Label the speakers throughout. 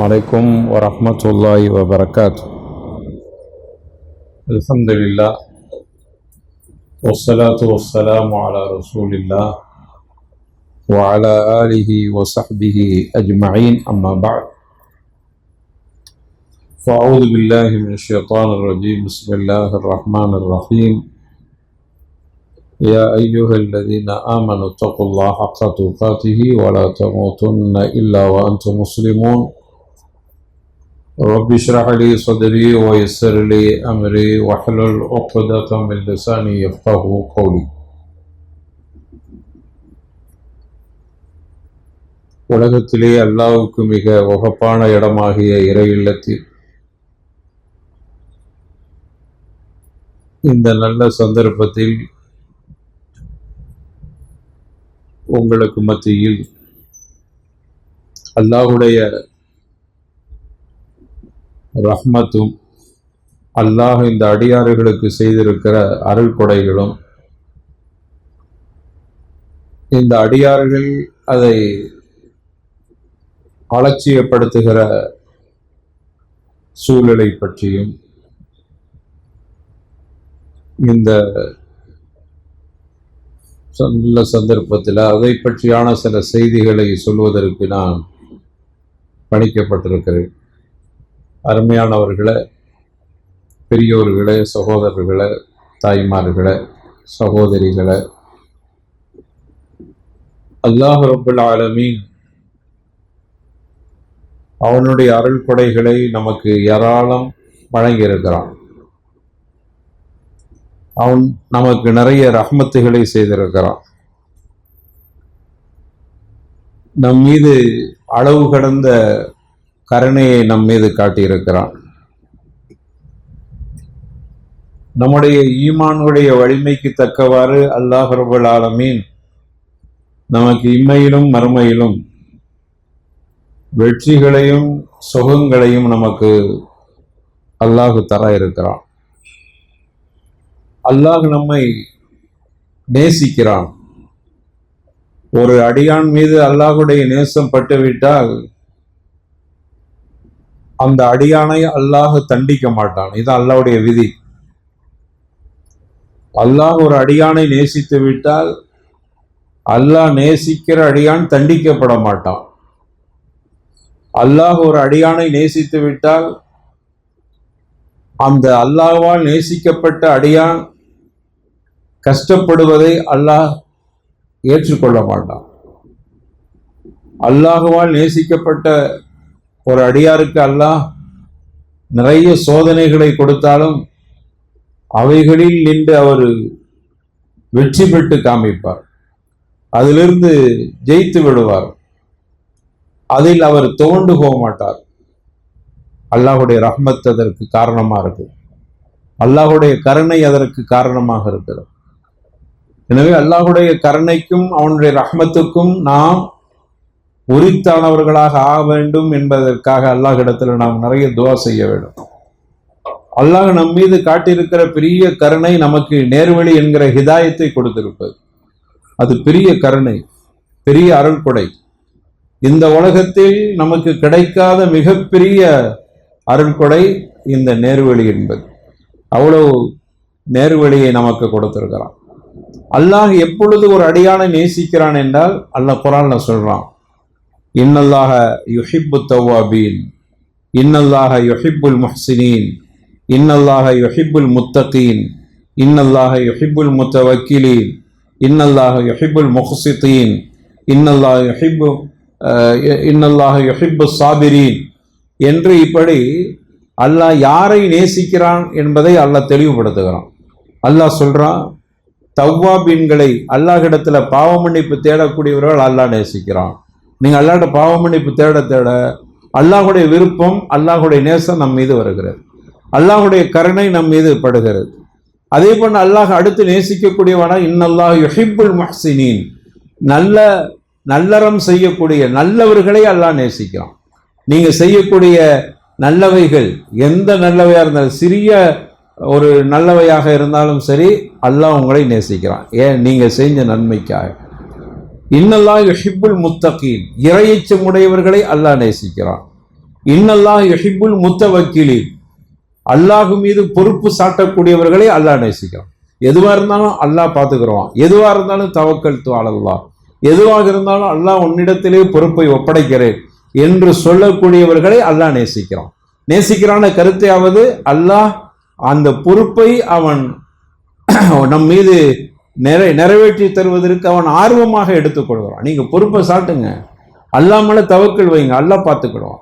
Speaker 1: عليكم ورحمة الله وبركاته. الحمد لله والصلاة والسلام على رسول الله وعلى آله وصحبه أجمعين، أما بعد، فأعوذ بالله من الشيطان الرجيم. بسم الله الرحمن الرحيم. يا أيها الذين آمنوا اتقوا الله حق تقاته ولا تموتن إلا وأنتم مسلمون. رب اشرح لي صدري ويسر لي أمري واحلل عقدة من لساني يفقهوا قولي. உலகத்திலே அல்லாஹ்வுக்கு மிக வகப்பான இடமாகிய இறை இல்லத்தில் இந்த நல்ல சந்தர்ப்பத்தில் உங்களுக்கு மத்தியில் அல்லாஹ்வுடைய ரஹ்மத்தும் அல்லாஹ் இந்த அடியாறுகளுக்கு செய்திருக்கிற அருள் கொடைகளும், இந்த அடியாறுகள் அதை அலட்சியப்படுத்துகிற சூழலை பற்றியும், இந்த நல்ல சந்தர்ப்பத்தில் அதை பற்றியான சில செய்திகளை சொல்வதற்கு நான் பணிக்கப்பட்டிருக்கிறேன். அருமையானவர்களே, பெரியோர்களே, சகோதரர்களே, தாய்மார்களே, சகோதரிகளே, அல்லாஹ் ரப்பல் ஆலமீன் அவனுடைய அருள் கொடைகளை நமக்கு ஏராளம் வழங்கியிருக்கிறான். அவன் நமக்கு நிறைய ரஹ்மத்துகளை செய்திருக்கிறான். நம் மீது அளவு கடந்த கருணையை நம் மீது காட்டியிருக்கிறான். நம்முடைய ஈமானுடைய வலிமைக்கு தக்கவாறு அல்லாஹ் ரப்பல் ஆலமீன் நமக்கு இம்மையிலும் மறுமையிலும் வெற்றிகளையும் சுகங்களையும் நமக்கு அல்லாஹ் தர இருக்கிறான். அல்லாஹ் நம்மை நேசிக்கிறான். ஒரு அடியான் மீது அல்லாஹுடைய நேசம் பட்டுவிட்டால் அந்த அடியானை அல்லாஹ் தண்டிக்க மாட்டான். இது அல்லாஹ்வுடைய விதி. அல்லாஹ் ஒரு அடியானை நேசித்து விட்டால் அல்லாஹ் நேசிக்கிற அடியான் தண்டிக்கப்பட மாட்டான். அல்லாஹ் ஒரு அடியானை நேசித்து விட்டால் அந்த அல்லாஹ்வால் நேசிக்கப்பட்ட அடியான் கஷ்டப்படுவதை அல்லாஹ் ஏற்றுக்கொள்ள மாட்டான். அல்லாஹ்வால் நேசிக்கப்பட்ட ஒரு அடியாருக்கு அல்லாஹ் நிறைய சோதனைகளை கொடுத்தாலும் அவைகளில் நின்று அவர் வெற்றி பெற்று காமிப்பார். அதிலிருந்து ஜெயித்து விடுவார். அதில் அவர் துவண்டு போக மாட்டார். அல்லாஹுடைய ரஹ்மத் அதற்கு காரணமாக இருக்கு. அல்லாஹுடைய கருணை அதற்கு காரணமாக இருக்கிறது. எனவே அல்லாஹுடைய கருணைக்கும் அவனுடைய ரஹ்மத்துக்கும் நாம் உரித்தானவர்களாக ஆக வேண்டும் என்பதற்காக அல்லாஹ்விடத்தில் நாம் நிறைய துஆ செய்ய வேண்டும். அல்லாஹ் நம் மீது காட்டியிருக்கிற பெரிய கருணை நமக்கு நேர்வழி என்கிற ஹிதாயத்தை கொடுத்திருப்பது. அது பெரிய கருணை, பெரிய அருள் கொடை. இந்த உலகத்தில் நமக்கு கிடைக்காத மிகப்பெரிய அருள் கொடை இந்த நேர்வழி என்பது. அவ்வளவு நேர்வழியை நமக்கு கொடுத்திருக்கிறான். அல்லாஹ் எப்பொழுது ஒரு அடியானை நேசிக்கிறான் என்றால் அல்லாஹ் குர்ஆன்ல சொல்றான், இன்னல்லாஹ யுஹிப்பு தவ்வாபீன், இன்னல்லாஹ யுஹிப்புல் முஹ்சினீன், இன்னல்லாஹ யுஹிப்புல் முத்தகீன், இன்னல்லாஹ யுஹிப்புல் முத்தவக்கிலீன், இன்னல்லாஹ யுஹிப்புல் முஹ்சிதீன், இன்னல்லாஹ யுஹிப்பு சாபிரீன் என்று இப்படி அல்லாஹ் யாரை நேசிக்கிறான் என்பதை அல்லாஹ் தெளிவுபடுத்துகிறான். அல்லாஹ் சொல்றான், தவ்வாபீன்களை, அல்லாஹ்விடத்துல பாவ மன்னிப்பு தேடக்கூடியவர்கள் அல்லாஹ் நேசிக்கிறான். நீங்க அல்லாஹ்ட்ட பாவ மன்னிப்பு தேட தேட அல்லாஹுடைய விருப்பம், அல்லாஹுடைய நேசம் நம் மீது வருகிறது. அல்லாஹுடைய கருணை நம் மீது படுகிறது. அதே போல அல்லாஹ் அடுத்து நேசிக்கக்கூடியவனா இன்னல்லாஹ் யுஹிப்புல் முஹ்சினீன், நல்லறம் செய்யக்கூடிய நல்லவர்களை அல்லாஹ் நேசிக்கிறான். நீங்க செய்யக்கூடிய நல்லவைகள் எந்த நல்லவையா இருந்தாலும், சிறிய ஒரு நல்லவையாக இருந்தாலும் சரி, அல்லாஹ் உங்களை நேசிக்கிறான். ஏன்? நீங்க செஞ்ச நன்மைக்காக. இன்னல்லாஹ் யுஹிப்புல் முத்தகீன், இறையச்சம் உடையவர்களை அல்லாஹ் நேசிக்கிறான். இன்னல்லாஹ் யுஹிப்புல் முத்தவக்கிலீன், அல்லாஹ் மீது பொறுப்பு சாட்டக்கூடியவர்களை அல்லாஹ் நேசிக்கிறான். எதுவா இருந்தாலும் அல்லாஹ் பார்த்துக்கிறோம், எதுவா இருந்தாலும் தவக்கல்து அலல்லாஹ், எதுவாக இருந்தாலும் அல்லாஹ் உன்னிடத்திலே பொறுப்பை ஒப்படைக்கிறேன் என்று சொல்லக்கூடியவர்களை அல்லாஹ் நேசிக்கிறான். நேசிக்கிறான கருத்தையாவது அல்லாஹ் அந்த பொறுப்பை அவன் நம் மீது நிறைவேற்றி தருவதற்கு அவன் ஆர்வமாக எடுத்துக்கொள்கிறான். நீங்க பொறுப்பை சாட்டுங்க, அல்லாஹ் மேல தவக்கல் வைங்க, அல்லாஹ் பார்த்துக்கிடுவான்.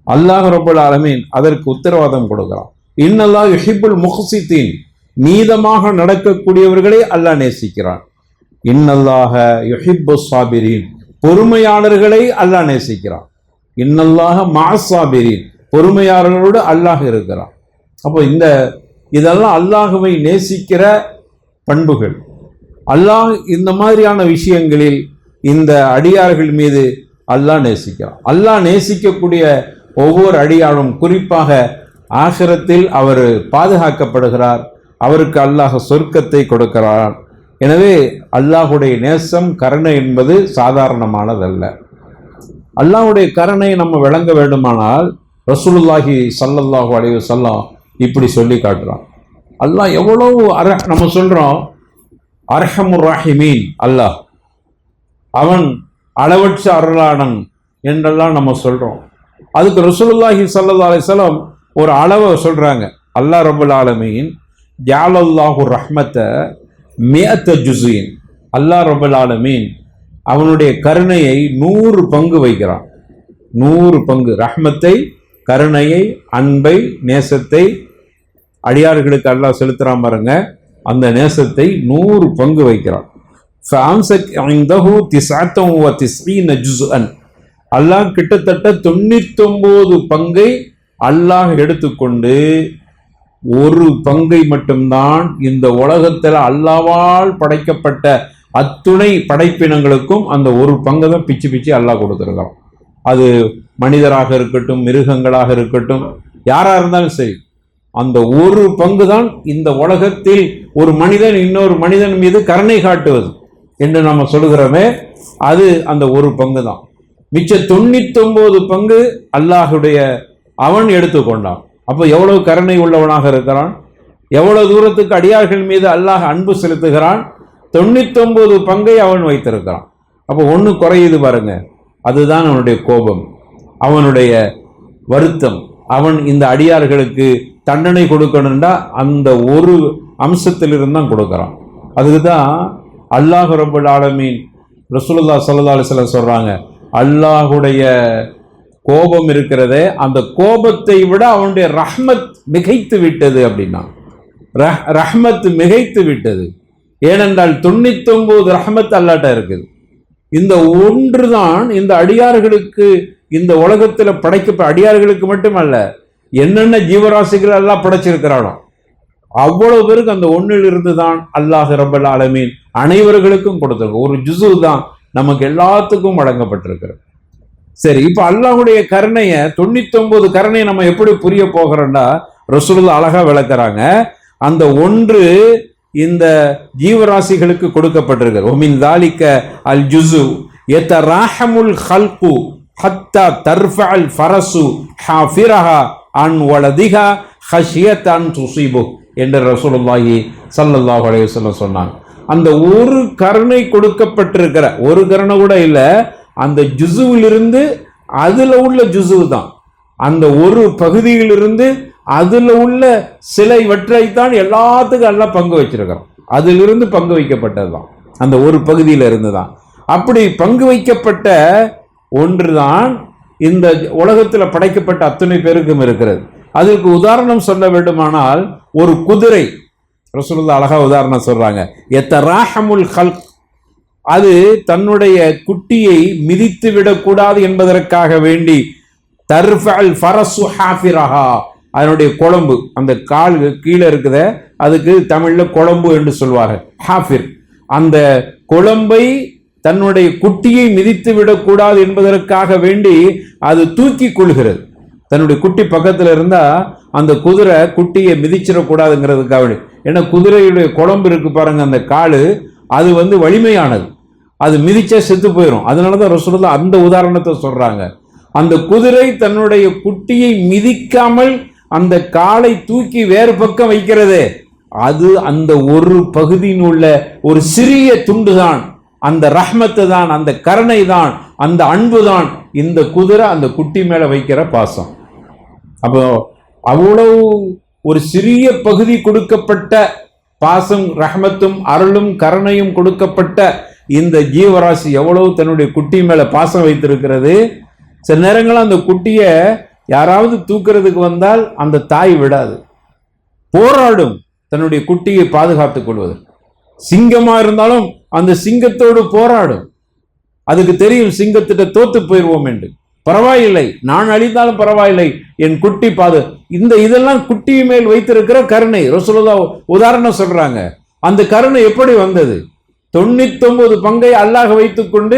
Speaker 1: அல்லாஹ் ரப்பல் ஆலமீன் அதற்கு உத்தரவாதம் கொடுக்கிறான். இன்னல்லாஹ் யுஹிப்புல் முஹ்சிதீன், நீதமாக நடக்கக்கூடியவர்களை அல்லாஹ் நேசிக்கிறான். இன்னல்லாஹ யுஹிப்புஸ் சாபிரீன், பொறுமையாளர்களை அல்லாஹ் நேசிக்கிறான். இன்னல்லாஹ மஅஸ் சாபிரீன், பொறுமையாளர்களோடு அல்லாஹ் இருக்கிறான். அப்போ இதெல்லாம் அல்லாஹுவை நேசிக்கிற பண்புகள். அல்லாஹ் இந்த மாதிரியான விஷயங்களில் இந்த அடியார்கள் மீது அல்லாஹ் நேசிக்கிறான். அல்லாஹ் நேசிக்கக்கூடிய ஒவ்வொரு அடியாரும் குறிப்பாக ஆகிரத்தில் அவர் பாதுகாக்கப்படுகிறார், அவருக்கு அல்லாஹ் சொர்க்கத்தை கொடுக்கிறான். எனவே அல்லாஹுடைய நேசம் கருணை என்பது சாதாரணமானதல்ல. அல்லாஹுடைய கருணை நம்ம விளங்க வேண்டுமானால் ரசூலுல்லாஹி ஸல்லல்லாஹு அலைஹி வஸல்லம் இப்படி சொல்லி காட்டுறான். அல்லாஹ் எவ்வளவு நம்ம சொல்றோம் அர்ஹமுர் ராஹிமீன், அல்லாஹ் அவன் அளவற்ற அருளாளன் என்றெல்லாம் நம்ம சொல்றோம். அதுக்கு ரசூலுல்லாஹி ஸல்லல்லாஹு அலைஹி வஸல்லம் ஒரு அளவை சொல்றாங்க. அல்லாஹ் ரப்பல் ஆலமீன் ஜஅலல்லாஹு ரஹ்மத மிஅத ஜுஸீன், அல்லாஹ் ரப்பல் ஆலமீன் அவனுடைய கருணையை 100 பங்கு வைக்கிறான். 100 பங்கு ரஹ்மத்தை, கருணையை, அன்பை, நேசத்தை அடியார்களுக்கு அல்லாஹ் செலுத்துறான் பாருங்க. அந்த நேசத்தை 100 பங்கு வைக்கிறான். அல்லாஹ் கிட்டத்தட்ட 99 பங்கை அல்லாஹ் எடுத்துக்கொண்டு ஒரு பங்கை மட்டும்தான் இந்த உலகத்தில் அல்லாவால் படைக்கப்பட்ட அத்துணை படைப்பினங்களுக்கும் அந்த ஒரு பங்கை தான் பிச்சு பிச்சு அல்லாஹ் கொடுத்துருக்கான். அது மனிதராக இருக்கட்டும், மிருகங்களாக இருக்கட்டும், யாரா இருந்தாலும் சரி, அந்த ஒரு பங்கு தான் இந்த உலகத்தில் ஒரு மனிதன் இன்னொரு மனிதன் மீது கருணை காட்டுவது என்று நம்ம சொல்லுகிறோமே, அது அந்த ஒரு பங்கு தான். மிச்ச 99 பங்கு அல்லாஹுடைய அவன் எடுத்துக்கொண்டான். அப்போ எவ்வளவு கருணை உள்ளவனாக இருக்கிறான், எவ்வளவு தூரத்துக்கு அடியார்கள் மீது அல்லாஹ் அன்பு செலுத்துகிறான். 99 பங்கை அவன் வைத்திருக்கிறான். அப்போ ஒன்று குறையுது பாருங்க, அதுதான் அவனுடைய கோபம், அவனுடைய வருத்தம். அவன் இந்த அடியார்களுக்கு தண்டனை கொடுக்கணும்டா அந்த ஒரு அம்சத்திலிருந்து தான் கொடுக்குறான். அதுக்கு தான் அல்லாஹ் ரப்பல் ஆலமீன் ரசூலுல்லாஹ் ஸல்லல்லாஹு அலைஹி வஸல்லம் சொல்றாங்க, அல்லாஹுடைய கோபம் இருக்கிறதே, அந்த கோபத்தை விட அவனுடைய ரஹ்மத் மிகைத்து விட்டது அப்படின்னா. ரஹ்மத் மிகைத்து விட்டது. ஏனென்றால் 99 ரஹ்மத் அல்லாட்ட இருக்குது. இந்த ஒன்று தான் இந்த அடியார்களுக்கு இந்த உலகத்தில் அடியார்களுக்கு மட்டுமல்ல, என்னென்ன ஜீவராசிகள் எல்லாம் படைச்சிருக்கிறானோ அவ்வளவு பேருக்கு அந்த ஒன்றில் இருந்து தான் அல்லாஹ் ரப்பல் ஆலமீன் அனைவர்களுக்கும் கொடுத்திருக்க ஒரு ஜுஸு தான் நமக்கு எல்லாத்துக்கும் வழங்கப்பட்டிருக்கிறது. சரி, இப்ப அல்லாஹுடைய கருணையை 99 கருணையை நம்ம எப்படி புரிய போகிறோம்னா ரசூலுல்லாஹ் அழகா விளக்குறாங்க. அந்த ஒன்று இந்த ஜீவராசிகளுக்கு கொடுக்கப்பட்டிருக்கிறது. ஒமின் தாலிக அல் ஜுஸு யதராஹமுல் ஹல்கு ஹத்தா தர்ஃபஅல் ஃபரசு ஹாஃபிரஹா அன் வலதிஹா ஹஷியத்தன் துஸீபு என்று ரசூலுல்லாஹி ஸல்லல்லாஹு அலைஹி வஸல்லம் சொன்னாங்க. அந்த ஒரு கருணை கொடுக்கப்பட்டிருக்கிற ஒரு கருணை கூட இல்லை, அந்த ஜுஸுவிலிருந்து அதுல உள்ள ஜுஸு தான், அந்த ஒரு பகுதியிலிருந்து அதுல உள்ள சிலைவற்றைத்தான் எல்லாத்துக்கும் எல்லாம் பங்கு வச்சிருக்கிறோம். அதிலிருந்து பங்கு வைக்கப்பட்டது தான், அந்த ஒரு பகுதியில இருந்து தான். அப்படி பங்கு வைக்கப்பட்ட ஒன்றுதான் இந்த உலகத்தில் படைக்கப்பட்ட அத்தனை பேருக்கும் இருக்கிறது. அதுக்கு உதாரணம் சொல்ல வேண்டுமானால் ஒரு குதிரை, ரசூலுல்லாஹ் அழகா உதாரணம் சொல்றாங்க, யதராஹமுல் ஹல்க், அது தன்னுடைய குட்டியை மிதித்து விடக்கூடாது என்பதற்காக வேண்டி தர்ஃபஅல் ஃபரசு ஹாஃபிரஹா, அதனுடைய குழம்பு, அந்த கால் கீழே இருக்குத அதுக்கு தமிழ்ல குழம்பு என்று சொல்வார்கள், ஹாஃபிர். அந்த குழம்பை தன்னுடைய குட்டியை மிதித்து விடக்கூடாது என்பதற்காக வேண்டி அது தூக்கி கொள்கிறது. தன்னுடைய குட்டி பக்கத்துல இருந்தா அந்த குதிரை குட்டியை மிதிச்சிடக்கூடாதுங்கிறதுக்காக வேண்டி. ஏன்னா குதிரையுடைய குழம்பு இருக்கு பாருங்க, அந்த காலு, அது வலிமையானது, அது மிதிச்சா செத்து போயிடும். அதனாலதான் ரசூலுல்லாஹ் அந்த உதாரணத்தை சொல்றாங்க. அந்த குதிரை தன்னுடைய குட்டியை மிதிக்காமல் அந்த காலை தூக்கி வேறு பக்கம் வைக்கிறது. அது அந்த ஒரு பகுதியின் உள்ள ஒரு சிறிய துண்டு தான், அந்த ரஹ்மத்து தான், அந்த கருணை தான், அந்த அன்பு தான் இந்த குதிரை அந்த குட்டி மேல வைக்கிற பாசம். அப்போ அவ்வளவு ஒரு சிறிய பகுதி கொடுக்கப்பட்ட பாசம், ரஹ்மத்தும் அருளும் கருணையும் கொடுக்கப்பட்ட இந்த ஜீவராசி எவ்வளவு தன்னுடைய குட்டி மேல பாசம் வைத்திருக்கிறது. சில நேரங்கள் அந்த குட்டியை யாராவது தூக்குறதுக்கு வந்தால் அந்த தாய் விடாது, போராடும் தன்னுடைய குட்டியை பாதுகாத்துக் கொள்வது. சிங்கமா இருந்தாலும் அந்த சிங்கத்தோடு போராடும். அதுக்கு தெரியும் சிங்கத்திட்ட தோத்து போயிடுவோம் என்று. பரவாயில்லை, நான் அழிந்தாலும் பரவாயில்லை, என் குட்டி இதெல்லாம் குட்டி மேல் வைத்திருக்கிற கருணை. ரசூலுல்லாஹ் உதாரணம் சொல்றாங்க. அந்த கருணை எப்படி வந்தது? 99 பங்கை அல்லாஹ் வைத்துக் கொண்டு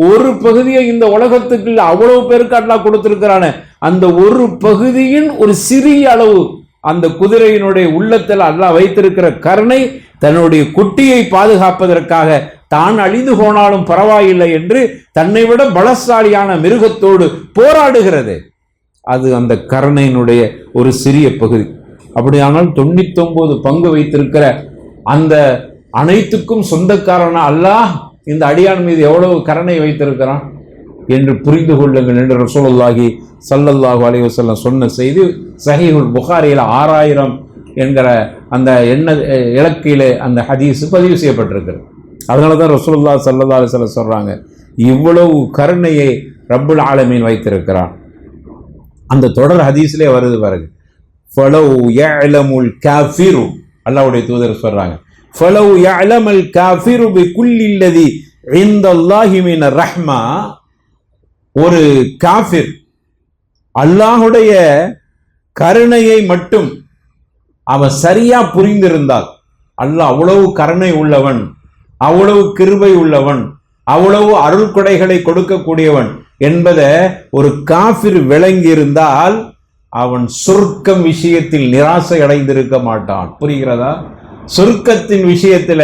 Speaker 1: ஒரு பகுதியை இந்த உலகத்துக்கு அவ்வளவு பேருக்கு அல்லாஹ் கொடுத்திருக்கிறான, அந்த ஒரு பகுதியின் ஒரு சிறிய அளவு அந்த குதிரையினுடைய உள்ளத்தில் அல்லாஹ் வைத்திருக்கிற கருணை தன்னுடைய குட்டியை பாதுகாப்பதற்காக தான் அழிந்து போனாலும் பரவாயில்லை என்று தன்னை விட பலசாலியான மிருகத்தோடு போராடுகிறது. அது அந்த கருணையினுடைய ஒரு சிறிய பகுதி. அப்படியானால் 99 பங்கு வைத்திருக்கிற அந்த அனைத்துக்கும் சொந்தக்காரன அல்லாஹ் இந்த அடியான் மீது எவ்வளவு கருணை வைத்திருக்கிறான் என்று புரிந்து கொள்ளுங்கள் என்று ரசூலுல்லாஹி ஸல்லல்லாஹு அலைஹி வஸல்லம் சொன்ன செய்தி சஹீஹுல் புகாரியில் 6000 என்கிற அந்த இலக்கிலே அந்த ஹதீஸ் பதிவு செய்யப்பட்டிருக்கிறது. அதனால தான் ரசூலுல்லாஹி ஸல்லல்லாஹு அலைஹி வஸல்லம் சொல்றாங்க, இவ்வளவு கருணையை ரப்புல் ஆலமீன் வைத்திருக்கிறான். அந்த தொடர் ஹதீஸ்லேயே வருது பாருங்க, ஃபலவ் யஅலமுல் காஃபிரு, அல்லாஹ்வுடைய தூதர் சொல்றாங்க, ஃபலவ் யஅலமல் காஃபிரு பிகுல்லி அல்லதி இன்தல்லாஹி மினர் ரஹ்மா, ஒரு காஃபிர் அல்லாஹுடைய கருணையை மட்டும் அவன் சரியா புரிந்திருந்தால், அல்லாஹ் அவ்வளவு கருணை உள்ளவன், அவ்வளவு கிருபை உள்ளவன், அவ்வளவு அருள் கொடைகளை கொடுக்கக்கூடியவன் என்பதை ஒரு காஃபிர் விளங்கி இருந்தால் அவன் சொர்க்கம் விஷயத்தில் நிராசை அடைந்திருக்க மாட்டான். புரிகிறதா? சொர்க்கத்தின் விஷயத்துல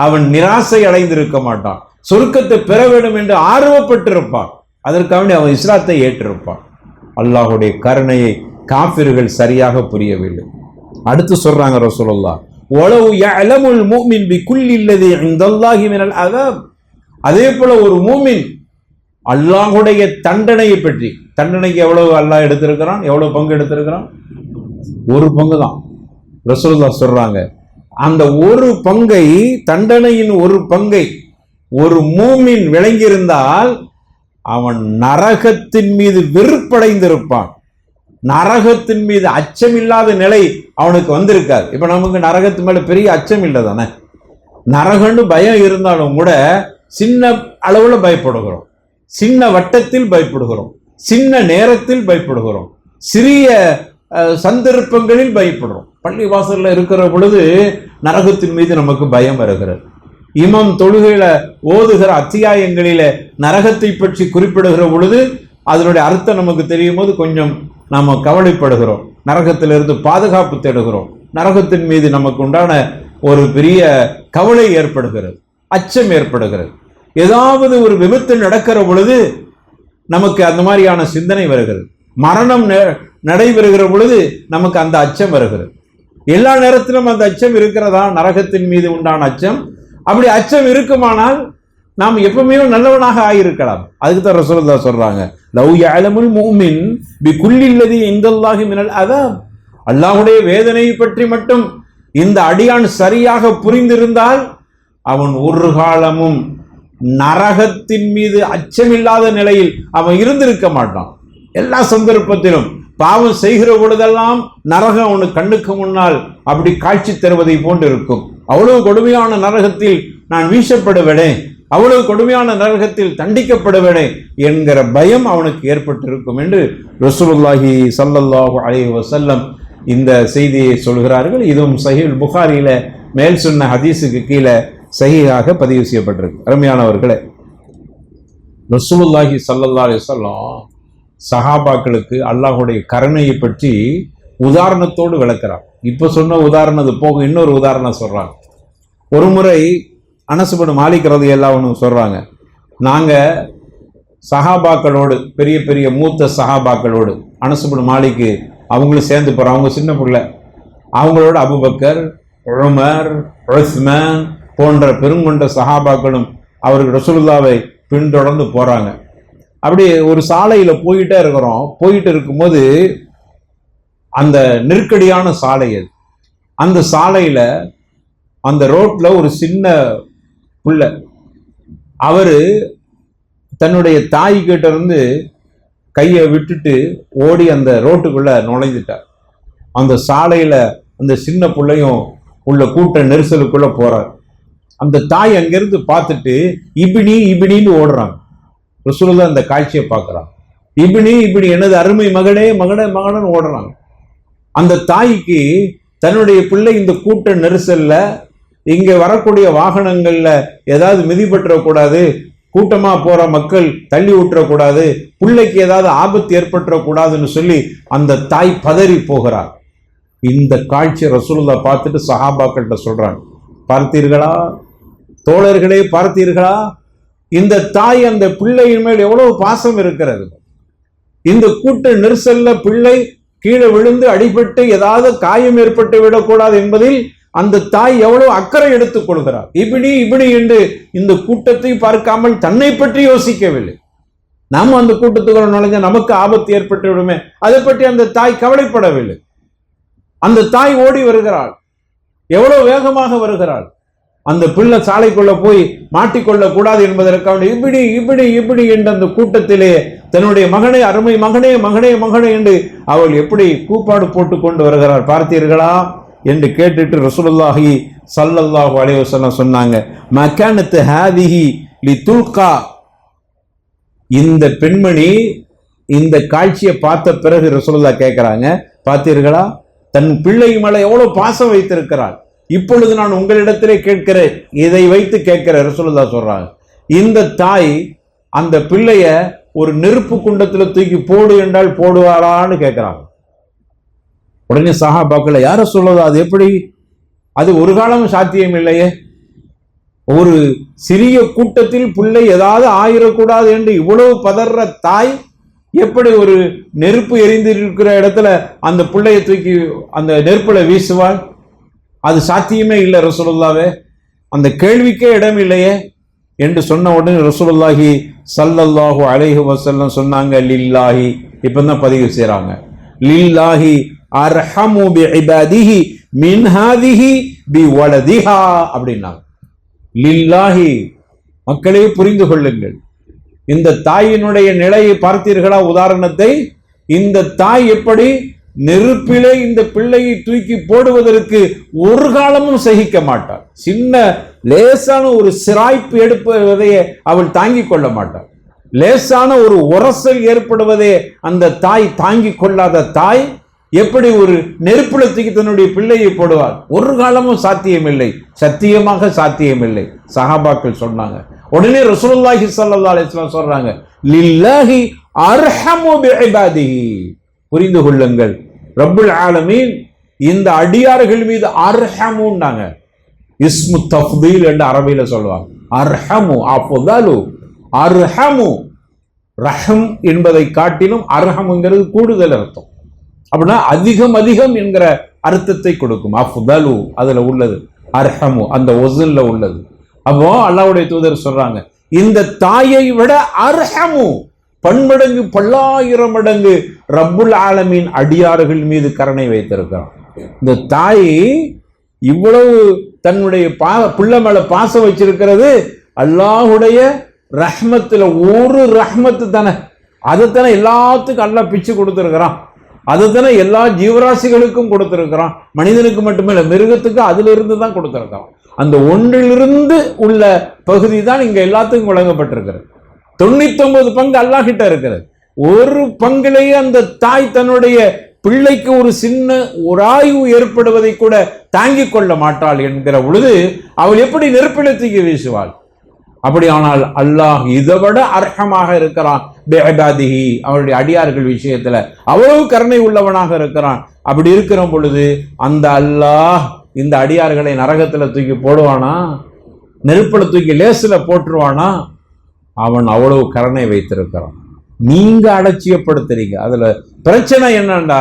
Speaker 1: அவன் நிராசை அடைந்திருக்க மாட்டான். சொர்க்கத்தை பெற வேண்டும் என்று ஆர்வப்பட்டிருப்பான். அதற்காக அவன் இஸ்லாத்தை ஏற்றிருப்பான். அல்லாஹுடைய கருணையை காஃபிர்கள் சரியாக புரியவில்லை. அடுத்து சொல்றாங்க ரசூலுல்லாஹ், வலவ் யஅலமுல் முஃமின் பிகுல்லி அல்லதி இன்தல்லாஹி மினல் அஸாப், அதே போல ஒரு மூமின் அல்லாஹுடைய தண்டனையை பற்றி, தண்டனைக்கு எவ்வளவு அல்லாஹ் எடுத்திருக்கிறான், எவ்வளவு பங்கு எடுத்திருக்கிறான்? ஒரு பங்கு தான். ரசூலுல்லாஹ் சொல்றாங்க, அந்த ஒரு பங்கை, தண்டனையின் ஒரு பங்கை ஒரு மூமின் விளங்கியிருந்தால் அவன் நரகத்தின் மீது வெறுப்படைந்திருப்பான். நரகத்தின் மீது அச்சமில்லாத நிலை அவனுக்கு வந்திருக்காது. இப்ப நமக்கு நரகத்து மேல பெரிய அச்சம் இல்லை தானே. நரகன்னு பயம் இருந்தாலும் கூட சின்ன அளவுல பயப்படுகிறோம், சின்ன வட்டத்தில் பயப்படுகிறோம், சின்ன நேரத்தில் பயப்படுகிறோம், சிறிய சந்தர்ப்பங்களில் பயப்படுறோம். பள்ளி வாசல்ல இருக்கிற பொழுது நரகத்தின் மீது நமக்கு பயம் வருகிறது. இமாம் தொழுகையில ஓதுகிற அத்தியாயங்களில நரகத்தை பற்றி குறிப்பிடுகிற பொழுது அதனுடைய அர்த்தம் நமக்கு தெரியும் போது கொஞ்சம் நாம கவலைப்படுகிறோம், நரகத்திலிருந்து பாதுகாப்பு தேடுகிறோம், நரகத்தின் மீது நமக்கு உண்டான ஒரு பெரிய கவலை ஏற்படுகிறது, அச்சம் ஏற்படுகிறது. ஏதாவது ஒரு விபத்து நடக்கிற பொழுது நமக்கு அந்த மாதிரியான சிந்தனை வருகிறது. மரணம் நடைபெறுகிற பொழுது நமக்கு அந்த அச்சம் வருகிறது. எல்லா நேரத்திலும் அந்த அச்சம் இருக்கிறதா? நரகத்தின் மீது உண்டான அச்சம். அப்படி அச்சம் இருக்குமானால் நாம் எப்பவுமே நல்லவனாக ஆகியிருக்கலாம். அதுக்கு தான் ரசூலுல்லாஹ் சொல்றாங்க, லவ் யஅலமுல் முஃமின் பிகுல்லி அல்லதி இன்தல்லாஹி மினல் அஸாப், அல்லாஹ்வுடைய வேதனையை பற்றி மட்டும் இந்த அடியான் சரியாக புரிந்திருந்தால் அவன் ஒரு காலமும் நரகத்தின் மீது அச்சமில்லாத நிலையில் அவன் இருந்திருக்க மாட்டான். எல்லா சந்தர்ப்பத்திலும் பாவம் செய்கிற பொழுதெல்லாம் நரகம் அவனுக்கு கண்ணுக்கு முன்னால் அப்படி காட்சி தருவதை போன்று இருக்கும். அவ்வளவு கொடுமையான நரகத்தில் நான் வீசப்படுவேனே, அவ்வளவு கொடுமையான நரகத்தில் தண்டிக்கப்படுவேனே என்கிற பயம் அவனுக்கு ஏற்பட்டிருக்கும் என்று ரசூலுல்லாஹி ஸல்லல்லாஹு அலைஹி வஸல்லம் இந்த செய்தியை சொல்கிறார்கள். இதுவும் சஹீஹுல் புகாரியில மேல் சொன்ன ஹதீஸுக்கு கீழே சஹீஹாக பதிவு செய்யப்பட்டிருக்கு. அருமையானவர்களே, ரசூலுல்லாஹி ஸல்லல்லாஹு அலைஹி வஸல்லம் சஹாபாக்களுக்கு அல்லாஹுடைய கருணையை பற்றி உதாரணத்தோடு விளக்குறார். இப்ப சொன்ன உதாரணத்து போக இன்னொரு உதாரணம் சொல்றாங்க. ஒரு முறை அனஸ் பின் மாலிக் ரலியல்லாஹு அன்ஹு சொல்றாங்க, நாங்க சஹாபாக்களோடு, பெரிய பெரிய மூத்த சஹாபாக்களோடு, அனஸ் இப்னு மாலிக் அவங்களும் சேர்ந்து போறாங்க. அவங்க சின்ன பிள்ளை. அவங்களோட அபூபக்கர், உமர், உஸ்மான் போன்ற பெருங்கொண்ட சஹாபாக்களும் அவர்கள் ரசூலுல்லாவை பின்தொடர்ந்து போறாங்க. அப்படி ஒரு சாலையில போயிட்டே இருக்கிறோம். போயிட்டு இருக்கும்போது அந்த நெருக்கடியான சாலை அது. அந்த சாலையில அந்த ரோட்ல ஒரு சின்ன புள்ள, அவரு தன்னுடைய தாய் கிட்ட இருந்து கையை விட்டுட்டு ஓடி அந்த ரோட்டுக்குள்ள நுழைந்துட்டார். அந்த சாலையில அந்த சின்ன பிள்ளையும் உள்ள கூட்ட நெரிசலுக்குள்ள போறார். அந்த தாய் அங்கிருந்து பார்த்துட்டு இபினின்னு ஓடுறாங்க. ரசூலுல்லாஹ் அந்த காட்சியை பார்க்கிறாங்க. இப்படி எனது அருமை மகனே மகனே மகனன்னு ஓடுறாங்க. அந்த தாய்க்கு தன்னுடைய பிள்ளை இந்த கூட்ட நெரிசல்ல, இங்க வரக்கூடிய வாகனங்கள்ல ஏதாவது மிதிப்பற்றக்கூடாது, கூட்டமா போற மக்கள் தள்ளி விட்டுறக்கூடாது, பிள்ளைக்கு ஏதாவது ஆபத்து ஏற்பட்டுறக்கூடாதுன்னு சொல்லி அந்த தாய் பதறி போகிறார். இந்த காட்சியை ரசூலுல்லாஹ் பார்த்துட்டு சஹாபாக்கள்கிட்ட சொல்றாங்க, பார்த்தீர்களா தோழர்களே, பார்த்தீர்களா இந்த தாய் அந்த பிள்ளையின் மேல் எவ்வளவு பாசம் இருக்கிறது. இந்த கூட்ட நெரிசல்ல பிள்ளை கீழே விழுந்து அடிபட்டு ஏதாவது காயம் ஏற்பட்டு விடக்கூடாது என்பதில் அந்த தாய் எவ்வளவு அக்கறை எடுத்துக் கொள்கிறார். இப்படி என்று இந்த கூட்டத்தை பார்க்காமல் தன்னை பற்றி யோசிக்கவில்லை. நாம அந்த கூட்டத்துக்குள்ள நுழைஞ்ச நமக்கு ஆபத்து ஏற்பட்டு விடுமே, அதை பற்றி அந்த தாய் கவலைப்படவில்லை. அந்த தாய் ஓடி வருகிறாள், எவ்வளவு வேகமாக வருகிறாள். அந்த பிள்ளை சாலைக்குள்ள போய் மாட்டிக்கொள்ள கூடாது என்பதற்காக இப்படி என்று அந்த கூட்டத்திலே தன்னுடைய மகனே, அருமை மகனே மகனே மகனே என்று அவள் எப்படி கூப்பாடு போட்டு கொண்டு வருகிறார் பார்த்தீர்களா என்று கேட்டுட்டு ரசூலுல்லாஹி ஸல்லல்லாஹு அலைஹி வஸல்லம் சொன்னாங்க, மகானத் ஹாதிஹி லிதுல்கா. இந்த பெண்மணி இந்த காட்சியை பார்த்த பிறகு ரசூலுல்லாஹ் கேட்கிறாங்க, பார்த்தீர்களா தன் பிள்ளை மேல எவ்வளவு பாசம் வைத்திருக்கிறாள். இப்பொழுது நான் உங்களிடத்திலே கேட்கிறேன், இதை வைத்து கேட்கிறேன். ரசூலுல்லாஹ் சொல்றாங்க, இந்த தாய் அந்த பிள்ளைய ஒரு நெருப்பு குண்டத்துல தூக்கி போடு என்றால் போடுவாரான்னு கேட்கிறாங்க. உடனே சஹாபாக்களை, யார சொல்றது, அது எப்படி, அது ஒரு காலமும் சாத்தியம் இல்லையே. ஒரு சிறிய கூட்டத்தில் பிள்ளை ஏதாவது ஆயிடக்கூடாது என்று இவ்வளவு பதற தாய் எப்படி ஒரு நெருப்பு எரிந்து இருக்கிற இடத்துல அந்த பிள்ளையை தூக்கி அந்த நெருப்புல வீசுவாள்? அது சாத்தியமே இல்லை ரசூலுல்லாஹ்வே, அந்த கேள்விக்கே இடம் இல்லையே என்று சொன்ன உடனே ரசூலுல்லாஹி ஸல்லல்லாஹு அலைஹி வஸல்லம் சொன்னாங்க, லில்லாஹி, இப்பதான் பதிவு செய்றாங்க, லில்லாஹி அர்ஹமு பிஇபாதிஹி மின் ஹாதிஹி பிவலதிஹா அப்படின்னாங்க. லில்லாஹி, மக்களே புரிந்து கொள்ளுங்கள், இந்த தாயினுடைய நிலையை பார்த்தீர்களா உதாரணத்தை? இந்த தாய் எப்படி நெருப்பிலே இந்த பிள்ளையை தூக்கி போடுவதற்கு ஒரு காலமும் சகிக்க மாட்டாள். சின்ன லேசான ஒரு சிராய்ப்பு எடுப்பதையே அவள் தாங்கிக் கொள்ள மாட்டாள். லேசான ஒரு உரசல் ஏற்படுவதே அந்த தாய் தாங்கிக் கொள்ளாத தாய் எப்படி ஒரு நெருப்புல தூக்கி தன்னுடைய பிள்ளையை போடுவாள்? ஒரு காலமும் சாத்தியமில்லை, சத்தியமாக சாத்தியமில்லை. சஹாபாக்கள் சொன்னாங்க. உடனே ரசூலுல்லாஹி ஸல்லல்லாஹு அலைஹி வஸல்லம் சொல்றாங்க, லில்லாஹி அர்ஹமு பிஇபாதிஹி. புரிந்து கொள்ளுங்கள், ரப்புல் ஆலமீன் இந்த அடியார்கள் மீது அர்ஹமுன்னாங்க. இஸ்மு தஃதீல் என்று அரபியில சொல்லுவாங்க. அர்ஹமு அஃதலு, அர்ஹமு ரஹம் என்பதை காட்டிலும் அர்ஹமுங்கிறது கூடுதல் அர்த்தம். அப்படின்னா அதிகம் அதிகம் என்கிற அர்த்தத்தை கொடுக்கும். அஃதலு அதுல உள்ளது, அர்ஹமு அந்த ஒசன்ல உள்ளது. அப்போ அல்லாஹ்வுடைய தூதர் சொல்றாங்க, இந்த தாயை விட அர்ஹமு பன்மடங்கு பல்லாயிரம் மடங்கு ரப்புல் ஆலமீன் அடியார்கள் மீது கருணை வைத்திருக்கிறான். இந்த தாய் இவ்வளவு தன்னுடைய பிள்ளை மேல பாசம் வச்சிருக்கிறது அல்லாஹ்வுடைய ரஹ்மத்துல ஒரு ரஹ்மத்து தானே. அதுதானே எல்லாத்துக்கும் அல்லாஹ் பிச்சு கொடுத்திருக்கிறான். அதுதானே எல்லா ஜீவராசிகளுக்கும் கொடுத்திருக்கிறான். மனிதனுக்கு மட்டுமே இல்லை, மிருகத்துக்கு அதுல இருந்து தான் கொடுத்திருக்கிறான். அந்த ஒன்றிலிருந்து உள்ள பகுதி தான் இங்க எல்லாத்துக்கும் வழங்கப்பட்டிருக்கிறது. 99 பங்கு அல்லாஹ் கிட்ட இருக்கிறது. ஒரு பங்கிலேயே அந்த தாய் தன்னுடைய பிள்ளைக்கு ஒரு சின்ன உராய்வு ஏற்படுவதை கூட தாங்கிக் கொள்ள மாட்டாள் என்கிற பொழுது அவள் எப்படி நெருப்பில தூக்கி வீசுவாள்? அப்படியானால் அல்லாஹ் இதை விட அர்ஹமாக இருக்கிறான் பிஇபாதிஹி, அவருடைய அடியார்கள் விஷயத்துல அவ்வளவு கருணை உள்ளவனாக இருக்கிறான். அப்படி இருக்கிற பொழுது அந்த அல்லாஹ் இந்த அடியார்களை நரகத்துல தூக்கி போடுவானா? நெருப்புல தூக்கி லேசுல போட்டுருவானா? அவன் அவ்வளவு கருணை வைத்திருக்கிறான். நீங்க அலட்சியப்படுத்துறீங்க. அதுல பிரச்சனை என்னண்டா,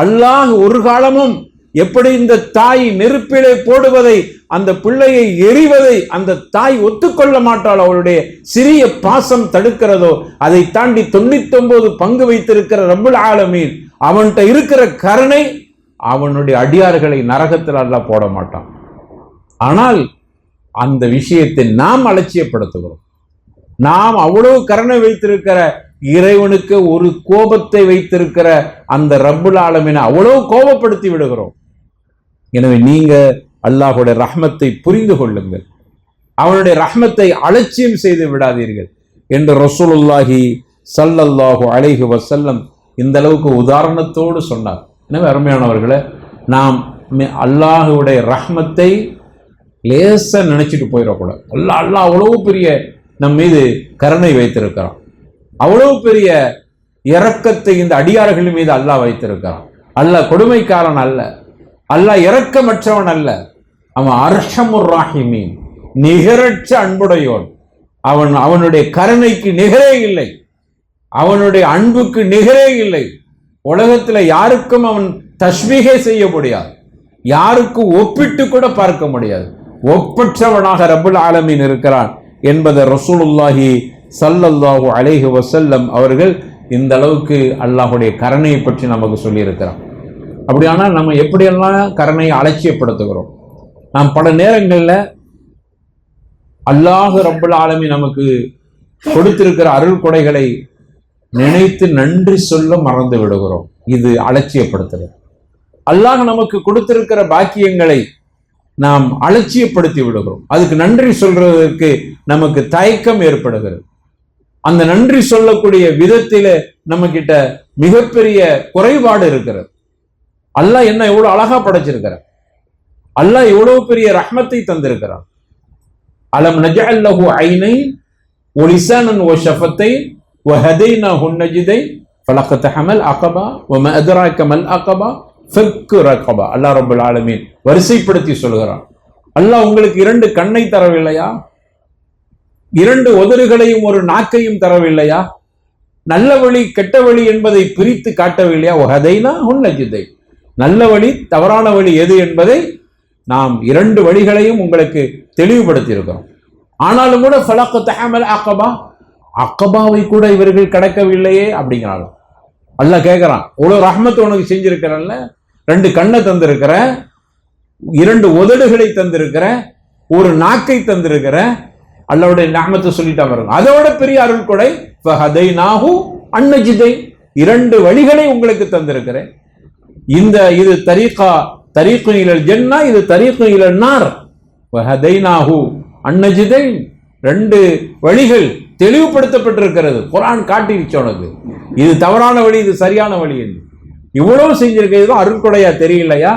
Speaker 1: அல்லாஹ் ஒரு காலமும் எப்படி இந்த தாய் நெருப்பிலே போடுவதை, அந்த பிள்ளையை எரிவதை அந்த தாய் ஒத்துக்கொள்ள மாட்டாள். அவளுடைய சிறிய பாசம் தடுக்கிறதோ, அதை தாண்டி 99 பங்கு வைத்திருக்கிற ரப்புல் ஆலமீன் அவன்கிட்ட இருக்கிற கருணை, அவனுடைய அடியார்களை நரகத்தில் அல்லாஹ் போட மாட்டான். ஆனால் அந்த விஷயத்தை நாம் அலட்சியப்படுத்துகிறோம். நாம் அவ்வளவு கருணை வைத்திருக்கிற இறைவனுக்கு ஒரு கோபத்தை வைத்திருக்கிற அந்த ரப்புல் ஆலமீனை அவ்வளவு கோபப்படுத்தி விடுகிறோம். எனவே நீங்க அல்லாஹ்வுடைய ரஹ்மத்தை புரிந்து கொள்ளுங்கள், அவனுடைய ரஹ்மத்தை அலட்சியம் செய்து விடாதீர்கள் என்று ரசூலுல்லாஹி ஸல்லல்லாஹு அலைஹி வஸல்லம் இந்த அளவுக்கு உதாரணத்தோடு சொன்னார். எனவே அருமையானவர்களே, நாம் அல்லாஹ்வுடைய ரஹ்மத்தை லேசா நினைச்சிட்டு போயிடக்கூடாது. அல்லாஹ் அவ்வளவு பெரிய நம் மீது கருணை வைத்திருக்கிறான், அவ்வளவு பெரிய இரக்கத்தை இந்த அடியார்கள் மீது அல்லாஹ் வைத்திருக்கிறான். அல்லாஹ் கொடுமைக்காரன் அல்ல, அல்லாஹ் இரக்கமற்றவன் அல்ல. அவன் அர்ஹமுர் ராஹிமீன், நிகரற்ற அன்புடையோன். அவனுடைய கருணைக்கு நிகரே இல்லை, அவனுடைய அன்புக்கு நிகரே இல்லை. உலகத்தில் யாருக்கும் அவன் தஸ்பீஹே செய்ய முடியாது, யாருக்கும் ஒப்பிட்டு கூட பார்க்க முடியாது. ஒப்பற்றவனாக ரப்புல் ஆலமீன் இருக்கிறான் என்பதை ரசூலுல்லாஹி ஸல்லல்லாஹு அலைஹி வஸல்லம் அவர்கள் இந்த அளவுக்கு அல்லாஹ்வுடைய கருணையை பற்றி நமக்கு சொல்லியிருக்கிறார். அப்படியானால் நம்ம எப்படியெல்லாம் கருணையை அலட்சியப்படுத்துகிறோம். நாம் பல நேரங்களில் அல்லாஹ் ரப்புல் ஆலமீன் நமக்கு கொடுத்திருக்கிற அருள் கொடைகளை நினைத்து நன்றி சொல்ல மறந்து விடுகிறோம். இது அலட்சியப்படுத்துகிறது. அல்லாஹ் நமக்கு கொடுத்திருக்கிற பாக்கியங்களை நாம் அலட்சியப்படுத்தி விடுகிறோம். அதுக்கு நன்றி சொல்றதற்கு நமக்கு தயக்கம் ஏற்படுகிறது. அந்த நன்றி சொல்லக்கூடிய விதத்தில நம்ம கிட்ட மிகப்பெரிய குறைபாடு இருக்கிறது. அல்லாஹ் என்ன எவ்வளவு அழகா படைச்சிருக்கிறார், அல்லாஹ் எவ்வளவு பெரிய ரஹ்மத்தை தந்திருக்கிறார். அலம் நஜஅல் லஹு ஐனைன் வ லிசானன் வ ஷஃபத்தைன் வ ஹதைனாஹு நஜ்தைன் ஃபலக்தஹமல் அகபா வ மா அத்ராக மல் அகபா ஃபக்கு ரகபா. அல்லாஹ் ரப்பல் ஆலமீன் வரிசைப்படுத்தி சொல்கிறான். அல்லாஹ் உங்களுக்கு 2 கண்ணை தரவில்லையா, 2 உதடுகளையும் ஒரு நாக்கையும் தரவில்லையா, நல்ல வழி கெட்ட வழி என்பதை பிரித்து காட்டவில்லையா? வ ஹதைனாஹு நஜ்தைன், நல்ல வழி தவறான வழி எது என்பதை நாம் 2 வழிகளையும் உங்களுக்கு தெளிவுபடுத்தி இருக்கிறோம். ஆனாலும் கூட ஃபலக்தஹமல் அகபா, அகபாவை கூட இவர்கள் கடக்கவில்லையே அப்படிங்கிறாலும் அல்லாஹ் கேட்கிறான். இவ்வளவு ரஹ்மத் உனக்கு செஞ்சிருக்கிறல்ல, 2 கண்ணை தந்திருக்கிற, 2 உதடுகளை தந்திருக்கிற, ஒரு நாக்கை தந்திருக்கிற, அல்லாஹ்வுடைய நிஅமத்தை சொல்லிட்டா பாருங்க. அதோட பெரிய அருள் கொடை ஃபஹதைனாஹு அன்னஜிதை, 2 வழிகளை உங்களுக்கு தந்திருக்கிறேன். இது தரீக்கு இலல் ஜன்னா, இது தரீக்கு இலல் நார். வஹதைனாஹு அன்னஜிதை, 2 வழிகள் தெளிவுபடுத்தப்பட்டிருக்கிறது. குர்ஆன் காட்டிடுச்சு உனக்கு, இது தவறான வழி, இது சரியான வழி என்று. இவ்வளவு செஞ்சிருக்கிறது அருள்கொடையா தெரியலையா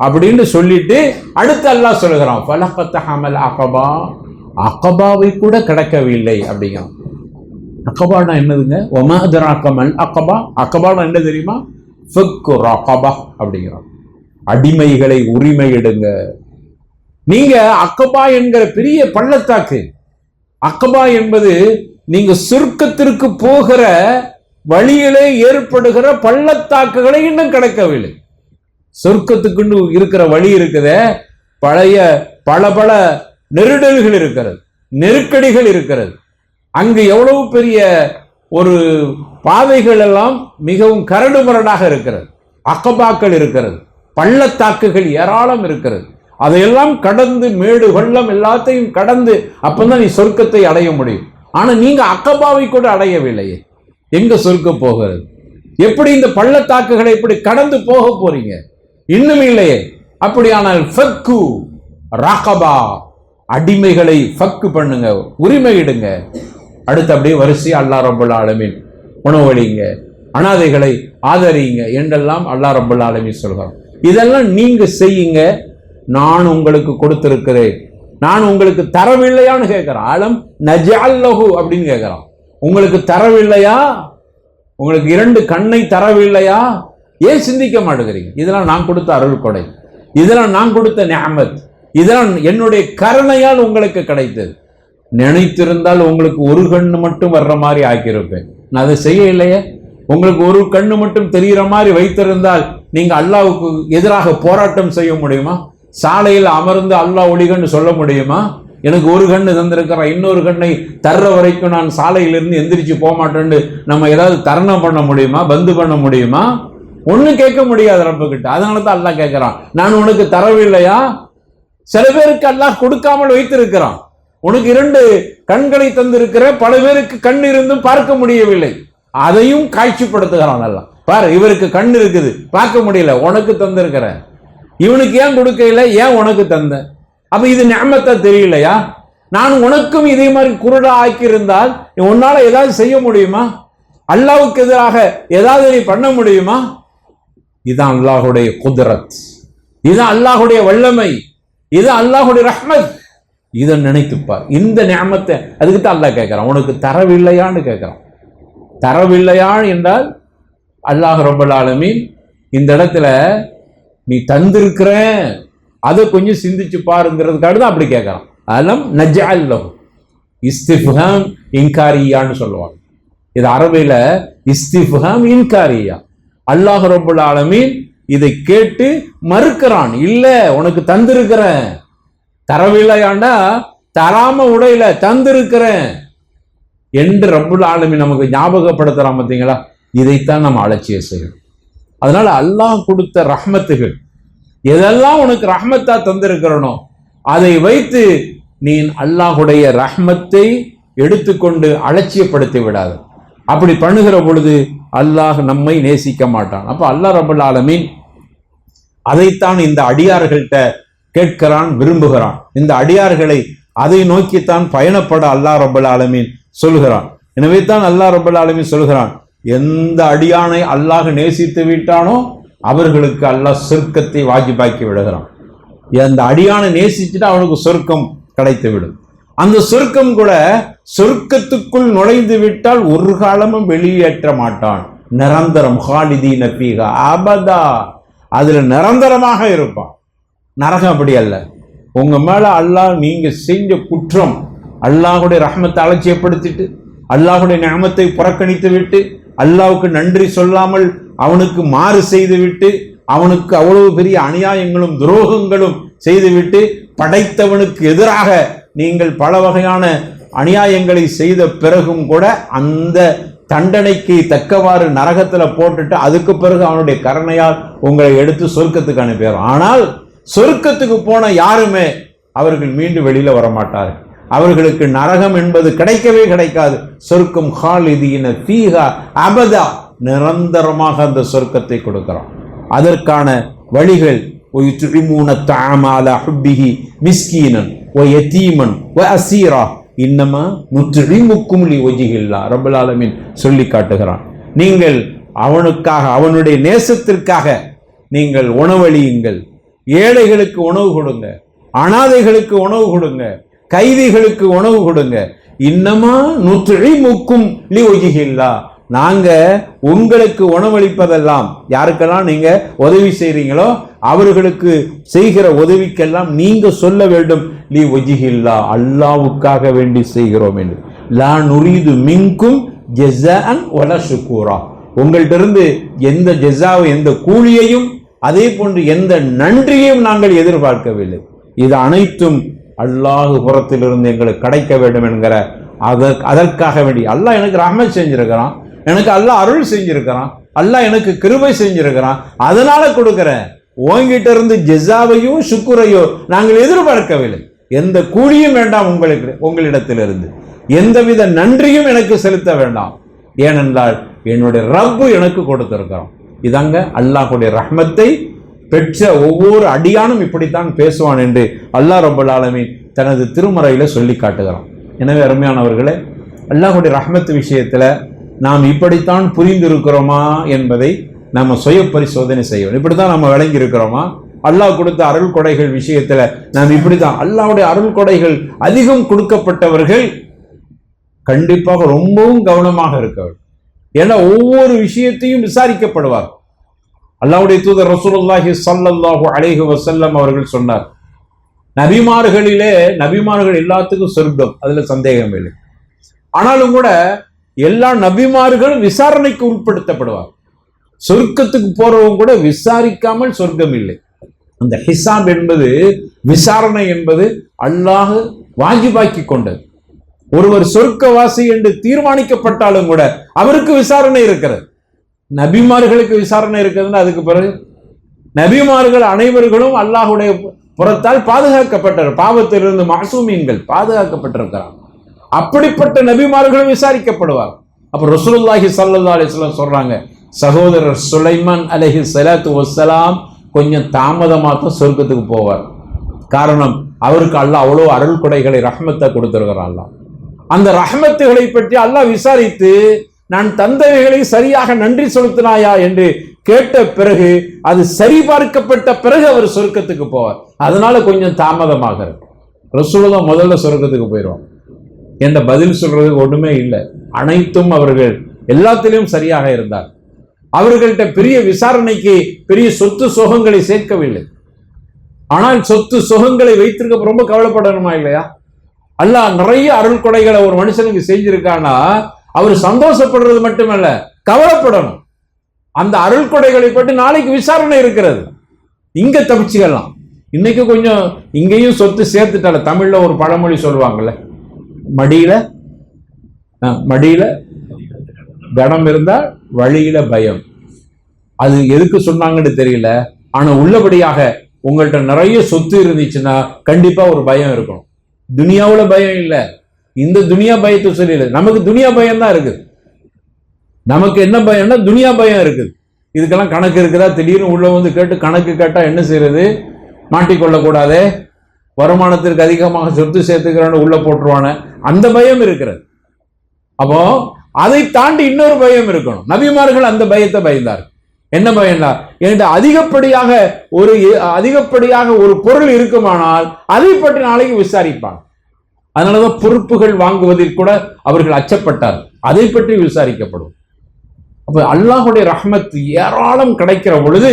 Speaker 1: அப்படின்னு சொல்லிட்டு அடுத்து அல்லாஹ் சொல்லுகிறான் ஃபலக்தஹமல் அகபா, அகபாவை கூட கடக்கவில்லை அப்படிங்கிறான். அகபானா என்னதுங்க? வமா அத்ராக மல் அகபா, அகபானா என்ன தெரியுமா? ஃபக்கு ரகபா அப்படிங்கிறான். அடிமைகளை உரிமை எடுங்க. நீங்க அகபா என்கிற பெரிய பள்ளத்தாக்கு, அகபா என்பது நீங்க சொர்க்கத்திற்கு போகிற வழியிலே ஏற்படுகிற பள்ளத்தாக்குகளை இன்னும் கடக்கவில்லை. சொர்க்கத்துக்கு இருக்கிற வழி இருக்குத, பழைய பல நெருடல்கள் இருக்கிறது, நெருக்கடிகள் இருக்கிறது. அங்கு எவ்வளவு பெரிய ஒரு பாதைகள் எல்லாம் மிகவும் கரடுமுரடாக இருக்கிறது, அகபாக்கள் இருக்கிறது, பள்ளத்தாக்குகள் ஏராளம் இருக்கிறது. அதையெல்லாம் கடந்து மேடு வெள்ளம் எல்லாத்தையும் கடந்து அப்பதான் நீ சொர்க்கத்தை அடைய முடியும். ஆனா நீங்க அகபாவை கூட அடையவில்லையே, எங்க சொர்க்கம் போகிறது? எப்படி இந்த பள்ளத்தாக்குகளை எப்படி கடந்து போக போறீங்க? இன்னும் இல்லையே. அப்படியானால் ஃபக்கு ரகபா, அடிமைகளை ஃபக்கு பண்ணுங்க, உரிமையிடுங்க. அடுத்து அப்படியே வரிசையா அல்லாஹ் ரப்பல் ஆலமீன் உணவளிங்க, அனாதைகளை ஆதரிங்க என்றெல்லாம் அல்லாஹ் ரப்பல் ஆலமீன் சொல்கிறார். இதெல்லாம் நீங்க செய்யுங்க, நான் உங்களுக்கு கொடுத்திருக்கிறேன். நான் உங்களுக்கு தரவில்லையான்னு கேட்கிறேன். ஆலம் நஜஅல் லஹு அப்படின்னு கேட்கிறான். உங்களுக்கு தரவில்லையா? உங்களுக்கு 2 கண்ணை தரவில்லையா? ஏன் சிந்திக்க மாட்டேங்கிறீங்க? இதெல்லாம் நான் கொடுத்த அருள் கொடை, இதெல்லாம் நான் கொடுத்த நிஅமத், இதெல்லாம் என்னுடைய கருணையால் உங்களுக்கு கிடைத்தது. நினைத்திருந்தால் உங்களுக்கு ஒரு கண்ணு மட்டும் வர்ற மாதிரி ஆக்கியிருப்பேன். நான் அதை செய்ய இல்லையே. உங்களுக்கு ஒரு கண்ணு மட்டும் தெரிகிற மாதிரி வைத்திருந்தால் நீங்க அல்லாவுக்கு எதிராக போராட்டம் செய்ய முடியுமா? சாலையில் அமர்ந்து அல்லாஹ் ஒளிகன்னு சொல்ல முடியுமா? எனக்கு ஒரு கண்ணு தந்திருக்கிற, இன்னொரு கண்ணை தர்ற வரைக்கும் நான் சாலையிலிருந்து எந்திரிச்சு போக மாட்டேன்னு நம்ம ஏதாவது தருணம் பண்ண முடியுமா? பந்து பண்ண முடியுமா? ஒன்னும் கேட்க முடியாது ரப்ப கிட்ட. அதனால தான் அல்லாஹ் கேட்கிறான், நான் உனக்கு தரவில்லையா? சில பேருக்கு அல்லாஹ் கொடுக்காமல் வைத்திருக்கிறான். உனக்கு 2 கண்களை தந்திருக்கிற, பல பேருக்கு கண் இருந்தும் பார்க்க முடியவில்லை, அதையும் காட்சிப்படுத்துகிறான் அல்லாஹ். பாரு, இவருக்கு கண் இருக்குது, பார்க்க முடியல, உனக்கு தந்திருக்கிற. இவனுக்கு ஏன் கொடுக்கல, ஏன் உனக்கு தந்த? அப்ப இது நிஅமத்தா தெரியலையா? நான் உனக்கும் இதே மாதிரி குருடா ஆக்கியிருந்தால் உன்னால ஏதாவது செய்ய முடியுமா? அல்லாஹ்வுக்கு எதிராக ஏதாவது நீ பண்ண முடியுமா? இதுதான் அல்லாஹ்வுடைய குத்ரத், இதுதான் அல்லாஹ்வுடைய வல்லமை, இது அல்லாஹ்வுடைய ரஹ்மத். இதை நினைத்துப்பார். இந்த நிஅமத்தை அதுக்கு தான் அல்லாஹ் கேட்கிறான், உனக்கு தரவில்லையான்னு கேட்கிறான். தரவில்லையா என்றால் அல்லாஹ் ரப்பல் ஆலமீன் இந்த இடத்துல நீ தந்திருக்கிற, அதை கொஞ்சம் சிந்திச்சு பாருங்கிறதுக்காக தான் அப்படி கேட்கறான். அலம் நஜ்அல் லஹு இஸ்திஃப்ஹாம் இன்காரியான்னு சொல்லுவாங்க. இது அரபில இஸ்திஃப்ஹாம் இன்காரியா. அல்லாஹ் ரப்பல் ஆலமீன் இதை கேட்டு மறுக்கிறான். இல்ல, உனக்கு தந்திருக்கிறேன். தரவில்லையாண்டா தராம உடையில தந்திருக்கிறேன் என்று ரப்புல் ஆலமீன் நமக்கு ஞாபகப்படுத்துறான். பார்த்தீங்களா? இதைத்தான் நம்ம அலட்சியம் செய்யணும். அதனால அல்லாஹ் கொடுத்த ரஹ்மத்துகள் எதெல்லாம் உனக்கு ரஹ்மத்தா தந்திருக்கிறனோ அதை வைத்து நீ அல்லாஹுடைய ரஹ்மத்தை எடுத்துக்கொண்டு அலட்சியப்படுத்தி விடாது. அப்படி பண்ணுகிற பொழுது அல்லாஹ் நம்மை நேசிக்க மாட்டான். அப்ப அல்லாஹ் ரப்பல் ஆலமீன் அதைத்தான் இந்த அடியார்கள்ட்ட கேட்கிறான், விரும்புகிறான். இந்த அடியார்களை அதை நோக்கித்தான் பயணப்பட அல்லாஹ் ரப்பல் ஆலமீன் சொல்கிறான். எனவே தான் அல்லாஹ் ரப்பல் ஆலமீன் சொல்கிறான், எந்த அடியானை அல்லாஹ் நேசித்து விட்டானோ அவர்களுக்கு அல்லாஹ் சொர்க்கத்தை வாஜிபாக்கி விடுகிறான். அந்த அடியானை நேசிச்சுட்டு அவனுக்கு சொர்க்கம் கிடைத்து விடும். அந்த சொர்க்கம் கூட சொர்க்கத்துக்குள் நுழைந்து விட்டால் ஒரு காலமும் வெளியேற்ற மாட்டான். நிரந்தரம், ஹாலிதீன ஃபீஹா அபதா, அதுல நிரந்தரமாக இருப்பான். நரகம் அப்படி அல்ல. உங்க மேல அல்லாஹ் நீங்க செஞ்ச குற்றம், அல்லாஹுடைய ரஹ்மத்தை அலட்சியப்படுத்திட்டு, அல்லாஹுடைய நிஅமத்தை புறக்கணித்து விட்டு, அல்லாஹ்வுக்கு நன்றி சொல்லாமல் அவனுக்கு மாறு செய்து விட்டு, அவனுக்கு அவ்வளவு பெரிய அநியாயங்களும் துரோகங்களும் செய்துவிட்டு, படைத்தவனுக்கு எதிராக நீங்கள் பல வகையான அநியாயங்களை செய்த பிறகும் கூட அந்த தண்டனைக்கு தக்கவாறு நரகத்துல போட்டுட்டு அதுக்கு பிறகு அவனுடைய கருணையால் உங்களை எடுத்து சொர்க்கத்துக்கு அனுப்பிடுறான். ஆனால் சொர்க்கத்துக்கு போன யாருமே அவர்கள் மீண்டும் வெளியில வரமாட்டார்கள். அவர்களுக்கு நரகம் என்பது கிடைக்கவே கிடைக்காது. சொர்க்கம் ஹாலிதீன ஃபீஹா அபதா, நிரந்தரமாக அந்த சொர்க்கத்தை கொடுக்கிறான். அதற்கான வழிகள் وَيُطْعِمُونَ الطَّعَامَ عَلَى حُبِّهِ مِسْكِينًا وَيَتِيمًا وَأَسِيرًا إِنَّمَا نُطْعِمُكُمْ لِوَجْهِ اللَّهِ ரப்பல் ஆலமீன் சொல்லி காட்டுகிறான். நீங்கள் அவனுக்காக, அவனுடைய நேசத்திற்காக நீங்கள் உணவளியுங்கள், ஏழைகளுக்கு உணவு கொடுங்க, அனாதைகளுக்கு உணவு கொடுங்க, கைதிகளுக்கு உணவு கொடுங்க. இன்னமா நுத்இமுக்கும் லிவஜ்ஹில்லாஹ், நாங்க உங்களுக்கு உணவளிப்பதெல்லாம், யாருக்கெல்லாம் நீங்க உதவி செய்றீங்களோ அவர்களுக்கு செய்கிற உதவிக்கெல்லாம் நீங்க சொல்ல வேண்டும், லிவஜ்ஹில்லாஹ், அல்லாஹ்வுக்காக வேண்டி செய்கிறோம் என்று. லா நுரீது மின்கும் ஜஸாஅன் வலா ஷுக்கூரா, உங்கள்ட்ட இருந்து எந்த ஜஸாவை, எந்த கூலியையும், அதே போன்று எந்த நன்றியையும் நாங்கள் எதிர்பார்க்கவில்லை. இது அனைத்தும் அல்லாஹ் புறத்திலிருந்து எங்களுக்கு கிடைக்க வேண்டும் என்கிற அதற்காக வேண்டி அல்லாஹ் எனக்கு ரஹ்மத் செஞ்சிருக்கிறான், எனக்கு அல்லாஹ் அருள் செஞ்சிருக்கிறான், அல்லாஹ் எனக்கு கிருபை செஞ்சிருக்கிறான், அதனால கொடுக்கிறேன். உங்ககிட்ட இருந்து ஜஸாவையும் சுக்குரையோ நாங்கள் எதிர்பார்க்கவில்லை. எந்த கூலியும் வேண்டாம் உங்களிடத்திலிருந்து, எந்தவித நன்றியும் எனக்கு செலுத்த வேண்டாம். ஏனென்றால் என்னுடைய ரப்பு எனக்கு கொடுத்திருக்கிறான். இதாங்க அல்லாஹ்வுடைய ரஹ்மத்தை பெற்ற ஒவ்வொரு அடியானும் இப்படித்தான் பேசுவான் என்று அல்லாஹ் ரப்பல் ஆலமீன் தனது திருமறையில சொல்லி காட்டுகிறான். எனவே அருமையானவர்களே, அல்லாஹ்வுடைய ரஹ்மத் விஷயத்துல நாம் இப்படித்தான் புரிந்திருக்கிறோமா என்பதை நம்ம சுய பரிசோதனை செய்யணும். இப்படித்தான் நம்ம விளங்கி இருக்கிறோமா? அல்லாஹ் கொடுத்த அருள் கொடைகள் விஷயத்துல நாம் இப்படித்தான், அல்லாஹ்வுடைய அருள் கொடைகள் அதிகம் கொடுக்கப்பட்டவர்கள் கண்டிப்பாக ரொம்பவும் கவனமாக இருக்க வேண்டும். ஏன்னா ஒவ்வொரு விஷயத்தையும் விசாரிக்கப்படுவார். அல்லாஹ்வுடைய தூதர் ரசூலுல்லாஹி ஸல்லல்லாஹு அலைஹி வஸல்லம் அவர்கள் சொன்னார், நபிமார்கள் எல்லாத்துக்கும் சொர்க்கம், அதுல சந்தேகம் இல்லை. ஆனாலும் கூட எல்லா நபிமார்களும் விசாரணைக்கு உட்படுத்தப்படுவார். சொர்க்கத்துக்கு போறவங்க கூட விசாரிக்காமல் சொர்க்கம் இல்லை. அந்த ஹிசாப் என்பது, விசாரணை என்பது அல்லாஹ் வாஜிபாக்கி கொண்டது. ஒருவர் சொர்க்கவாசி என்று தீர்மானிக்கப்பட்டாலும் கூட அவருக்கு விசாரணை இருக்கிறது. நபிமார்களுக்கு விசாரணை இருக்கிறதுன்னா அதுக்கு பிறகு நபிமார்கள் அனைவர்களும் அல்லாஹுடைய புறத்தால் பாதுகாக்கப்பட்டார். பாவத்திலிருந்து மாசூமீன்கள் பாதுகாக்கப்பட்டிருக்கிறார். அப்படிப்பட்ட நபிமார்களும் விசாரிக்கப்படுவார். அப்ப ரசூலுல்லாஹி ஸல்லல்லாஹு அலைஹி வஸல்லம் சொல்றாங்க, சகோதரர் சுலைமான் அலைஹி ஸலாத்து வஸ்ஸலாம் கொஞ்சம் தாமதமாக தான் சொர்க்கத்துக்கு போவார். காரணம், அவருக்கு அல்லாஹ் அவ்வளோ அருள் கொடைகளை, ரஹ்மத்தை கொடுத்திருக்கிறான். அல்லாஹ் அந்த ரஹ்மத்துகளை பற்றி அல்லாஹ் விசாரித்து, நான் தந்தவைகளை சரியாக நன்றி செலுத்தினாயா என்று கேட்ட பிறகு, அது சரிபார்க்கப்பட்ட பிறகு அவர் சொர்க்கத்துக்கு போவார். அதனால கொஞ்சம் தாமதமாக இருக்கு. ரசூலுல்லாஹ் முதல்ல சொர்க்கத்துக்கு போயிடுவாங்க என்ற பதில் சொல்றதுக்கு ஒண்ணுமே இல்லை. அனைத்தும் அவர்கள் எல்லாத்திலையும் சரியாக இருந்தார். அவர்கள்ட்ட பெரிய விசாரணைக்கு பெரிய சொத்து சுகங்களை சேர்க்கவில்லை. ஆனால் சொத்து சுகங்களை வைத்திருக்க ரொம்ப கவலைப்படணுமா இல்லையா? அல்லாஹ் நிறைய அருள் கொடைகளை ஒரு மனுஷனுக்கு செஞ்சிருக்கானா அவர் சந்தோஷப்படுறது மட்டுமல்ல, கவலைப்படணும். அந்த அருள் கொடைகளை பற்றி நாளைக்கு விசாரணை இருக்கிறது. இங்க தப்பிச்சுக்கலாம். இன்னைக்கு கொஞ்சம் இங்கேயும் சொத்து சேர்த்துட்டால. தமிழ்ல ஒரு பழமொழி சொல்லுவாங்கல்ல, மடியில கனம் இருந்தா வழியில பயம். அது எதுக்கு சொன்னாங்கன்னு தெரியல. ஆனா உள்ளபடியாக உங்கள்கிட்ட நிறைய சொத்து இருந்துச்சுன்னா கண்டிப்பா ஒரு பயம் இருக்கணும். துனியாவுல பயம் இல்லை, இந்த துனியா பயத்தை சொல்லல. நமக்கு துனியா பயம் தான் இருக்குது. நமக்கு என்ன பயம்னா துனியா பயம் இருக்குது. இதுக்கெல்லாம் கணக்கு இருக்குதா? திடீர்னு உள்ள வந்து கேட்டு கணக்கு கேட்டா என்ன செய்யறது? மாட்டிக்கொள்ளக்கூடாதே, வருமானத்திற்கு அதிகமாக சொத்து சேர்த்துக்கிறான்னு உள்ள போட்டுருவான, அந்த பயம் இருக்கிறது. அப்போ அதை தாண்டி இன்னொரு பயம் இருக்கணும். நபிமார்கள் அந்த பயத்தை பயந்தார். என்ன பயம்னா, என்கிட்ட அதிகப்படியாக ஒரு பொருள் இருக்குமானால் அதை பற்றி நாளைக்கு விசாரிப்பாங்க. அதனாலதான் பொறுப்புகள் வாங்குவதில் கூட அவர்கள் அச்சப்பட்டார். அதை பற்றி விசாரிக்கப்படும். அப்ப அல்லாஹுடைய ரஹ்மத் ஏராளம் கிடைக்கிற பொழுது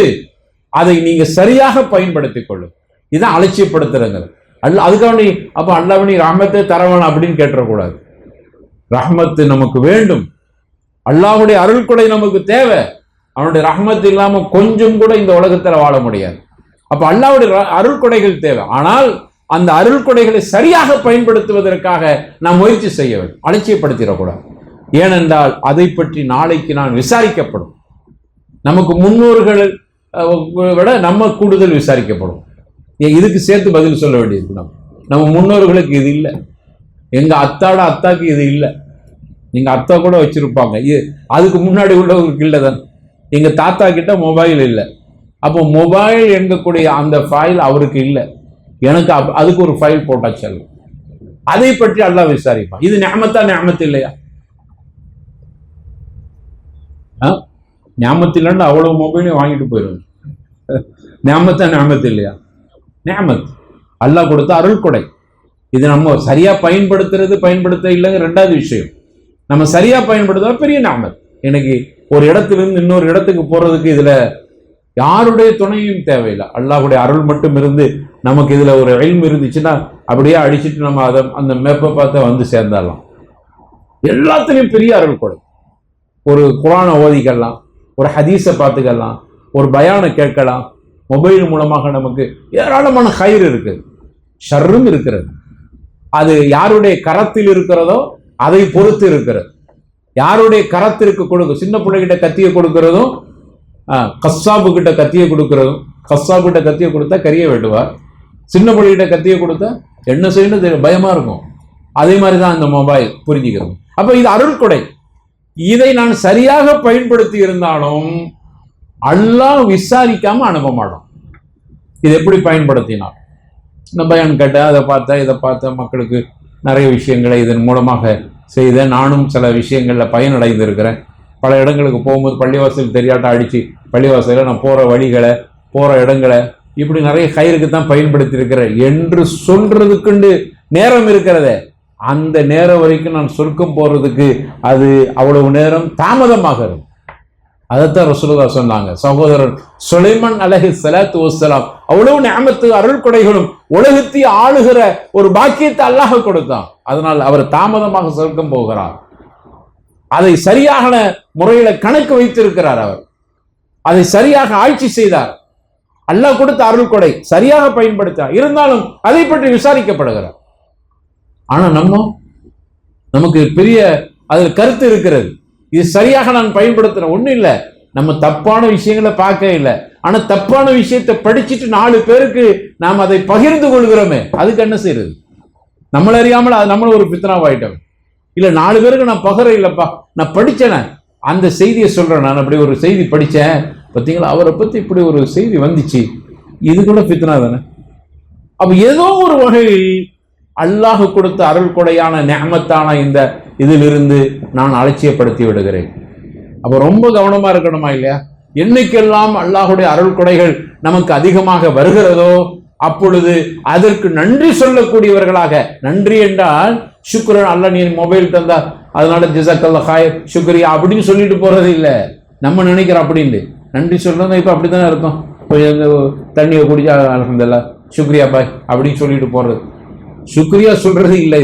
Speaker 1: அதை நீங்க சரியாக பயன்படுத்திக் கொள்ளும். இதான் அலட்சியப்படுத்துறங்க. அதுக்காக நீ அப்ப அல்லாஹ் நீ ரஹ்மத்தை தரவன் அப்படின்னு கேட்டக்கூடாது. ரஹ்மத்து நமக்கு வேண்டும். அல்லாஹுடைய அருள் கொடை நமக்கு தேவை. அவனுடைய ரஹ்மத் இல்லாம கொஞ்சம் கூட இந்த உலகத்துல வாழ முடியாது. அப்ப அல்லாஹ்வுடைய அருள் கொடைகள் தேவை. ஆனால் அந்த அருள் கொடைகளை சரியாக பயன்படுத்துவதற்காக நாம் முயற்சி செய்ய வேண்டும். அலட்சியப்படுத்திடக்கூடாது. ஏனென்றால் அதை பற்றி நாளைக்கு நான் விசாரிக்கப்படும். நமக்கு முன்னோர்கள் விட நம்ம கூடுதல் விசாரிக்கப்படும். இதுக்கு சேர்த்து பதில் சொல்ல வேண்டியது. நம்ம முன்னோர்களுக்கு இது இல்லை. எங்க அத்தாக்கு இது இல்லை. எங்க அத்தா கூட வச்சிருப்பாங்க, அதுக்கு முன்னாடி உள்ளவங்களுக்கு இல்லை தான். எங்க தாத்தா கிட்ட மொபைல் இல்லை. அப்போ மொபைல் எங்கக்கூடிய அந்த ஃபைல் அவருக்கு இல்லை, எனக்கு அதுக்கு ஒரு ஃபைல் போட்டாச்சு. அதை பற்றி அல்லாஹ் விசாரிப்பான். இது நிஅமத்தா நிஅமத் இல்லையா? நிஅமத் இல்லைன்னு அவ்வளவு மொபைலையும் வாங்கிட்டு போயிடும். நிஅமத்தா நிஅமத் இல்லையா? நிஅமத் அல்லாஹ் கொடுத்த அருள் கொடை. இது நம்ம சரியா பயன்படுத்த இல்லைங்க ரெண்டாவது விஷயம். நம்ம சரியா பயன்படுத்த பெரிய நிஅமத். எனக்கு ஒரு இடத்திலிருந்து இன்னொரு இடத்துக்கு போறதுக்கு இதுல யாருடைய துணையும் தேவையில்லை. அல்லாஹ்வுடைய அருள் மட்டும் இருந்து நமக்கு இதுல ஒரு இல்ம் இருந்துச்சுன்னா அப்படியே அடிச்சுட்டு நம்ம அதை அந்த மேப்பை பார்த்து வந்து சேர்ந்தாலாம். எல்லாத்துலயும் பெரிய அருள் கொடை. ஒரு குர்ஆனை ஓதிக்கலாம், ஒரு ஹதீஸை பார்த்துக்கலாம், ஒரு பயானை கேட்கலாம். மொபைல் மூலமாக நமக்கு ஏராளமான ஹைர் இருக்குது, ஷர்ரும் இருக்கிறது. அது யாருடைய கரத்தில் இருக்கிறதோ அதை பொறுத்து இருக்கிறது. யாருடைய கரத்திற்கு கொடுக்க, சின்ன பிள்ளைகிட்ட கத்தியை கொடுக்கிறதும் கஸ்ஸாபு கிட்ட கத்தியை கொடுக்கிறதும், கஸ்ஸாபு கிட்ட கத்தியை கொடுத்தா கறியை வெட்டுவார், சின்ன பிள்ளைகிட்ட கத்தியை கொடுத்தா என்ன செய்யணும் பயமா இருக்கும். அதே மாதிரிதான் இந்த மொபைல், புரிஞ்சுக்கிறோம். அப்ப இது அருள் கொடை. இதை நான் சரியாக பயன்படுத்தி இருந்தாலும் அல்லாஹ் விசாரிக்காம அனுப்ப மாட்டோம். இது எப்படி பயன்படுத்தினார்? இந்த பயான் கேட்ட, அதை பார்த்தேன், இதை பார்த்த மக்களுக்கு நிறைய விஷயங்களை இதன் மூலமாக செய்த, நானும் சில விஷயங்களில் பயனடைந்திருக்கிறேன். பல இடங்களுக்கு போகும்போது பள்ளிவாசல் தெரியாட்ட அடித்து பள்ளிவாசலில் நான் போகிற வழிகளை, போகிற இடங்களை இப்படி நிறைய கயிறுக்கு தான் பயன்படுத்தி இருக்கிறேன் என்று சொல்றதுக்குண்டு நேரம் இருக்கிறதே, அந்த நேரம் வரைக்கும் நான் சொர்க்கம் போகிறதுக்கு அது அவ்வளவு நேரம் தாமதமாக இருக்கும். அதைத்தான் ரசூலுல்லாஹ் சொன்னாங்க. சகோதரர் சுலைமான் அலைஹிஸ்ஸலாத்து வஸ்ஸலாம் அவ்வளவு நிஅமத்து அருள் கொடைகளும் உலகத்தை ஆளுகிற ஒரு பாக்கியத்தை அல்லாஹ் கொடுத்தான். அதனால் அவர் தாமதமாக சொர்க்கம் போகிறார். அதை சரியான முறையில கணக்கு வைத்திருக்கிறார். அவர் அதை சரியாக ஆட்சி செய்தார். அல்லாஹ் கொடுத்த அருள் கொடை சரியாக பயன்படுத்தார். இருந்தாலும் அதை பற்றி விசாரிக்கப்படுகிறார். ஆனா நமக்கு பெரிய அதில் கருத்து இருக்கிறது. இது சரியாக நான் பயன்படுத்துறேன் ஒண்ணும் இல்லை, நம்ம தப்பான விஷயங்களை பார்க்க இல்லை. ஆனா தப்பான விஷயத்தை படிச்சுட்டு 4 பேருக்கு நாம் அதை பகிர்ந்து கொள்கிறோமே, அதுக்கு என்ன செய்யறது? நம்மள அறியாமல் அது நம்மள ஒரு பித்தனாவாயிட்டோம். இல்ல 4 பேருக்கு நான் பகிர இல்லப்பா, நான் படிச்சேனே அந்த செய்தியை சொல்றேன். நான் அப்படி ஒரு செய்தி படிச்சேன், பார்த்தீங்களா அவரை பத்தி இப்படி ஒரு செய்தி வந்துச்சு, இது கூட பித்தனா தானே. அப்ப ஏதோ ஒரு வகையில் அல்லாஹ் கொடுத்த அருள் கொடையான நிஅமத்தான இந்த இதிலிருந்து நான் அலட்சியப்படுத்தி விடுகிறேன். அப்ப ரொம்ப கவனமா இருக்கணுமா இல்லையா? என்னைக்கெல்லாம் அல்லாஹுடைய அருள் கொடைகள் நமக்கு அதிகமாக வருகிறதோ அப்பொழுது அதற்கு நன்றி சொல்லக்கூடியவர்களாக, நன்றி என்றால் சுக்ரன், அல்ல நீ மொபைல் தந்தா அதனால ஜஸாக்கல்லாஹ் ஹைர் சுக்ரியா அப்படின்னு சொல்லிட்டு போறது இல்லை. நம்ம நினைக்கிறோம் அப்படின்னு நன்றி சொல்லணும். இப்ப அப்படித்தானே இருக்கும், தண்ணியை குடிச்சா அல்ஹம்துலில்லாஹ் சுக்ரியா பாய் அப்படின்னு சொல்லிட்டு போறது. சுக்ரியா சொல்றது இல்லை.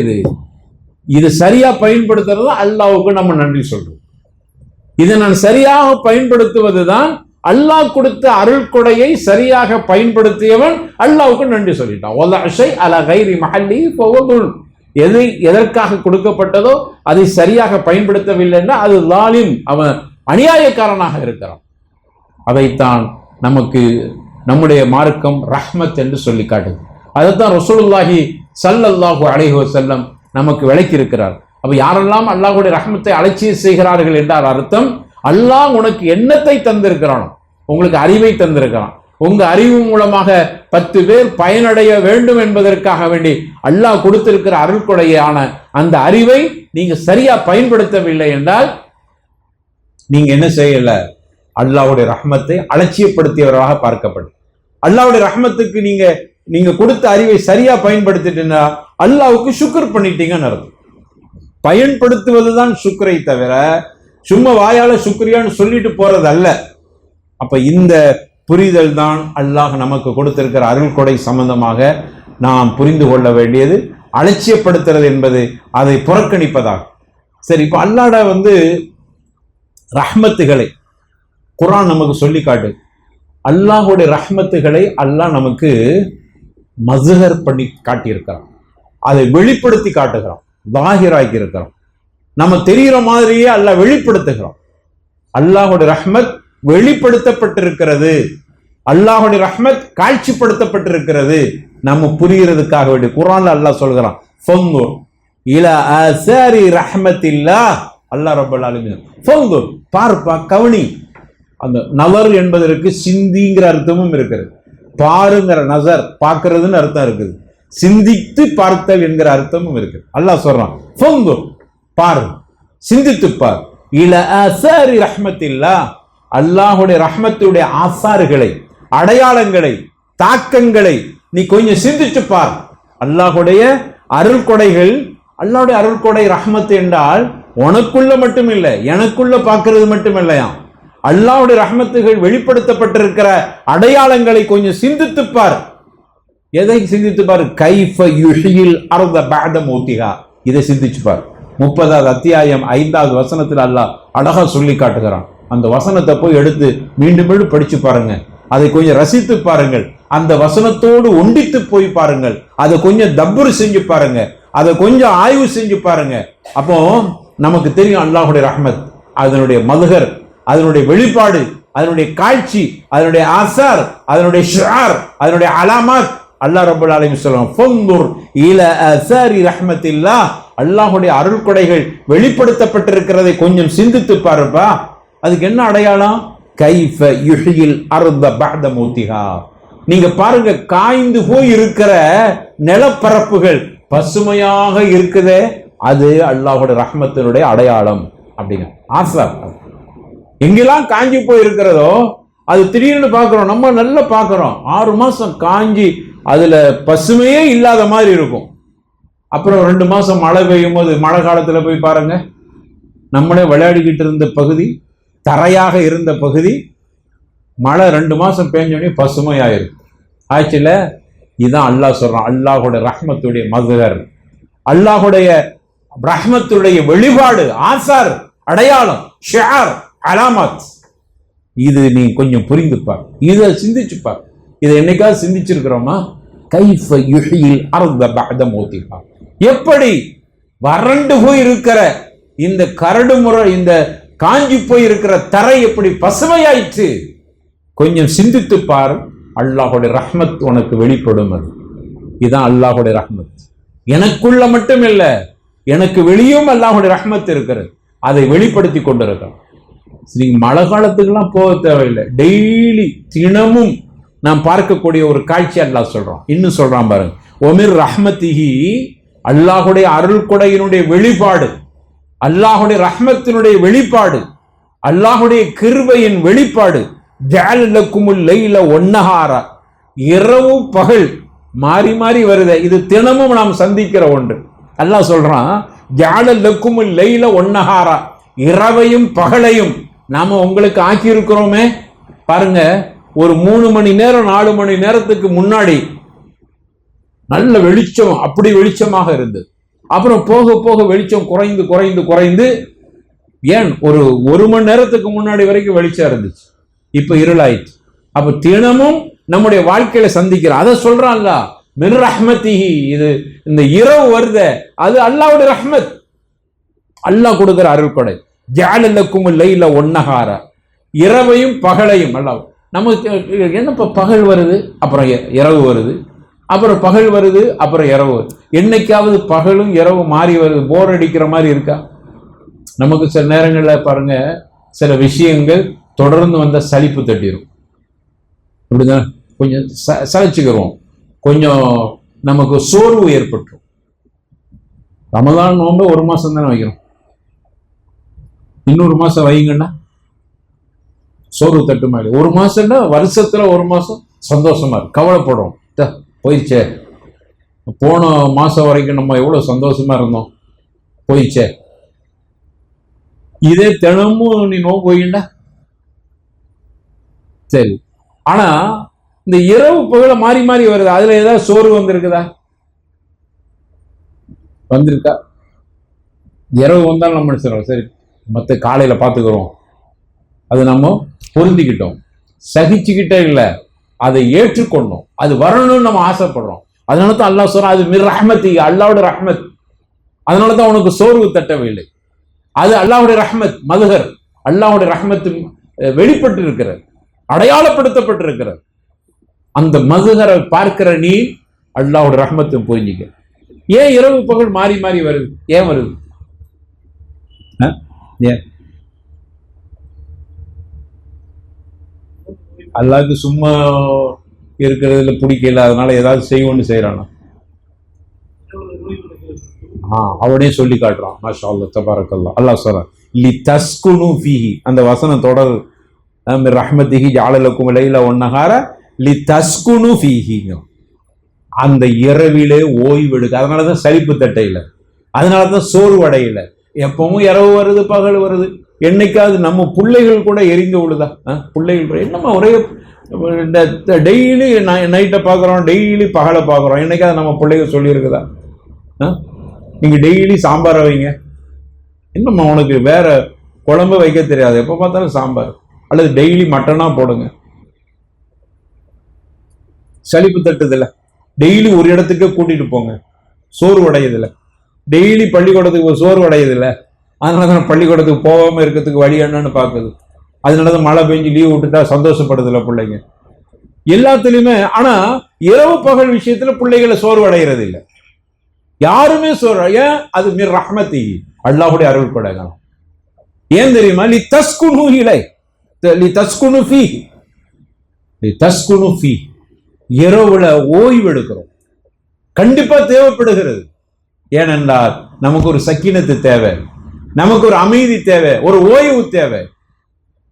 Speaker 1: இது சரியா பயன்படுத்துறது அல்லாஹ்வுக்கு நம்ம நன்றி சொல்றோம். இதை நான் சரியாக பயன்படுத்துவதுதான் அல்லாஹ் கொடுத்த அருள் கொடையை சரியாக பயன்படுத்தியவன் அல்லாஹ்வுக்கு நன்றி சொல்லிட்டான். எது எதற்காக கொடுக்கப்பட்டதோ அதை சரியாக பயன்படுத்தவில்லைன்னா அது லாலிம், அவன் அநியாயக்காரனாக இருக்கிறான். அதைத்தான் நமக்கு நம்முடைய மார்க்கம் ரஹ்மத் என்று சொல்லி காட்டுது. அதைத்தான் ரசூலுல்லாஹி ஸல்லல்லாஹு அலைஹி வஸல்லம் நமக்கு விளக்கி இருக்கிறார். அப்ப யாரெல்லாம் அல்லாஹ்வுடைய ரஹ்மத்தை அலட்சியம் செய்கிறார்கள் என்றால் அர்த்தம், அல்லாஹ் உனக்கு எண்ணத்தை தந்திருக்கிறானோ, உங்களுக்கு அறிவை தந்திருக்கிறான். உங்க அறிவு மூலமாக 10 பேர் பயனடைய வேண்டும் என்பதற்காக வேண்டி அல்லாஹ் கொடுத்திருக்கிற அருள் கொடையான அந்த அறிவை நீங்க சரியா பயன்படுத்தவில்லை என்றால் நீங்க என்ன செய்யல, அல்லாஹ்வுடைய ரஹ்மத்தை அலட்சியப்படுத்தியவராக பார்க்கப்படும். அல்லாஹ்வுடைய ரஹ்மத்துக்கு நீங்க கொடுத்த அறிவை சரியா பயன்படுத்திட்டீங்கன்னா அல்லாஹ்வுக்கு சுக்ர் பண்ணிட்டீங்கன்னு அர்த்தம். பயன்படுத்துவதுதான் சுக்ரை தவிர சும்மா வாயால சுக்ரியான்னு சொல்லிட்டு போறது அல்ல. அப்ப இந்த புரிதல் தான் அல்லாஹ் நமக்கு கொடுத்திருக்கிற அருள் கொடை சம்பந்தமாக நாம் புரிந்து கொள்ள வேண்டியது. அலட்சியப்படுத்துறது என்பது அதை புறக்கணிப்பதாகும். சரி, இப்ப அல்லாஹ்ட ரஹ்மத்துகளை குர்ஆன் நமக்கு சொல்லி காட்டு. அல்லாஹ்வுடைய ரஹ்மத்துகளை அல்லாஹ் நமக்கு மஸ்ஹர் பண்ணி காட்டியிருக்கிறான், அதை வெளிப்படுத்தி காட்டுகிறான், தாஹிராக்கி இருக்கிறோம். நம்ம தெரிகிற மாதிரியே அல்லாஹ் வெளிப்படுத்துகிறோம். அல்லாஹ்வுடைய ரஹ்மத் வெளிப்படுத்தப்பட்டிருக்கிறது, அல்லாஹ்வுடைய ரஹ்மத் காட்சிப்படுத்தப்பட்டிருக்கிறது. நம்ம புரிகிறதுக்காக வேண்டி குர்ஆன்ல அல்லாஹ் சொல்கிறான், ஃபன்துர் இலா ஆசாரி ரஹ்மத்தில்லாஹ். அல்லாஹ் ரப்பல் ஆலமீன் ஃபன்துர், பார்ப்பா, கவனி. அந்த நவர் என்பதற்கு சிந்திங்கிற அர்த்தமும் இருக்கிறது, பாருங்கிற நசர் பார்க்கிறதுன்னு அர்த்தம் இருக்குது, சிந்தித்து பார்த்தல் என்கிற அர்த்தமும் இருக்கு. அல்லாஹ் சொல்றான் ஃபன்துர், பார், சிந்தித்து பார். இலா ஆசாரி ரஹ்மத்தில்லாஹ், அல்லாஹ்வுடைய ரஹ்மத்துடைய ஆசாறுகளை, அடையாளங்களை, தாக்கங்களை நீ கொஞ்சம் சிந்திச்சு பார். அல்லாஹ்வுடைய அருள் கொடைகள், அல்லாஹ்வுடைய அருள் கொடை ரஹ்மத் என்றால் உனக்குள்ள மட்டும் இல்லை, எனக்குள்ள பார்க்கிறது மட்டும் இல்லையா. அல்லாஹ்வுடைய ரஹ்மத்துகள் வெளிப்படுத்தப்பட்டிருக்கிற அடையாளங்களை கொஞ்சம் சிந்தித்து பார். எதை சிந்தித்து பார்? கைஃப யுஹ்யில் அர்த பஅத மௌத்திஹா, இதை சிந்திச்சு பார். 30வது அத்தியாயம் 5வது வசனத்தில் அல்லாஹ் அழகா சொல்லி காட்டுகிறான். அந்த வசனத்தை போய் எடுத்து மீண்டும் மீண்டும் படிச்சு பாருங்க, அதை கொஞ்சம் ரசித்து பாருங்கள், அந்த வசனத்தோடு ஒண்டித்து போய் பாருங்கள், அதை கொஞ்சம் தப்புரு செஞ்சு பாருங்க, அதை கொஞ்சம் ஆய்வு செஞ்சு பாருங்க. அப்போ நமக்கு தெரியும் அல்லாஹ்வுடைய ரஹ்மத், அதனுடைய மதுகர், அதனுடைய வெளிப்பாடு, அதனுடைய காட்சி, அதனுடைய ஆசார், அதனுடைய ஷிஆர், அதனுடைய அலாமாத். அல்லாஹ் ரப்பல் ஆலமீன் சொல்றான் ஃபன்துர் இலா ஆசாரி ரஹ்மத்தில்லாஹ், அல்லாஹ்வுடைய அருள் கொடைகள் வெளிப்படுத்தப்பட்டிருக்கிறதை கொஞ்சம் சிந்தித்து பாருப்பா. அதுக்கு என்ன அடையாளம்? கைஃப யுஹ்யில் அர்த பஅத மௌத்திஹா. நீங்க பாருங்க, காய்ந்து போய் இருக்கிற நிலப்பரப்புகள் பசுமையாக இருக்குதே, அது அல்லாஹ்வுடைய ரஹ்மத்தினுடைய அடையாளம் அப்படிங்க. ஆசார் எங்கெல்லாம் காஞ்சி போய் இருக்கிறதோ அது திடீர்னு பார்க்கிறோம், நம்ம நல்லா பார்க்கிறோம், 6 மாசம் காஞ்சி அதுல பசுமையே இல்லாத மாதிரி இருக்கும். அப்புறம் 2 மாசம் மழை பெய்யும் போது, மழை காலத்துல போய் பாருங்க, நம்மளே விளையாடிக்கிட்டு இருந்த பகுதி தரையாக இருந்த பகுதி மழை 2 மாசம் பெஞ்சோடனே பசுமையாயிருக்கு ஆச்சுல. இதுதான் அல்லாஹ் சொல்றான், அல்லாஹுடைய ரஹ்மத்துடைய மதுகர், அல்லாஹுடைய ரஹ்மத்துடைய வெளிப்பாடு, ஆசார், அடையாளம், ஷிஆர், அலாமத். இது நீ கொஞ்சம் புரிந்துப்பார், இதை சிந்திச்சுப்பார். இதை என்னைக்காவது சிந்திச்சிருக்கிறோமா? கைஃப யுஹ்யில் அர்த பஅத மௌதிஹா, எப்படி வறண்டு போய் இருக்கிற இந்த கரடு முறை, இந்த காஞ்சி போய் இருக்கிற தரை எப்படி பசுமையாயிற்று? கொஞ்சம் சிந்தித்து பார். அல்லாஹுடைய ரஹ்மத் உனக்கு வெளிப்படும். அது இதுதான் அல்லாஹுடைய ரஹ்மத். எனக்குள்ள மட்டும் இல்ல, எனக்கு வெளியும் அல்லாஹுடைய ரஹ்மத் இருக்கிறது, அதை வெளிப்படுத்தி கொண்டிருக்கிறோம். நீங்க மழை காலத்துக்கெல்லாம் போக தேவையில்லை, டெய்லி தினமும் நாம் பார்க்கக்கூடிய ஒரு காட்சி அல்லாஹ் சொல்றான். இன்னும் சொல்றான் பாருங்க, ஒமிர் ரஹ்மத்திஹி, அல்லாஹுடைய அருள் கொடையினுடைய வெளிப்பாடு, அல்லாஹுடைய ரஹ்மத்தினுடைய வெளிப்பாடு, அல்லாஹுடைய கிருபையின் வெளிப்பாடு, ஜஅல லக்குமுல் லைல வன்னஹாரா, இரவு பகல் மாறி மாறி வருது. இது தினமும் நாம் சந்திக்கிற ஒன்று. அல்லாஹ் சொல்றான், ஜஅல லக்குமுல் லைல வன்னஹாரா, இரவையும் பகலையும் நாம உங்களுக்கு ஆக்கி இருக்கிறோமே. பாருங்க, ஒரு 3 மணி நேரம் 4 மணி நேரத்துக்கு முன்னாடி நல்ல வெளிச்சம், அப்படி வெளிச்சமாக இருந்தது. அப்புறம் போக போக வெளிச்சம் குறைந்து குறைந்து குறைந்து, ஏன் ஒரு மணி நேரத்துக்கு முன்னாடி வரைக்கும் வெளிச்சம் இருந்துச்சு, இப்ப இருளாயிடுச்சு. அப்ப தினமும் நம்முடைய வாழ்க்கையில சந்திக்கிறோம். அதை சொல்றான்ல, மிர் ரஹ்மத்திஹி, இது இந்த இரவு வருத, அது அல்லாஹ்வுடைய ரஹ்மத், அல்லாஹ் கொடுக்கிற அருள்கொடை. ஜஅல லக்குமுல் லைல வன்னஹாரா, இரவையும் பகலையும். அல்லாஹ் நமக்கு என்னப்பா பகல் வருது அப்புறம் இரவு வருது, அப்புறம் பகல் வருது அப்புறம் இரவு வருது. என்னைக்காவது பகலும் இரவு மாறி வருது, போர் அடிக்கிற மாதிரி இருக்கா? நமக்கு சில நேரங்களில் பாருங்க, சில விஷயங்கள் தொடர்ந்து வந்த சலிப்பு தட்டிடும். இப்படிதான் கொஞ்சம் சலிச்சுக்கிறோம், கொஞ்சம் நமக்கு சோர்வு ஏற்பட்டுரும். ரமலான் நோன்பு 1 மாசம் தானே வைக்கிறோம், இன்னொரு மாசம் வைங்கன்னா சோர்வு தட்டு மாதிரி. 1 மாசம்னா வருஷத்துல 1 மாசம் சந்தோஷமா இருக்கு, கவலைப்படுறோம், போயிடுச்சே, போன மாசம் வரைக்கும் நம்ம எவ்வளவு சந்தோஷமா இருந்தோம், போயிடுச்சே. இதே தினமும் நீ நோன்பு வைக்கண்டா சரி. ஆனா இந்த இரவு பகல மாறி மாறி வருது, அதுல ஏதாவது சோர்வு வந்திருக்குதா? வந்திருக்கா? இரவு வந்தாலும் நம்ம சொல்றோம், சரி மற்ற காலையில பார்த்துக்கிறோம், அது நம்ம பொருந்திக்கிட்டோம், சகிச்சுக்கிட்டே இல்லை, அதை ஏற்றுக்கொண்டோம், அது வரணும்னு நம்ம ஆசைப்படுறோம். அதனால தான் அல்லாஹ் சொல்றான், அது மிர் ரஹ்மத்தி, அல்லாஹ்வுடைய ரஹ்மத். அதனால தான் உனக்கு சோர்வு தட்டவில்லை. அது அல்லாஹ்வுடைய ரஹ்மத், மதுகர், அல்லாஹ்வுடைய ரஹ்மத்து வெளிப்பட்டு இருக்கிறது, அடையாளப்படுத்தப்பட்டிருக்கிறது. அந்த மதுகரை பார்க்கிற நீ அல்லாஹ்வுடைய ரஹ்மத்தை புரிஞ்சிக்க. ஏன் இரவு பகல் மாறி மாறி வருது? ஏன் வருது? ஏன்? அல்லாஹ்க்கு சும்மா இருக்கிறதுல பிடிக்கல, அதனால ஏதாவது செய்வோன்னு செய்யறானா? அவனே சொல்லி காட்டுறான். மாஷா அல்லாஹ், தபாரக்கல்லாஹ். அல்லாஹ் சொல்றான், லி தஸ்குனு ஃபீஹி, அந்த வசனம் தொடர், மிர் ரஹ்மத்திஹி ஜஅல லக்கும் லைல வன்னஹார லி தஸ்குனு ஃபீஹி, அந்த இரவிலே ஓய்வெடுக்க. அதனாலதான் சலிப்பு தட்டையில, அதனாலதான் சோர்வு அடையில. எப்பவும் இரவு வருது பகல் வருது. என்னைக்காவது நம்ம பிள்ளைகள் கூட எரிந்து விழுதா? பிள்ளைகள் கூட என்னம்மா ஒரே டெய்லி நைட்டை பார்க்குறோம், டெய்லி பகலை பார்க்குறோம், என்னைக்காவது நம்ம பிள்ளைகள் சொல்லியிருக்குதா? நீங்க டெய்லி சாம்பாரை வைங்க, என்னம்மா உனக்கு வேற குழம்பு வைக்க தெரியாது, எப்போ பார்த்தாலும் சாம்பார், அல்லது டெய்லி மட்டனா போடுங்க. சலிப்பு தட்டுதில்ல. டெய்லி ஒரு இடத்துக்கு கூட்டிட்டு போங்க, சோர்வு அடையுதில்ல. டெய்லி பள்ளிக்கூடத்துக்கு சோர்வு அடையுதில்ல. அதனாலதான் பள்ளிக்கூடத்துக்கு போகாம இருக்கிறதுக்கு வழி என்னன்னு பாக்குது. அதனாலதான் மழை பெஞ்சு லீவ் விட்டுட்டா சந்தோஷப்படுதில்ல பிள்ளைங்க எல்லாத்துலயுமே. ஆனா இரவு பகல் விஷயத்துல பிள்ளைகளை சோர்வு அடைகிறது இல்லை, யாருமே சோர்வு. ஏன்? அது மிர் ரஹ்மத்தி, அல்லாஹ்வுடைய அருள் கொடைகள். ஏன் தெரியுமா? லி தஸ்குனு இலை, லி தஸ்குனு ஃபீ, லி தஸ்குனு ஃபீ, இரவுல ஓய்வு எடுக்கிறோம், கண்டிப்பா தேவைப்படுகிறது. ஏனென்றால் நமக்கு ஒரு சக்கீனத்து தேவை, நமக்கு ஒரு அமைதி தேவை, ஒரு ஓய்வு தேவை,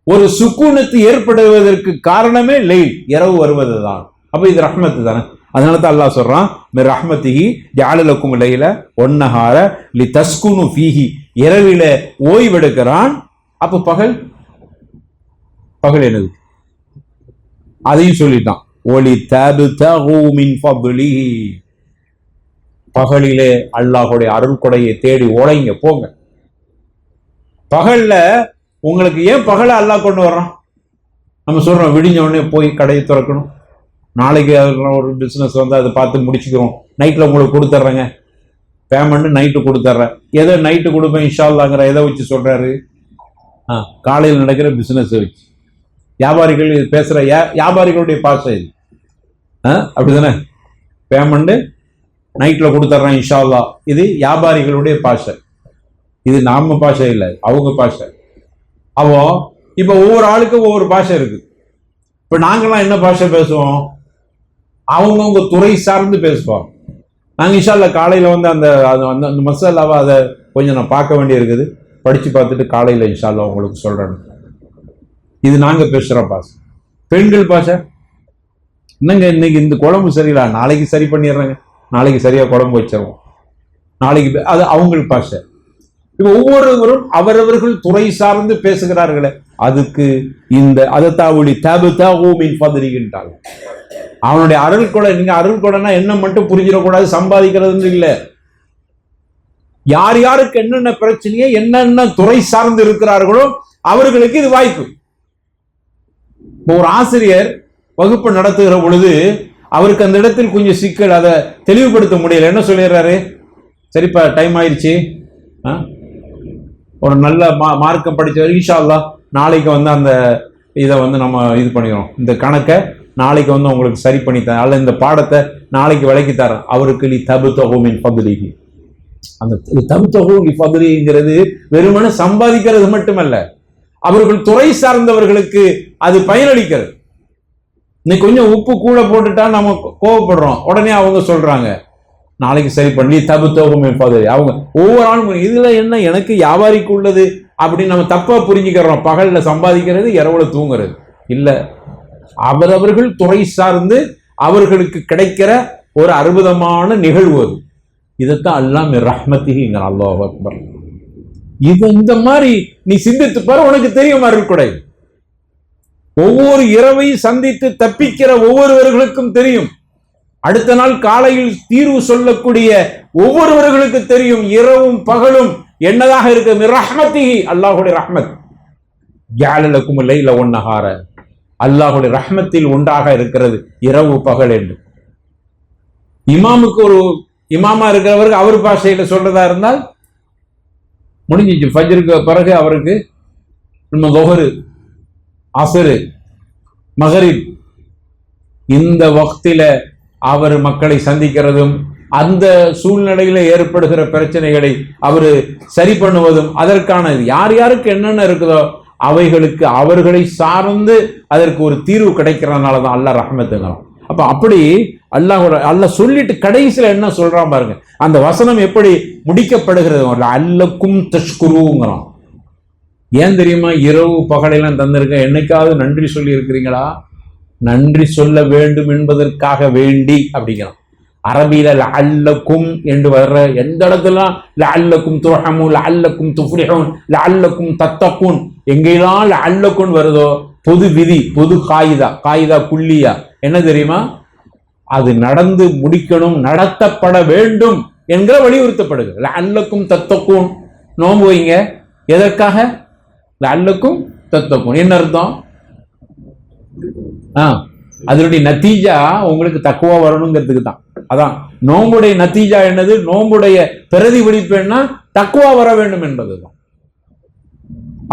Speaker 1: ஒரு சுக்கூனத்து ஏற்படுவதற்கு காரணமே லைல், இரவு வருவதுதான். அப்ப இது ரஹ்மத்து தானே. அதனால தான் அல்லாஹ் சொல்றான், மிர் ரஹ்மத்திஹி ஜஅல லக்கும் லைல வன்னஹார லி தஸ்குனு ஃபீஹி, இரவில ஓய்வெடுக்கிறான். அப்ப பகல் பகல் என்னது? அதையும் சொல்லிட்டான். ஒலி தபுதகு மின் ஃபத்லிஹி, பகலிலே அல்லாஹ்வுடைய அருள் கொடையை தேடி ஓலைங்க போங்க. பகல்ல உங்களுக்கு ஏன் பகலை அல்லாஹ் கொண்டு வர்றான்? நம்ம சொல்றோம் விடிஞ்ச உடனே போய் கடையை திறக்கணும், நாளைக்கு ஒரு பிசினஸ் வந்து அதை பார்த்து முடிச்சுக்கிறோம், நைட்ல உங்களுக்கு கொடுத்துட்றேங்க பேமெண்ட், நைட்டு கொடுத்துட்றேன். எதை நைட்டு கொடுப்பேன் இன்ஷா அல்லாஹ்ங்கிற எதை வச்சு சொல்றாரு? காலையில் நடக்கிற பிசினஸ் வச்சு. வியாபாரிகள் பேசுற வியாபாரிகளுடைய பாஷை இது. அப்படிதானே? பேமெண்ட் நைட்ல கொடுத்துட்றேன் இன்ஷா அல்லாஹ், இது வியாபாரிகளுடைய பாஷை. இது நாம பாஷை இல்லை, அவங்க பாஷை. அவோ இப்ப ஒவ்வொரு ஆளுக்கும் ஒவ்வொரு பாஷை இருக்கு. இப்ப நாங்கெல்லாம் என்ன பாஷை பேசுவோம்? அவங்கவுங்க துறை சார்ந்து பேசுவோம். நாங்கள் இன்ஷா அல்லாஹ் காலையில வந்து அந்த அந்த மசாலாவை அதை கொஞ்சம் நான் பார்க்க வேண்டி இருக்குது, படிச்சு பார்த்துட்டு காலையில இன்ஷா அல்லாஹ் உங்களுக்கு சொல்றேன். இது நாங்க பேசுற பாஷை. பெண்கள் பாஷை என்னங்க, இன்னைக்கு இந்த குழம்பு சரியில்லை, நாளைக்கு சரி பண்ணிடுறாங்க, நாளைக்கு சரியா குழம்பு வச்சிருவோம், நாளைக்கு அது அவங்களுக்கு பாஷை. இப்ப ஒவ்வொருவரும் அவரவர்கள் துறை சார்ந்து பேசுகிறார்களே, அதுக்கு இந்த அதத்தாவுடி தபுதகுமின் ஃபத்லிகின்றாங்க. அவனுடைய அருள் கொடை. நீங்க அருள் கொடைனா என்ன மட்டும் புரிஞ்சிடக்கூடாது, சம்பாதிக்கிறது இல்லை. யார் யாருக்கு என்னென்ன பிரச்சனையோ என்னென்ன துறை சார்ந்து இருக்கிறார்களோ அவர்களுக்கு இது வாய்ப்பு. ஒரு ஆசிரியர் வகுப்பு நடத்துகிற பொழுது அவருக்கு அந்த இடத்தில் கொஞ்சம் சிக்கல், அதை தெளிவுபடுத்த முடியல. என்ன சொல்லிடுறாரு? சரிப்பா டைம் ஆயிடுச்சு, ஒரு நல்ல மார்க்கம் படிச்சவர் இன்ஷா அல்லாஹ் நாளைக்கு வந்து அந்த இதை வந்து நம்ம இது பண்ணிக்கிறோம், இந்த கணக்கை நாளைக்கு வந்து உங்களுக்கு சரி பண்ணி தரேன், அல்ல இந்த பாடத்தை நாளைக்கு விளக்கி தரேன். அவருக்கு லி தபுதகு மின் ஃபத்லிஹி. அந்த தபுதகு லி ஃபத்லிஹிங்கிறது வெறுமனே சம்பாதிக்கிறது மட்டுமல்ல, அவர்கள் துறை சார்ந்தவர்களுக்கு அது பயனளிக்கிறது. இன்னைக்கு கொஞ்சம் உப்பு கூட போட்டுட்டா நம்ம கோவப்படுறோம், உடனே அவங்க சொல்றாங்க நாளைக்கு சரி பண்ணி தபுதகு மின் ஃபத்லிஹி. அவங்க ஒவ்வொரு ஆளும் இதுல என்ன எனக்கு வியாபாரிக்கு உள்ளது அப்படின்னு நம்ம தப்பா புரிஞ்சுக்கிறோம். பகல்ல சம்பாதிக்கிறது, இரவுல தூங்குறது இல்ல. அவரவர்கள் துறை சார்ந்து அவர்களுக்கு கிடைக்கிற ஒரு அற்புதமான நிகழ்வு அது. இதைத்தான் அல்லாஹ் மிர் ரஹ்மத்திஹிங்க. அல்லாஹ் அக்பர். இது இந்த மாதிரி நீ சிந்தித்து பாரு, உனக்கு தெரியும் அருள் கொடை. ஒவ்வொரு இரவையும் சந்தித்து தப்பிக்கிற ஒவ்வொருவர்களுக்கும் தெரியும். அடுத்த நாள் காலையில் தீர்வு சொல்லக்கூடிய ஒவ்வொருவர்களுக்கு தெரியும் இரவும் பகலும் என்னதாக இருக்கு. மிர் ரஹ்மத்திஹி, அல்லாஹ்வுடைய ரஹ்மத். ஜஅல லக்கும் லைல வன் நஹார, அல்லாஹ்வுடைய ரஹ்மத்தில் ஒன்றாக இருக்கிறது இரவு பகல் என்று. இமாமுக்கு ஒரு இமாமா இருக்கிறவருக்கு அவர் பாஷையில சொல்றதா இருந்தால் முடிஞ்சிச்சு. ஃபஜ்ருக்கு பிறகு அவருக்கு நம்ம லுஹர், அஸ்ர், மக்ரிப் இந்த வக்தில அவர் மக்களை சந்திக்கிறதும் அந்த சூழ்நிலையில ஏற்படுகிற பிரச்சனைகளை அவர் சரி பண்ணுவதும் அதற்கான யார் யாருக்கு என்னென்ன இருக்குதோ அவைகளுக்கு அவர்களை சார்ந்து அதற்கு ஒரு தீர்வு கிடைக்கிறதுனால தான் அல்லாஹ் ரஹ்மத்துங்கிறான். அப்ப அப்படி அல்லாஹ் சொல்லிட்டு கடைசியில என்ன சொல்றான் பாருங்க, அந்த வசனம் எப்படி முடிக்கப்படுகிறது. அல்லக்கும் தஷ்குருங்கிறான். ஏன் தெரியுமா? இரவு பகலெல்லாம் தந்திருக்க, என்னைக்காவது நன்றி சொல்லி இருக்கிறீங்களா? நன்றி சொல்ல வேண்டும் என்பதற்காக வேண்டி அப்படிங்கிறான். அரபியில லஅல்லக்கும் என்று வர்ற எந்த இடத்துல லஅல்லக்கும் துர்ஹமூன், லஅல்லக்கும் துஃப்லிஹூன், லஅல்லக்கும் தத்தகூன், எங்கெல்லாம் லஅல்லக்கும் வருதோ பொது விதி, பொது காயிதா குல்லியா என்ன தெரியுமா? அது நடந்து முடிக்கணும், நடத்தப்பட வேண்டும் என்கிற வலியுறுத்தப்படுகிறது. லஅல்லக்கும் தத்தகூன், நோன்பு வைங்க. எதற்காக? லஅல்லக்கும் தத்தகூன் என்ன அர்த்தம்? அதனுடைய நத்தீஜா உங்களுக்கு தக்குவா வரணுங்கிறதுக்கு தான். அதான் நோம்புடைய நத்தீஜா என்னது? நோம்புடைய பிரதிபலிப்பு என்ன? தக்குவா வர வேண்டும் என்பதுதான்.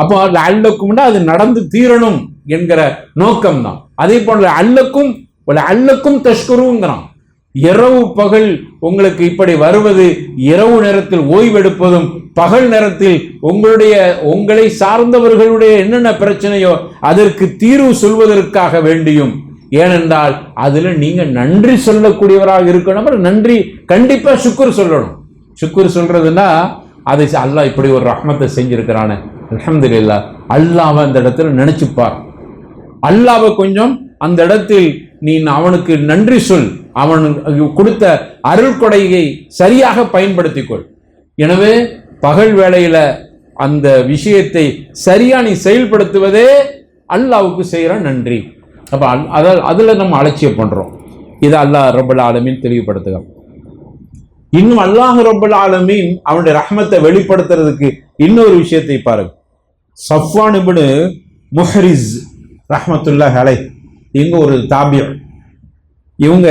Speaker 1: அப்போ அல்லக்கும் அது நடந்து தீரணும் என்கிற நோக்கம் தான். அதே போல அல்லக்கும் தஷ்குருங்கிறான். இரவு பகல் உங்களுக்கு இப்படி வருவது, இரவு நேரத்தில் ஓய்வெடுப்பதும் பகல் நேரத்தில் உங்களை சார்ந்தவர்களுடைய என்னென்ன பிரச்சனையோ அதற்கு தீர்வு சொல்வதற்காக வேண்டியும். ஏனென்றால் அதுல நீங்க நன்றி சொல்லக்கூடியவராக இருக்கணும். நன்றி கண்டிப்பா சுக்குர் சொல்லணும். சுக்குர் சொல்றதுன்னா அதை அல்லாஹ் இப்படி ஒரு ரஹ்மத்தை செஞ்சிருக்கிறானே, அல்ஹம்துலில்லாஹ், அல்லாஹ் அந்த இடத்துல நினைச்சுப்பார். அல்லாஹ்வை கொஞ்சம் அந்த இடத்தில் நீ அவனுக்கு நன்றி சொல். அவன் கொடுத்த அருள் கொடையை சரியாக பயன்படுத்திக்கொள். எனவே பகல் வேளையில அந்த விஷயத்தை சரியா நீ செயல்படுத்துவதே அல்லாவுக்கு செய்கிற நன்றி. அப்போ அதில் நம்ம அலட்சியம் பண்ணுறோம். இதை அல்லாஹ் ரப்பல் ஆலமீன் தெளிவுபடுத்துகிறான். இன்னும் அல்லாஹ் ரப்பல் ஆலமீன் அவனுடைய ரஹ்மத்தை வெளிப்படுத்துறதுக்கு இன்னொரு விஷயத்தை பாருங்க. சஃப்வான் இப்னு முஹ்ரிஸ் ரஹ்மத்துல்லாஹி அலைஹ், இவங்க ஒரு தாபியர். இவங்க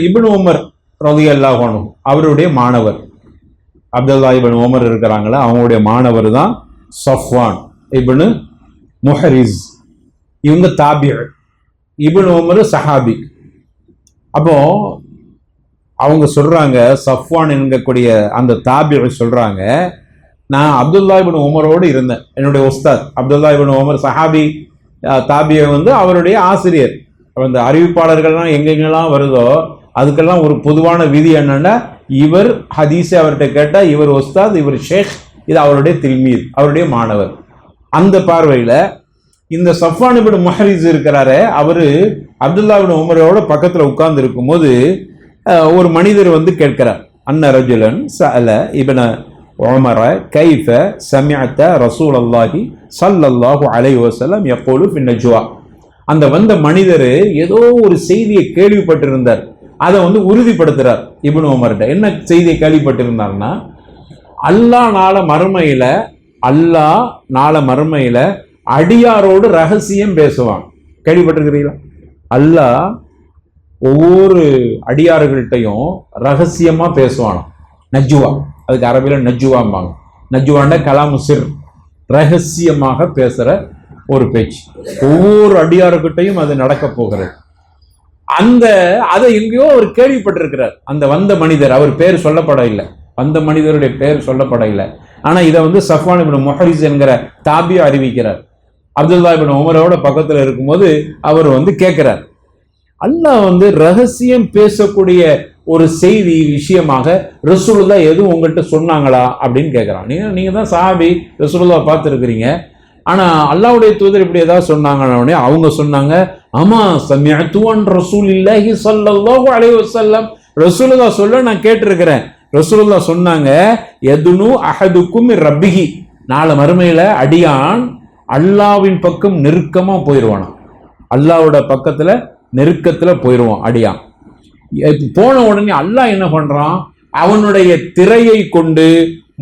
Speaker 1: இப்னு உமர் ரலியல்லாஹு அன்ஹு அவருடைய மாணவர். அப்துல்லா இப்னு உமர் இருக்கிறாங்களா, அவங்களுடைய மாணவர் தான் சஃப்வான் இப்னு முஹ்ரிஸ். இவங்க தாபியர், இப்னு உமர் சஹாபி. அப்போ அவங்க சொல்றாங்க, சஃப்வான் என்கக்கூடிய அந்த தாபியர் சொல்றாங்க, நான் அப்துல்லா இப்னு உமரோடு இருந்தேன். என்னுடைய உஸ்தாத் அப்துல்லா இப்னு உமர் சஹாபி தாபியை அவருடைய ஆசிரியர். அந்த அறிவிப்பாளர்கள்லாம் எங்கெங்கெல்லாம் வருதோ அதுக்கெல்லாம் ஒரு பொதுவான விதி என்னன்னா, இவர் ஹதீஸை அவர்கிட்ட கேட்டால் இவர் உஸ்தாத், இவர் ஷேக், இது அவருடைய தில்மீத், அவருடைய மாணவர். அந்த பார்வையில் இந்த சஃப்வான் இப்னு முஹ்ரிஸ் இருக்கிறாரு, அவரு அப்துல்லா இப்னு உமரோட பக்கத்தில் உட்கார்ந்து இருக்கும்போது ஒரு மனிதர் கேட்கிறார், அன்ன ரஜுலன் சஅல இப்ன உமர கைஃப சமிஅத ரசூலல்லாஹி ஸல்லல்லாஹு அலைஹி வஸல்லம் யகூலு ஃபி நஜ்வா. அந்த வந்த மனிதர் ஏதோ ஒரு செய்தியை கேள்விப்பட்டிருந்தார், அதை உறுதிப்படுத்துறார் இப்னு உமர்கிட்ட. என்ன செய்தியை கேள்விப்பட்டிருந்தார்னா, அல்லாஹ் நாள மறுமையில அடியாரோடு ரகசியம் பேசுவான். கேள்விப்பட்டிருக்கிறீங்களா? அல்லாஹ் ஒவ்வொரு அடியார்கள்ட்டையும் ரகசியமா பேசுவான். நஜ்வா, அதுக்கு அரபில நஜ்வாம்பாங்க. நஜ்வாண்ட கலாமு சிர், ரகசியமாக பேசுற ஒரு பேச்சு. ஒவ்வொரு அடியார்கிட்டையும் அது நடக்க போகிறது. அதை எங்கேயோ அவர் கேள்விப்பட்டிருக்கிறார். அந்த வந்த மனிதர், அவர் பேர் சொல்லப்பட இல்லை, வந்த மனிதருடைய பேர் சொல்லப்பட இல்லை. ஆனா இதை சஃப்வான் இப்னு முஹ்ரிஸ் என்கிற தாபியா அறிவிக்கிறார். அப்துல்லா இப்னு உமரோட பக்கத்துல இருக்கும்போது அவர் கேட்கிறார், அல்லாஹ் ரகசியம் பேசக்கூடிய ஒரு செய்தி விஷயமாக ரசூலுல்லாஹ் எதுவும் உங்கள்கிட்ட சொன்னாங்களா அப்படின்னு கேட்கிறான். நீங்க தான் சஹாபி, ரசூலுல்லாஹ் பார்த்துருக்கிறீங்க, ஆனா அல்லாஹ்வுடைய தூதர் இப்படி ஏதாவது சொன்னாங்கன்னு அவங்க சொன்னாங்க, ஆமா சமிஅது அன் ரசூலில்லாஹி ஸல்லல்லாஹு அலைஹி வஸல்லம், ரசூலுல்லாஹ் சொல்ல நான் கேட்டிருக்கிறேன். ரசூலுல்லாஹ் சொன்னாங்க, யதுனு அஹதுக்கும் ரப்பிஹி, நாளை மறுமையில அடியான் அல்லாஹ்வின் பக்கம் நெருக்கமா போயிடுவான். அல்லாஹ்வோட பக்கத்துல நெருக்கத்துல போயிடுவான் அடியான். போன உடனே அல்லாஹ் என்ன பண்றான், அவனுடைய திரையை கொண்டு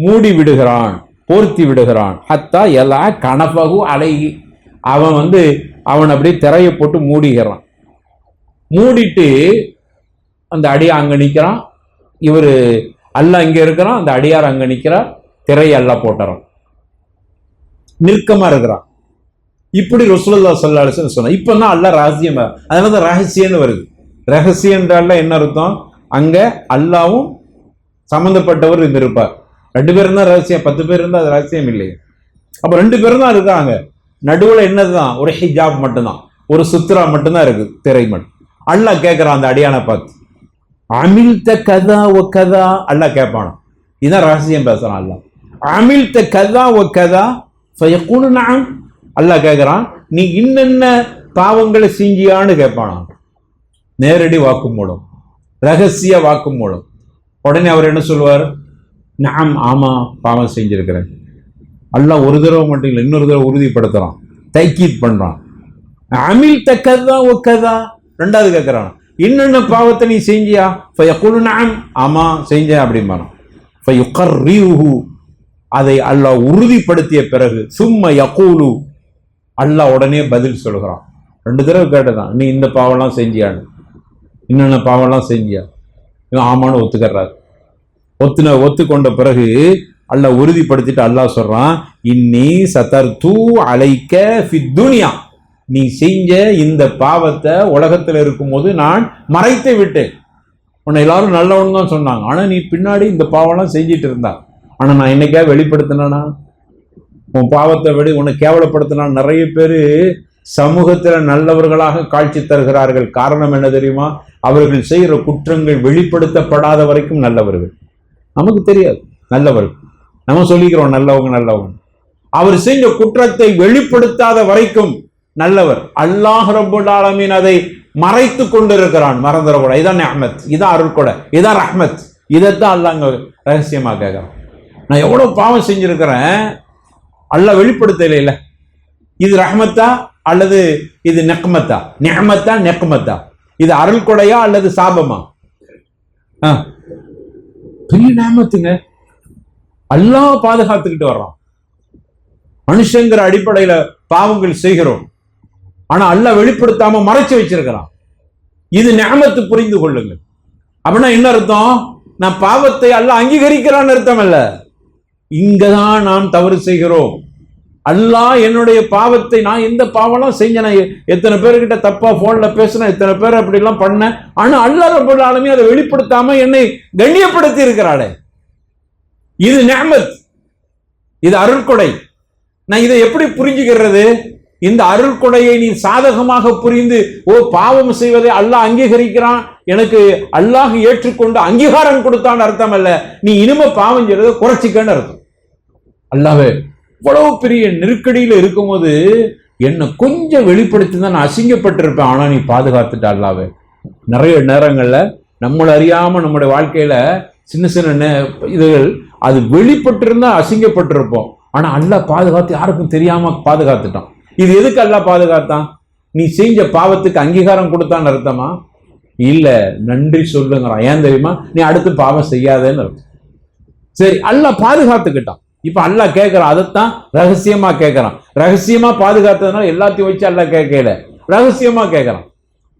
Speaker 1: மூடி விடுகிறான், போர்த்தி விடுகிறான். ஹத்தா எல்லா கனபகு அலைகி, அவன் அப்படியே திரையை போட்டு மூடிக்கிறான். மூடிட்டு அந்த அடியார் அங்க நிக்கிறான், இவரு அல்லாஹ் இங்க இருக்கிறான், அந்த அடியார் அங்க நிக்கிறார், திரையை அல்லாஹ் போட்டுறான், நிற்கமா இருக்கிறான். இப்படி ரசூலுல்லாஹ் ஸல்லல்லாஹு அலைஹி வஸல்லம் சொன்னா. இப்பதான் அல்லாஹ் ரகசியமா, அதனாலதான் ரகசியம்னு வருது. ரகசியன்றால என்ன அர்த்தம், அங்க அல்லாவும் சம்பந்தப்பட்டவர் இருப்பார். 2 பேரும் தான் ரகசியம், 10 பேர் இருந்தா அது ரகசியம் இல்லையே. அப்ப 2 பேரும் தான் இருக்காங்க. நடுவுல என்னதுதான், ஒரு ஹிஜாப் மட்டும்தான், ஒரு சுத்ரா மட்டும்தான் இருக்கு, திரை மட்டும். அல்லாஹ் கேட்கிறான் அந்த அடியானை பார்த்து, அமில்த கதா ஒ கதா, அல்லாஹ் கேட்பானா. இதான் ரகசியம் பேசுறான் அல்லாஹ். அமில்த கதா ஒ கதா ஃபயகூலு நஅம், அல்லாஹ் கேட்கிறான், நீ இன்னென்ன பாவங்களை செஞ்சியான்னு கேட்பானா. நேரடி வாக்குமூலம், ரகசிய வாக்குமூலம். உடனே அவர் என்ன சொல்லுவார், நஅம், ஆமா பாவம் செஞ்சிருக்கிறேன். அல்லாஹ் ஒரு தடவை மட்டும் இல்லை, இன்னொரு தடவை உறுதிப்படுத்துறான், தைக்கீத் பண்றான். அமில் தக்கதா ஒக்கதா, ரெண்டாவது கேட்கிறான், இன்னென்ன பாவத்தை நீ செஞ்சியா, ஃபயகூலு நஅம், ஆமா செஞ்சேன் அப்படிம்பான். ஃபயுகர்ரிஹு, அதை அல்லாஹ் உறுதிப்படுத்திய பிறகு சும்ம யகூலு, அல்லாஹ் உடனே பதில் சொல்கிறான். 2 தடவை கேட்டதான், நீ இந்த பாவம்லாம் செஞ்சியான்னு, இன்னென்ன பாவம்லாம் செஞ்சியா, ஆமான்னு ஒத்துக்கிறார். ஒத்துக்கொண்ட பிறகு அல்லாஹ் உறுதிப்படுத்திட்டு அல்லாஹ் சொல்றான், இன்னி சதர்து அலைக்க ஃபித் துன்யா, நீ செஞ்ச இந்த பாவத்தை உலகத்தில் இருக்கும்போது நான் மறைத்து விட்டேன். உன்னை எல்லாரும் நல்லவன் தான் சொன்னாங்க, ஆனா நீ பின்னாடி இந்த பாவம்லாம் செஞ்சிட்டு இருந்தா. ஆனா நான் என்னைக்கா வெளிப்படுத்தினா, உன் பாவத்தை விட உன்னை கேவலப்படுத்தினா. நிறைய பேரு சமூகத்துல நல்லவர்களாக காட்சி தருகிறார்கள். காரணம் என்ன தெரியுமா, அவர்கள் செய்கிற குற்றங்கள் வெளிப்படுத்தப்படாத வரைக்கும் நல்லவர்கள். நமக்கு தெரியாது நல்லவர்கள், நம்ம சொல்லிக்கிறோம் நல்லவங்க. அவர் செஞ்ச குற்றத்தை வெளிப்படுத்தாத வரைக்கும் நல்லவர். அல்லாஹ் ரப்பல் ஆலமீன் அதை மறைத்து கொண்டிருக்கிறான், மறந்துடக்கூடாது. இதான் நிஅமத், இதான் அருள் கொடை, இதான் ரஹ்மத். இதைத்தான் அல்லாஹ் அங்க ரகசியமா கேட்கிறான். நான் எவ்வளவு பாவம் செஞ்சிருக்கிறேன், அல்லாஹ் வெளிப்படுத்தல இல்ல, இது ரஹ்மத்தா அல்லது இது நெக்மத்தா? நிஅமத்தா நெக்மத்தா? இது அருள் கொடையா அல்லது சாபமா? பெரிய நிஅமத்துங்க. அல்லாஹ் பாதுகாத்துக்கிட்டு வர்றான். மனுஷங்கிற அடிப்படையில பாவங்கள் செய்கிறோம், ஆனா அல்லாஹ் வெளிப்படுத்தாம மறைச்சு வச்சிருக்கிறான். இது நிஅமத்து, புரிந்து கொள்ளுங்க. அப்படின்னா என்ன அர்த்தம்? நான் பாவத்தை அல்லாஹ் அங்கீகரிக்கிறான்னு அர்த்தம் அல்ல. இங்கதான் நாம் தவறு செய்கிறோம். அல்லாஹ் என்னுடைய பாவத்தை, நான் எந்த பாவம்லாம் செஞ்சேன், எத்தனை பேர்கிட்ட தப்பா போன்ல பேசினேன், எத்தனை பேர் அப்படி எல்லாம் பண்ணேன், ஆனா அல்லாஹ் ரப்பல் ஆலமீன் அதை வெளிப்படுத்தாம என்னை கண்ணியப்படுத்தி இருக்கிறாளே, இது நிஅமத், இது அருள்கொடை. நான் இதை எப்படி புரிஞ்சுக்கிறது? இந்த அருள்கொடையை நீ சாதகமாக புரிந்து, ஓ பாவம் செய்வதை அல்லாஹ் அங்கீகரிக்கிறான், எனக்கு அல்லாஹ் ஏற்றுக்கொண்டு அங்கீகாரம் கொடுத்தான்னு அர்த்தம் அல்ல. நீ இனிமே பாவம் செய்யறதை குறைச்சிக்கன்னு அர்த்தம். அல்லாஹ்வே இவ்வளவு பெரிய நெருக்கடியில இருக்கும்போது என்னை கொஞ்சம் வெளிப்படுத்தி தான் நான் அசிங்கப்பட்டிருப்பேன், ஆனா நீ பாதுகாத்துட்ட அல்லாஹ்வே. நிறைய நேரங்கள்ல நம்மளை அறியாம நம்முடைய வாழ்க்கையில சின்ன சின்ன இதுகள் அது வெளிப்பட்டிருந்தா அசிங்கப்பட்டிருப்போம், ஆனா அல்லாஹ் பாதுகாத்து யாருக்கும் தெரியாம பாதுகாத்துட்டான். இது எதுக்கு அல்லாஹ் பாதுகாத்தான்? நீ செஞ்ச பாவத்துக்கு அங்கீகாரம் கொடுத்தான்னு அர்த்தமா? இல்ல, நன்றி சொல்லுங்கிறான். ஏன் தெரியுமா? நீ அடுத்து பாவம் செய்யாதேன்னு அர்த்தம். சரி, அல்லாஹ் பாதுகாத்துக்கிட்டான். இப்ப அல்லாஹ் கேட்கிறான், அதைத்தான் ரகசியமா கேட்கிறான். ரகசியமா பாதுகாத்ததுனால எல்லாத்தையும் வச்சு அல்லாஹ் கேட்கல, ரகசியமா கேட்கிறான்.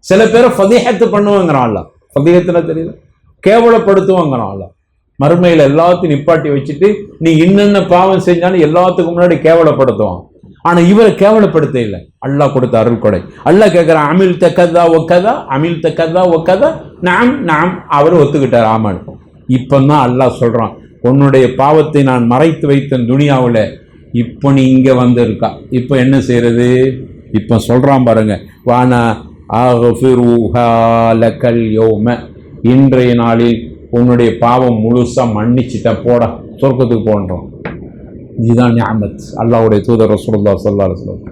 Speaker 1: சில பேரை ஃபதீஹத்து பண்ணுவாங்கிறான் அல்லாஹ். ஃபதீஹத்துனா தெரியல, கேவலப்படுத்துவாங்கிறான் அல்லாஹ். மறுமையில எல்லாத்தையும் நிப்பாட்டி வச்சுட்டு நீ இன்னென்ன பாவம் செஞ்சாலும் எல்லாத்துக்கும் முன்னாடி கேவலப்படுத்துவான். ஆனா இவரை கேவலப்படுத்த இல்லை, அல்லாஹ் கொடுத்த அருள் கொடை. அல்லாஹ் கேட்கிறான், அமில் தக்கதா ஒக்கதா, அமில் தக்கதா ஒக்கதா, நாம் நாம் அவர் ஒத்துக்கிட்டார், ஆமான். இப்பதான் அல்லாஹ் சொல்றான், உன்னுடைய பாவத்தை நான் மறைத்து வைத்தேன் துனியாவில், இப்போ நீ இங்க வந்து இருக்கா, இப்போ என்ன செய்யறது? இப்போ சொல்றான் பாருங்க, வானா ஆகஃபிருஹாலகல் யௌம, இன்றைய நாளில் உன்னுடைய பாவம் முழுசா மன்னிச்சுட்ட, போட சொர்க்கத்துக்கு போன்றோம். இதுதான் நிஅமத். அல்லாஹ்வுடைய தூதர் ரசூலுல்லாஹி ஸல்லல்லாஹு அலைஹி வஸல்லம்,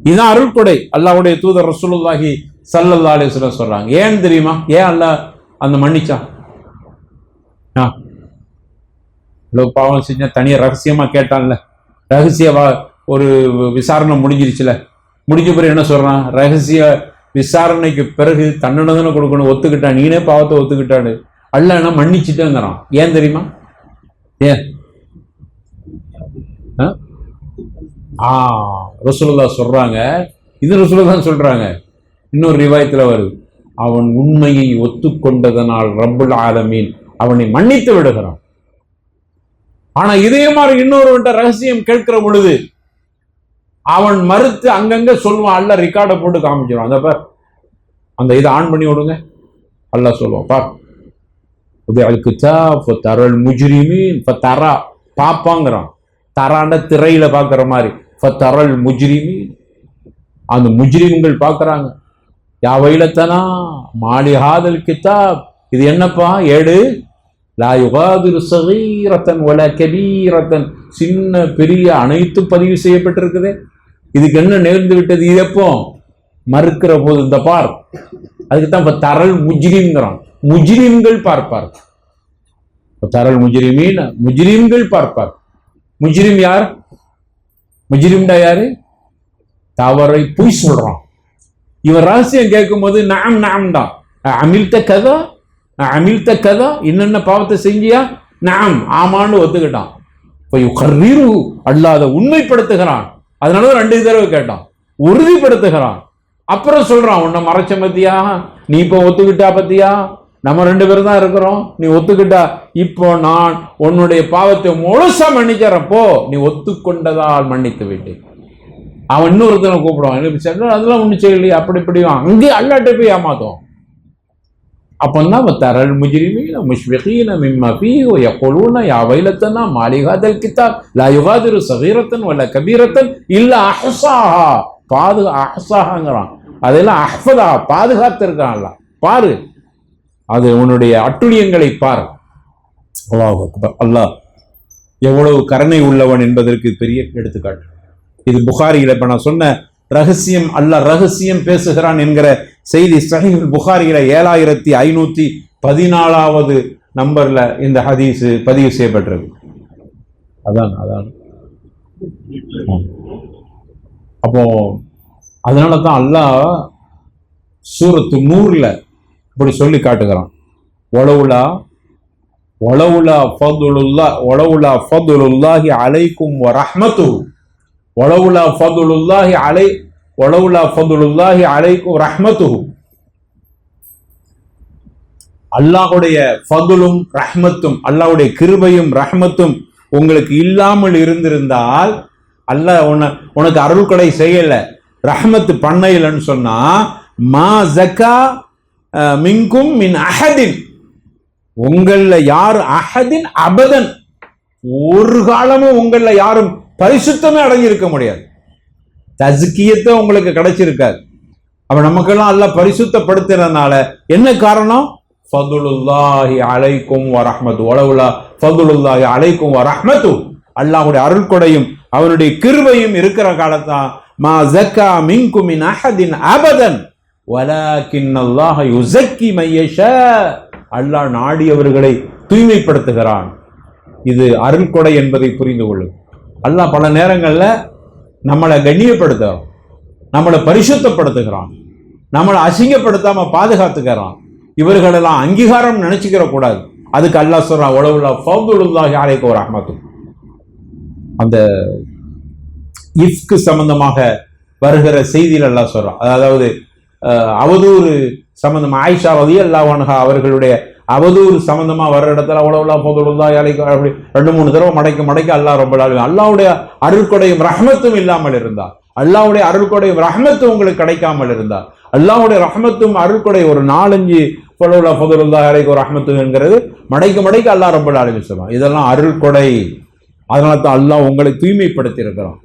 Speaker 1: இதுதான் அருள் கொடை. அல்லாஹ்வுடைய தூதர் ரசூலுல்லாஹி ஸல்லல்லாஹு அலைஹி வஸல்லம் சொல்றாங்க. ஏன் தெரியுமா? ஏன் அல்லாஹ் அந்த மன்னிச்சான்? இவ்வளவு பாவம் செஞ்சா தனியா ரகசியமா கேட்டான்ல, ரகசிய ஒரு விசாரணை முடிஞ்சிருச்சுல, முடிஞ்ச பிறகு என்ன சொல்றான்? ரகசிய விசாரணைக்கு பிறகு தண்டனை தானே கொடுக்கணும், ஒத்துக்கிட்டான், நீனே பாவத்தை ஒத்துக்கிட்டாடு, அல்லாஹ் என்ன மன்னிச்சுட்டேங்கிறான். ஏன் தெரியுமா? ஏன்? ரசூலுல்லாஹ் சொல்றாங்க, இது ரசூலுல்லாஹ் சொல்றாங்க, இன்னொரு ரிவாயத்துல வருது, அவன் உண்மையை ஒத்துக்கொண்டதனால் ரப்புல் ஆலமீன் அவனை மன்னித்து விடுகிறான். ஆனா இதே மாதிரி இன்னொருவன்ட்ட ரகசியம் கேட்கிற பொழுது அவன் மறுத்து அங்கங்க சொல்லுவான். அல்லாஹ் ரெக்கார்டை போட்டு காமிச்சிடும். அந்த பார், அந்த இதை ஆன் பண்ணி விடுங்க, அல்லாஹ் சொல்லுவான், பார் தரல் முஜ்ரிமீன் தரா, பாப்பாங்கிறான். தராண்ட திரையில பாக்குற மாதிரி, தரல் முஜ்ரிமீன், அந்த முஜ்ரிம்கள் பாக்குறாங்க. யா வைலத்தனா மாலிஹாதல் கிதாப், இது என்னப்பா ஏடு, லா யுகாதிரு ஸகீரத்தன் வலா கபீரத்தன், சின்ன பெரிய அனைத்து பதிவு செய்யப்பட்டிருக்குது, இதுக்கு என்ன நேர்ந்து விட்டது? இது எப்போ? மறுக்கிற போது. இந்த பார், அதுக்குத்தான் இப்ப தரல் முஜ்ரிம்ங்கிறான். முஜ்ரிம்கள் பார்ப்பார். தரல் முஜ்ரிமீன், முஜ்ரிம்கள் பார்ப்பார். முஜ்ரிம் யார்? முஜ்ரிம்டா யாரு? தவறை பொய் சொல்றான். இவன் ரகசியம் கேட்கும் போது நாம் நாம்டா, அமில்த கதா அமில்த கதா, என்னென்ன பாவத்தை செஞ்சியா? நாம் ஆமான்னு ஒத்துக்கிட்டான். அல்லாத உண்மைப்படுத்துகிறான். அதனாலதான் 2 தடவை கேட்டான், உறுதிப்படுத்துகிறான். அப்புறம் சொல்றான், உன்னை மறைச்ச பத்தியா, நீ இப்போ ஒத்துக்கிட்டா பத்தியா, நம்ம 2 பேரும் தான் இருக்கிறோம், நீ ஒத்துக்கிட்டா, இப்போ நான் உன்னுடைய பாவத்தை முழுசா மன்னிக்கிறப்போ நீ ஒத்துக்கொண்டதால் மன்னித்து விட்டேன். அவன் இன்னொருத்தனை கூப்பிடுவான், அதெல்லாம் ஒண்ணு செய்யலையே, அப்படி இப்படி அங்கே அல்லாட்ட போய் ஏமாத்துவான். அப்பந்தான் தரல் முஜ்ரிமீன முஷ்ஃபிகீன மிம்மா ஃபீஹி வயக்கூலூன யா வைலத்தனா மா லிஹாதல் கிதாப் லா யுகாதிரு ஸகீரத்தன் வலா கபீரத்தன் இல்லா அஹ்ஸாஹா, அஹ்ஸாஹாங்கிறான். அதெல்லாம் அஹ்ஃபதா, பாதுகாத்திருக்கான்ல. பாரு, அது உன்னுடைய அட்டுழியங்களை பார். அல்லாஹ் அக்பர். அல்லாஹ் எவ்வளவு கருணை உள்ளவன் என்பதற்கு பெரிய எடுத்துக்காட்டு. இது புகாரியில இப்ப நான் சொன்ன ரகசியம், அல்லாஹ் ரகசியம் பேசுகிறான் என்கிற செய்தி சஹீஹ் புகாரியில 7514வது நம்பர்ல இந்த ஹதீஸ் பதிவு செய்யப்பட்டிருக்கு. அதான் அப்போ அதனால தான் அல்லாஹ் சூரத்து நூறுல இப்படி சொல்லி காட்டுகிறான், ஒலவுலா ஒலவுலா ஃபதுலுல்லாஹி அலைக்கும் வ ரஹ்மத்துஹு, ஒலவுலா ஃபதுலுல்லாஹி அலைக்கும் ரஹ்மத்துஹு. அல்லாஹுடைய ஃபதுலும் ரஹ்மத்தும், அல்லாஹுடைய கிருபையும் ரஹ்மத்தும் உங்களுக்கு இல்லாமல் இருந்திருந்தால், அல்லாஹ் உனக்கு அருள் கொடை செய்யல, ரஹ்மத்து பண்ணையிலன்னு சொன்னா, மா ஜக்கா மின்கும் மின் அஹதின், உங்கள யார் அஹதின் அபதன், ஒரு காலமும் உங்கள யாரும் பரிசுத்தமே அடங்கியிருக்க முடியாது, தஸ்கியத்தை உங்களுக்கு கிடைச்சிருக்காது. அப்ப நமக்கெல்லாம் அல்லாஹ் பரிசுத்தப்படுத்துறதுனால என்ன காரணம்? ஃபதுலுல்லாஹி அலைக்கும் வ ரஹ்மத்து, வலவுலா ஃபதுலுல்லாஹி அலைக்கும் வ ரஹ்மத்து, அல்லாஹ்வுடைய அருள் கொடையும் அவனுடைய கிருபையும் இருக்கிற காலத்தான் மா ஜக்கா மின்கும் மின் அஹதின் அபதன் வலாக்கின்னல்லாஹ யுஸக்கி மை யஷா, அல்லாஹ் நாடியவர்களை தூய்மைப்படுத்துகிறான். இது அருள் கொடை என்பதை புரிந்து கொள்ளும். அல்லாஹ் பல நேரங்கள்ல நம்மளை கண்ணியப்படுத்த, நம்மளை பரிசுத்தப்படுத்துகிறான், நம்மளை அசிங்கப்படுத்தாம பாதுகாத்துக்கிறான். இவர்களெல்லாம் அங்கீகாரம் நினைச்சுக்கிற கூடாது. அதுக்கு அல்லாஹ் சொல்றான், உலவுல்லா ஃபதுலுல்லாஹி அலைக்கும் ரஹ்மத்து. அந்த இஃப்க்கு சம்பந்தமாக வருகிற செய்தியில் அல்லாஹ் சொல்றான், அதாவது அவதூறு சம்பந்தம், ஆயிஷா ரலியல்லாஹு அன்ஹா அவர்களுடைய அவதூறு சம்பந்தமா வர்ற இடத்துல உலவுல்லா ஃபதுலுல்லாஹி அலைக்கும் அப்படி 2-3 தடவை மடக்கி அல்லாஹ் ரப்பல் ஆலமீன், அல்லாஹ்வுடைய அருள்கொடையும் ரஹ்மத்தும் இல்லாமல் இருந்தார், அல்லாஹ்வுடைய அருள்கொடையும் ரஹ்மத்தும் உங்களுக்கு கிடைக்காமல் இருந்தார், அல்லாஹ்வுடைய ரஹ்மத்தும் அருள்கொடை ஒரு 4-5 உலவுல்லா ஃபதுலுல்லாஹி அலைக்கும் ரஹ்மத்து என்கிறது மடக்கி அல்லாஹ் ரப்பல் ஆலமீன் சொல்றான். இதெல்லாம் அருள்கொடை. அதனால தான் அல்லாஹ் உங்களை தூய்மைப்படுத்தி இருக்கிறான்.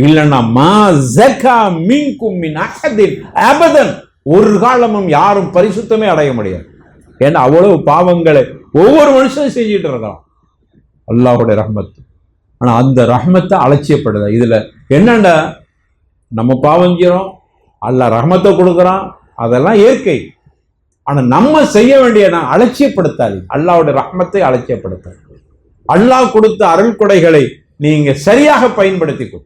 Speaker 1: இல்லைன்னா மா ஜக்கா மின்கும் மின் அஹதின் அபதன், ஒரு காலமும் யாரும் பரிசுத்தமே அடைய முடியாது. ஏன்னா அவ்வளவு பாவங்களை ஒவ்வொரு மனுஷனும் செஞ்சுட்டு இருக்கான், அல்லாஹ்வுடைய ரஹ்மத்து. ஆனா அந்த ரஹ்மத்தை அலட்சியப்படுதா? இதுல என்னண்டா, நம்ம பாவம் செய்யறோம், அல்லாஹ் ரஹ்மத்தை கொடுக்குறான், அதெல்லாம் இயற்கை. ஆனா நம்ம செய்ய வேண்டிய அலட்சியப்படுத்தாது, அல்லாஹ்வுடைய ரஹ்மத்தை அலட்சியப்படுத்தாது. அல்லாஹ் கொடுத்த அருள் கொடைகளை நீங்க சரியாக பயன்படுத்திக்கோ.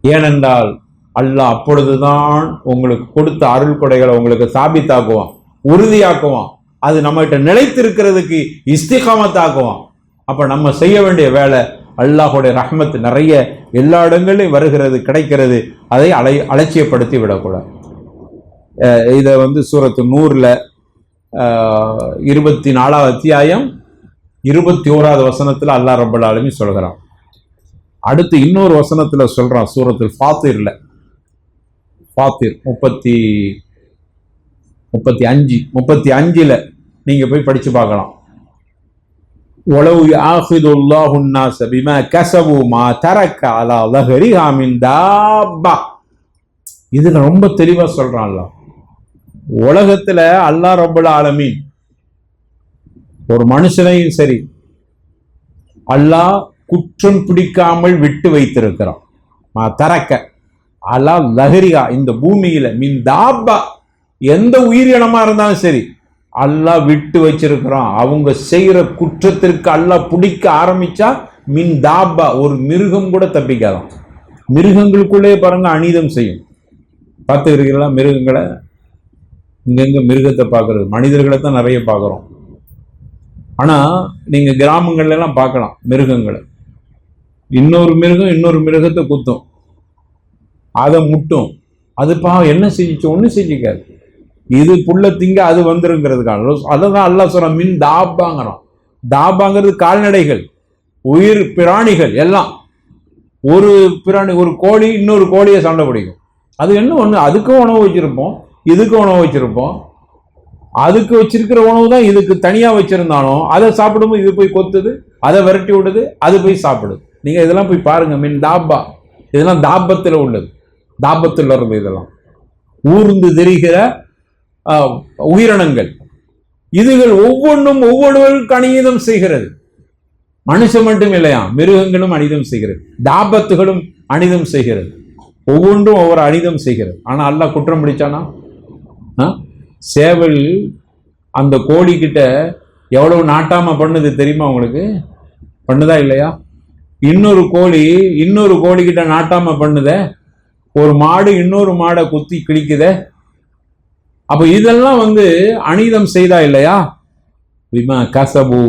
Speaker 1: ஏனென்றால் அல்லாஹ் அப்பொழுதுதான் உங்களுக்கு கொடுத்த அருள் கொடைகளை உங்களுக்கு சாபித்தாக்குவான், உறுதியாக்குவான், அது நம்மகிட்ட நிலைத்திருக்கிறதுக்கு இஸ்திகாமத்தாக்குவான். அப்ப நம்ம செய்ய வேண்டிய வேலை, அல்லாஹுடைய ரஹ்மத் நிறைய எல்லா இடங்களையும் வருகிறது, கிடைக்கிறது, அதை அலட்சியப்படுத்தி விடக்கூடாது. இதை சூரத்து நூறுல 24வது அத்தியாயம் 21வது வசனத்துல அல்லாஹ் ரப்பல் ஆலமீன் சொல்கிறான். அடுத்து இன்னொரு வசனத்துல சொல்றான், சூரத்துல் ஃபாத்திர்ல, ஃபாத்திர் 35ல நீங்க போய் படிச்சு பார்க்கலாம். ஒலவு யாஹிதுல்லாஹு ன்னாஸ பிமா கஸபு மா தரக்க அலா ظஹரிஹா மின் தாப்பா. இதுல ரொம்ப தெளிவா சொல்றான் அல்லாஹ். உலகத்துல அல்லாஹ் ரப்பல் ஆலமீன் ஒரு மனுஷனையும் சரி அல்லாஹ் குற்றம் பிடிக்காமல் விட்டு வைத்திருக்கிறான். மா தரக்க அலா ظஹரிஹா, இந்த பூமியில மின் தாப்பா, எந்த உயிரினமா இருந்தாலும் சரி அல்லாஹ் விட்டு வச்சிருக்கிறான். அவங்க செய்யற குற்றத்திற்கு அல்லாஹ் பிடிக்க ஆரம்பிச்சா மின் தாப்பா, ஒரு மிருகம் கூட தப்பிக்காதான். மிருகங்களுக்குள்ளே பாருங்க அநீதம் செய்யும். பார்த்துக்கிறீங்களா மிருகங்களை? இங்கெங்க மிருகத்தை பார்க்கறது, மனிதர்களை தான் நிறைய பார்க்குறோம். ஆனா நீங்க கிராமங்கள்ல எல்லாம் பார்க்கலாம் மிருகங்களை. இன்னொரு மிருகம் இன்னொரு மிருகத்தை குத்தும், அதை முட்டும், அது என்ன செஞ்சிச்சு? ஒன்னும் செஞ்சுக்காது. இது புள்ள திங்க அது வந்துருங்கிறதுக்கான அதான் அல்லாஹ் சொல்றான் மின் தாப்பாங்கிறான். தாப்பாங்கிறது கால்நடைகள், உயிர் பிராணிகள் எல்லாம். ஒரு பிராணி, ஒரு கோழி இன்னொரு கோழியை சண்டை பிடிக்கும். அது என்ன ஒண்ணு, அதுக்கும் உணவு வச்சிருப்போம், இதுக்கும் உணவு வச்சிருப்போம். அதுக்கு வச்சிருக்கிற உணவு தான் இதுக்கு தனியா வச்சிருந்தாலும் அதை சாப்பிடும்போது இது போய் கொத்துது, அதை விரட்டி விடுது, அது போய் சாப்பிடுது. நீங்க இதெல்லாம் போய் பாருங்க, மின் தாப்பா, இதெல்லாம் தாபத்துல உள்ளது, தாபத்தில் வருது. இதெல்லாம் ஊர்ந்து தெரிகிற உயிரினங்கள். இதுகள் ஒவ்வொன்றும் ஒவ்வொருவருக்கு அநீதம் செய்கிறது. மனுஷன் மட்டும் இல்லையா, மிருகங்களும் அநீதம் செய்கிறது, தாபத்துகளும் அநீதம் செய்கிறது, ஒவ்வொன்றும் ஒவ்வொரு அநீதம் செய்கிறது. ஆனா அல்லாஹ் குற்றம் பிடிச்சானா? சேவல் அந்த கோழி கிட்ட எவ்வளவு நாட்டாம பண்ணுது தெரியுமா உங்களுக்கு? பண்ணுதா இல்லையா? இன்னொரு கோழி கிட்ட நாட்டாம பண்ணுத, ஒரு மாடு இன்னொரு மாடை குத்தி கிழிக்குதே. அப்ப இதெல்லாம் அநீதம் செய்தா இல்லையா? விமா கசபு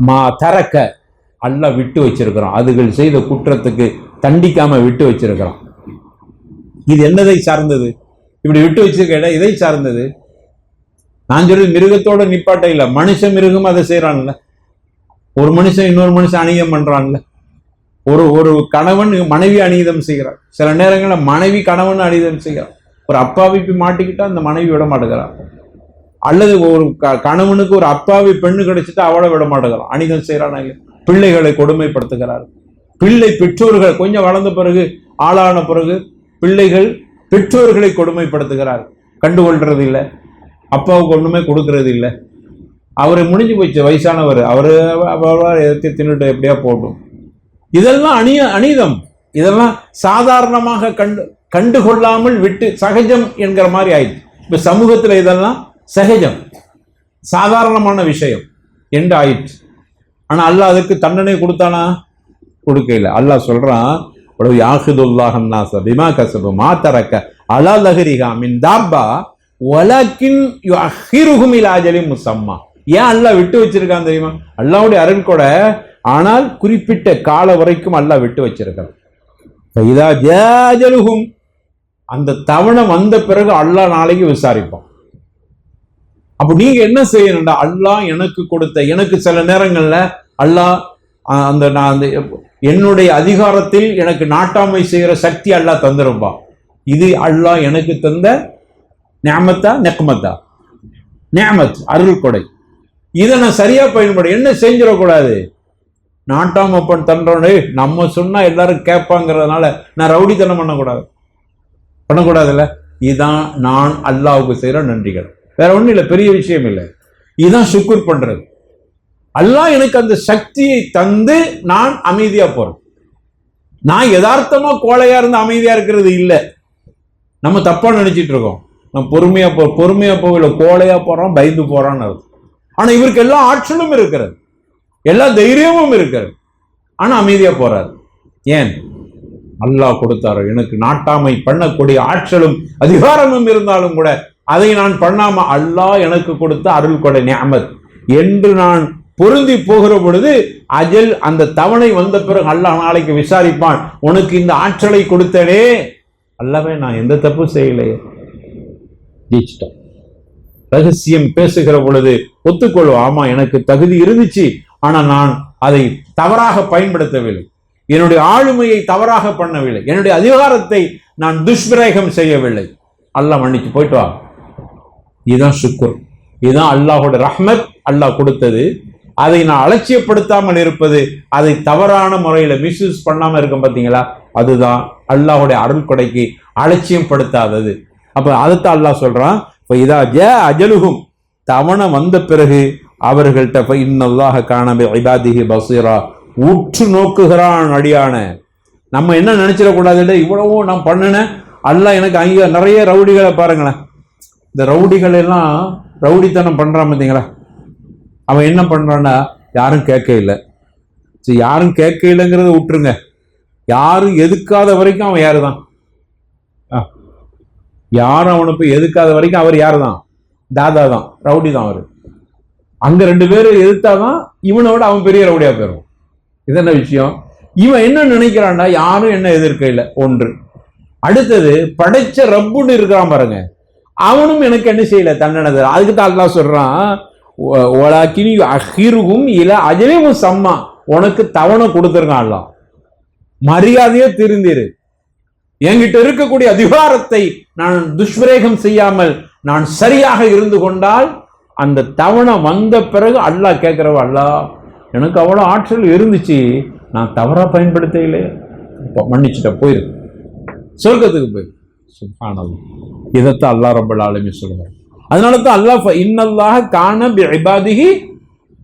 Speaker 1: மா தரக்க அல்லாஹ் விட்டு வச்சிருக்கிறோம். அதுகள் செய்த குற்றத்துக்கு தண்டிக்காம விட்டு வச்சிருக்கிறோம். இது என்னதை சார்ந்தது? இப்படி விட்டு வச்சிருக்க இதை சார்ந்தது. நான் சொல்றது மிருகத்தோட நிப்பாட்ட இல்ல, மனுஷ மிருகம் அதை செய்யறான்ல. ஒரு மனுஷன் இன்னொரு மனுஷன் அநீதம் பண்றான்ல. ஒரு கணவன் மனைவி அநீதம் செய்கிறார். சில நேரங்களில் மனைவி கணவன் அநீதம் செய்கிறார். ஒரு அப்பாவிக்கு மாட்டிக்கிட்டா அந்த மனைவி விட மாட்டேங்கிறார். அல்லது ஒரு கணவனுக்கு ஒரு அப்பாவி பெண்ணு கிடைச்சிட்டா அவளை விட மாட்டேங்கிறான், அநீதம் செய்யறான். பிள்ளைகளை கொடுமைப்படுத்துகிறார். பெற்றோர்கள் கொஞ்சம் வளர்ந்த பிறகு, ஆளான பிறகு பிள்ளைகள் பெற்றோர்களை கொடுமைப்படுத்துகிறார். கண்டுகொள்றது இல்லை, அப்பாவுக்கு ஒண்ணுமே கொடுக்கறது இல்லை. அவரை முடிஞ்சு போச்சு, வயசானவர், அவரு எதிர்த்து தின்னுட்டு எப்படியா போட்டும். இதெல்லாம் அநீதம். இதெல்லாம் சாதாரணமாக கண்டுகொள்ளாமல் விட்டு சகஜம் என்கிற மாதிரி ஆயிடுச்சு. இப்ப சமூகத்துல இதெல்லாம் சகஜம், சாதாரணமான விஷயம் என்று ஆயிடுச்சு. ஆனா அல்லாஹ் அதுக்கு தண்டனை கொடுத்தானா? கொடுக்கல. அல்லாஹ் சொல்றான், யாஹிதுல்லாஹ் பிமா கஸபு மா தரக்க அலா லஹரிஹா மின் தாப்பா வலக்கின் யுஅஹிருஹும் இலா அஜலின் முஸம்மா. ஏன் அல்லாஹ் விட்டு வச்சிருக்கான் தெரியுமா? அல்லாஹ்வுடைய அருள் கூட, ஆனால் குறிப்பிட்ட கால வரைக்கும் அல்லாஹ் விட்டு வச்சிருக்கான். இதா ஜாஜலுஹும், அந்த தவணை வந்த பிறகு அல்லாஹ் நாளைக்கு விசாரிப்பான். அப்ப நீங்க என்ன செய்யணும்டா? அல்லாஹ் எனக்கு கொடுத்த, எனக்கு சில நேரங்கள்ல அல்லாஹ் அந்த என்னுடைய அதிகாரத்தில் எனக்கு நாட்டாமை செய்கிற சக்தி அல்லாஹ் தந்துருப்பா. இது அல்லாஹ் எனக்கு தந்த நிஅமத்தா நிக்மத்தா? நிஅமத், அருள் கொடை. இதை நான் சரியா பயன்படும். என்ன செஞ்சிடக்கூடாது? நாட்டாமப்பன் தன்றோடு நம்ம சொன்னா எல்லாரும் கேட்பாங்கிறதுனால நான் ரவுடித்தனம் பண்ணக்கூடாதுல்ல. இதுதான் நான் அல்லாஹ்வுக்கு செய்யற நன்றிகள். வேற ஒண்ணும் இல்லை, பெரிய விஷயம் இல்லை. இதுதான் சுக்குர் பண்றது. அல்லாஹ் எனக்கு அந்த சக்தியை தந்து நான் அமைதியா போறேன். நான் யதார்த்தமா கோழையா இருந்து அமைதியா இருக்கிறது இல்லை. நம்ம தப்பா நினைச்சிட்டு இருக்கோம். நம்ம பொறுமையா போகல, கோழையா போறோம், பயந்து போறான்னு அர்த்தம். ஆனா இவருக்கு எல்லா ஆற்றலும் இருக்கிறது, எல்லா தைரியமும் இருக்கிறது, ஆனா அமைதியா போறாரு. ஏன்? அல்லாஹ் கொடுத்தாரு. எனக்கு நாட்டாமை பண்ணக்கூடிய ஆற்றலும் அதிகாரமும் இருந்தாலும் கூட அதை நான் பண்ணாம அல்லாஹ் எனக்கு கொடுத்த அருள் கொடை நிஅமத் என்று நான் பொருந்தி போகிற பொழுது, அஜல் அந்த தவணை வந்த பிறகு அல்லாஹ் நாளைக்கு விசாரிப்பான், உனக்கு இந்த ஆற்றலை கொடுத்தனே, அல்லவே நான் எந்த தப்பு செய்யலையே, ஜெயிச்சிட்டேன். ரகசியம் பேசுகிற பொழுது ஒத்துக்கொள்வோம், ஆமா எனக்கு தகுதி இருந்துச்சு, ஆனா நான் அதை தவறாக பயன்படுத்தவில்லை, என்னுடைய ஆளுமையை தவறாக பண்ணவில்லை, என்னுடைய அதிகாரத்தை நான் துஷ்பிரயோகம் செய்யவில்லை, அல்லாஹ் மன்னிச்சு போயிட்டு வா. இதுதான் சுக்குர். இதுதான் அல்லாஹோட ரஹ்மத். அல்லாஹ் கொடுத்தது, அதை நான் அலட்சியப்படுத்தாமல் இருப்பது, அதை தவறான முறையில மிஸ்யூஸ் பண்ணாம இருக்கும் பார்த்தீங்களா, அதுதான் அல்லாஹுடைய அருள் கொடைக்கு அலட்சியம் படுத்தாதது. அப்ப அதைத்தான் அல்லாஹ் சொல்றான், இதா ஜா அஜலுஹும், தவணை வந்த பிறகு அவர்கள்ட்ட இன்னல்லாஹ கான பிஇபாதிஹி பஸீரா, உற்று நோக்குகிறான் அடியான. நம்ம என்ன நினைச்சிடக்கூடாது, இவ்வளவோ நான் பண்ணினேன், அல்லாஹ் எனக்கு அங்க நிறைய ரவுடிகளை பாருங்களேன். இந்த ரவுடிகள் எல்லாம் ரவுடித்தனம் பண்றான் பார்த்தீங்களா, அவன் என்ன பண்றான்னா, யாரும் கேட்க இல்லை. சரி, யாரும் கேட்க இல்லைங்கிறத விட்டுருங்க, யாரும் எதுக்காத வரைக்கும் அவன் யாருதான், யாரும் அவனை போய் எதுக்காத வரைக்கும் அவர் யாரு தான், தாதா தான், ரவுடி தான் அவரு. அங்க ரெண்டு பேரும் எதிர்த்தாதான் இவனோட அவன் பெரிய ரவுடியா போயிடும். இது என்ன விஷயம்? இவன் என்ன நினைக்கிறான்டா, யாரும் என்ன எதிர்க்க இல்லை ஒன்று. அடுத்தது, படைச்ச ரப்புன்னு இருக்கிறான் பாருங்க, அவனும் எனக்கு என்ன செய்யல, தண்டனை. அதுக்கு தான் அல்லாஹ் சொல்றான், அஜலின் முஸம்மா, உனக்கு தவணை கொடுத்துருக்கான் அல்லாஹ், மரியாதையே திருந்திரு. என்கிட்ட இருக்கக்கூடிய அதிகாரத்தை நான் துஷ்பிரயோகம் செய்யாமல் நான் சரியாக இருந்து கொண்டால், அந்த தவணை வந்த பிறகு அல்லாஹ் கேட்கிறவ, அல்லாஹ் எனக்கு அவ்வளவு ஆற்றல் இருந்துச்சு, நான் தவறா பயன்படுத்த இல்லை, மன்னிச்சுட்ட, போயிரு, சொர்க்கத்துக்கு போயிரு. சுப்ஹானல்லாஹ். இதைத்தான் அல்லாஹ் ரப்பல் ஆலமீன் சொல்றார். அதனால தான் அல்லாஹ் இன்னல்லாஹ கான பிஇபாதிஹி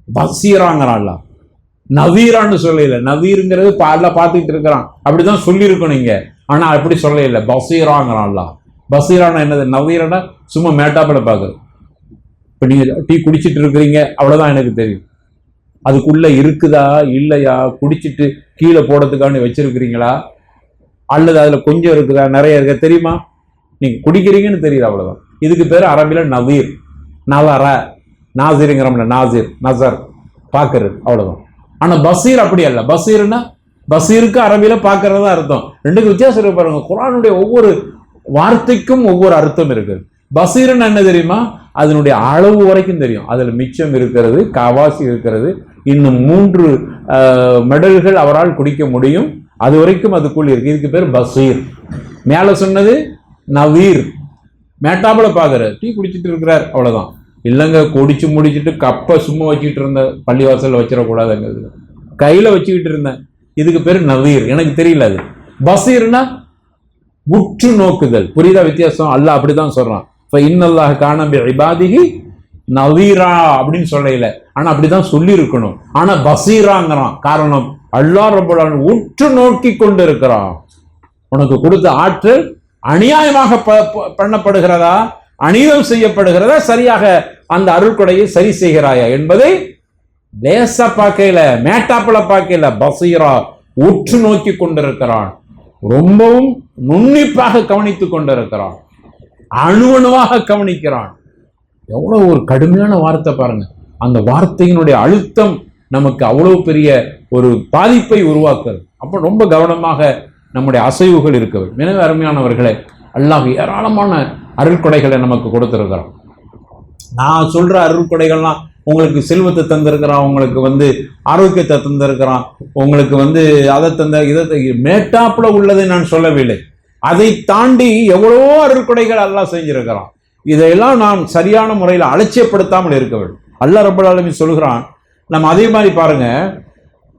Speaker 1: பஸீராங்கறான். அல்லாஹ் நவீரான்னு சொல்லல, நவீருங்கிறது அல்லாஹ் பார்த்துக்கிட்டு இருக்கிறான், அப்படிதான் சொல்லியிருக்கணும் இங்க, ஆனா அப்படி சொல்லல, பஸீராங்கறான் அல்லாஹ். பஸீரானா என்னது? நவீரனா சும்மா மேட்டாப்பட பாக்குறது. இப்ப நீங்க டீ குடிச்சிட்டு இருக்கிறீங்க, அவ்வளவுதான் எனக்கு தெரியும், அதுக்குள்ள இருக்குதா இல்லையா, குடிச்சிட்டு கீழே போடுறதுக்கான வச்சிருக்கிறீங்களா, அல்லது அதுல கொஞ்சம் இருக்குதா, நிறைய இருக்கா தெரியுமா? நீங்க குடிக்கிறீங்கன்னு தெரியுது, அவ்வளவுதான். இதுக்கு பேர் அரபில நவீர், நவர, நாசிருங்கிறோம்ல, நாசிர், நசர், பாக்குறது, அவ்வளவுதான். ஆனா பசீர் அப்படி அல்ல. பசீர்னா பசீருக்கு அரபில பாக்குறதா அர்த்தம். ரெண்டுக்கு வித்தியாசம் இருக்கு பாருங்க. குர்ஆனுடைய ஒவ்வொரு வார்த்தைக்கும் ஒவ்வொரு அர்த்தம் இருக்குது. பசீர்னு என்ன தெரியுமா? அதனுடைய அளவு வரைக்கும் தெரியும். அதுல மிச்சம் இருக்கிறது, காவாசி இருக்கிறது, இன்னும் 3 மெடல்கள் அவரால் குடிக்க முடியும், அது வரைக்கும் அதுக்குள் இருக்கு. இதுக்கு பேர் பசீர். மேல சொன்னது நவீர், மேட்டாப்புல பாக்குறாரு, டீ குடிச்சிட்டு இருக்கிறார், அவ்வளவுதான். இல்லைங்க, குடிச்சு முடிச்சுட்டு கப்பை சும்மா வச்சுக்கிட்டு இருந்த, பள்ளிவாசல்ல வச்சிடக்கூடாதுங்க, கையில வச்சுக்கிட்டு இருந்தேன். இதுக்கு பேரு நவீர். எனக்கு தெரியல அது. பசீர்னா உற்று நோக்குதல். புரியுதா வித்தியாசம்? அல்லாஹ் அப்படிதான் சொல்றான். இன்னல்லாஹ் கான பிஇபாதிஹி நவீரா அப்படின்னு சொல்லல, ஆனா அப்படிதான் சொல்லி இருக்கணும். ஆனா பசீராங்கிறான். காரணம், அல்லாஹ் ரப்பல் ஆலமீன் உற்று நோக்கி கொண்டு இருக்கிறான். உனக்கு கொடுத்த ஆற்றல் அநியாயமாக பண்ணப்படுகிறதா, அநீதம் செய்யப்படுகிறதா, சரியாக அந்த அருள்கொடையை சரி செய்கிறாயா என்பதை லேசா பார்க்கல, மேட்டாப்புல பார்க்கல, பசீரா உற்று நோக்கி கொண்டிருக்கிறான். ரொம்பவும் நுண்ணிப்பாக கவனித்துக் கொண்டிருக்கிறான், அணுவணுவாக கவனிக்கிறான். எவ்வளவு ஒரு கடுமையான வார்த்தை பாருங்க. அந்த வார்த்தையினுடைய அழுத்தம் நமக்கு அவ்வளவு பெரிய ஒரு பாதிப்பை உருவாக்குறது. அப்ப ரொம்ப கவனமாக நம்முடைய அசைவுகள் இருக்க வேண்டும். எனவே அருமையானவர்களே, அல்லாஹ் ஏராளமான அருள்கொடைகளை நமக்கு கொடுத்திருக்கிறான். நான் சொல்ற அருள்கொடைகள்லாம் உங்களுக்கு செல்வத்தை தந்திருக்கிறான், உங்களுக்கு ஆரோக்கியத்தை தந்திருக்கிறான், உங்களுக்கு அதை தந்த இதை மேட்டாப்புல உள்ளதை நான் சொல்லவில்லை. அதை தாண்டி எவ்வளவோ அருள்கொடைகள் அல்லாஹ் செஞ்சிருக்கிறான். இதையெல்லாம் நாம் சரியான முறையில் அலட்சியப்படுத்தாமல் இருக்க வேண்டும். அல்லாஹ் ரப்பல் ஆலமீன் சொல்கிறான். நம்ம அதே மாதிரி பாருங்க,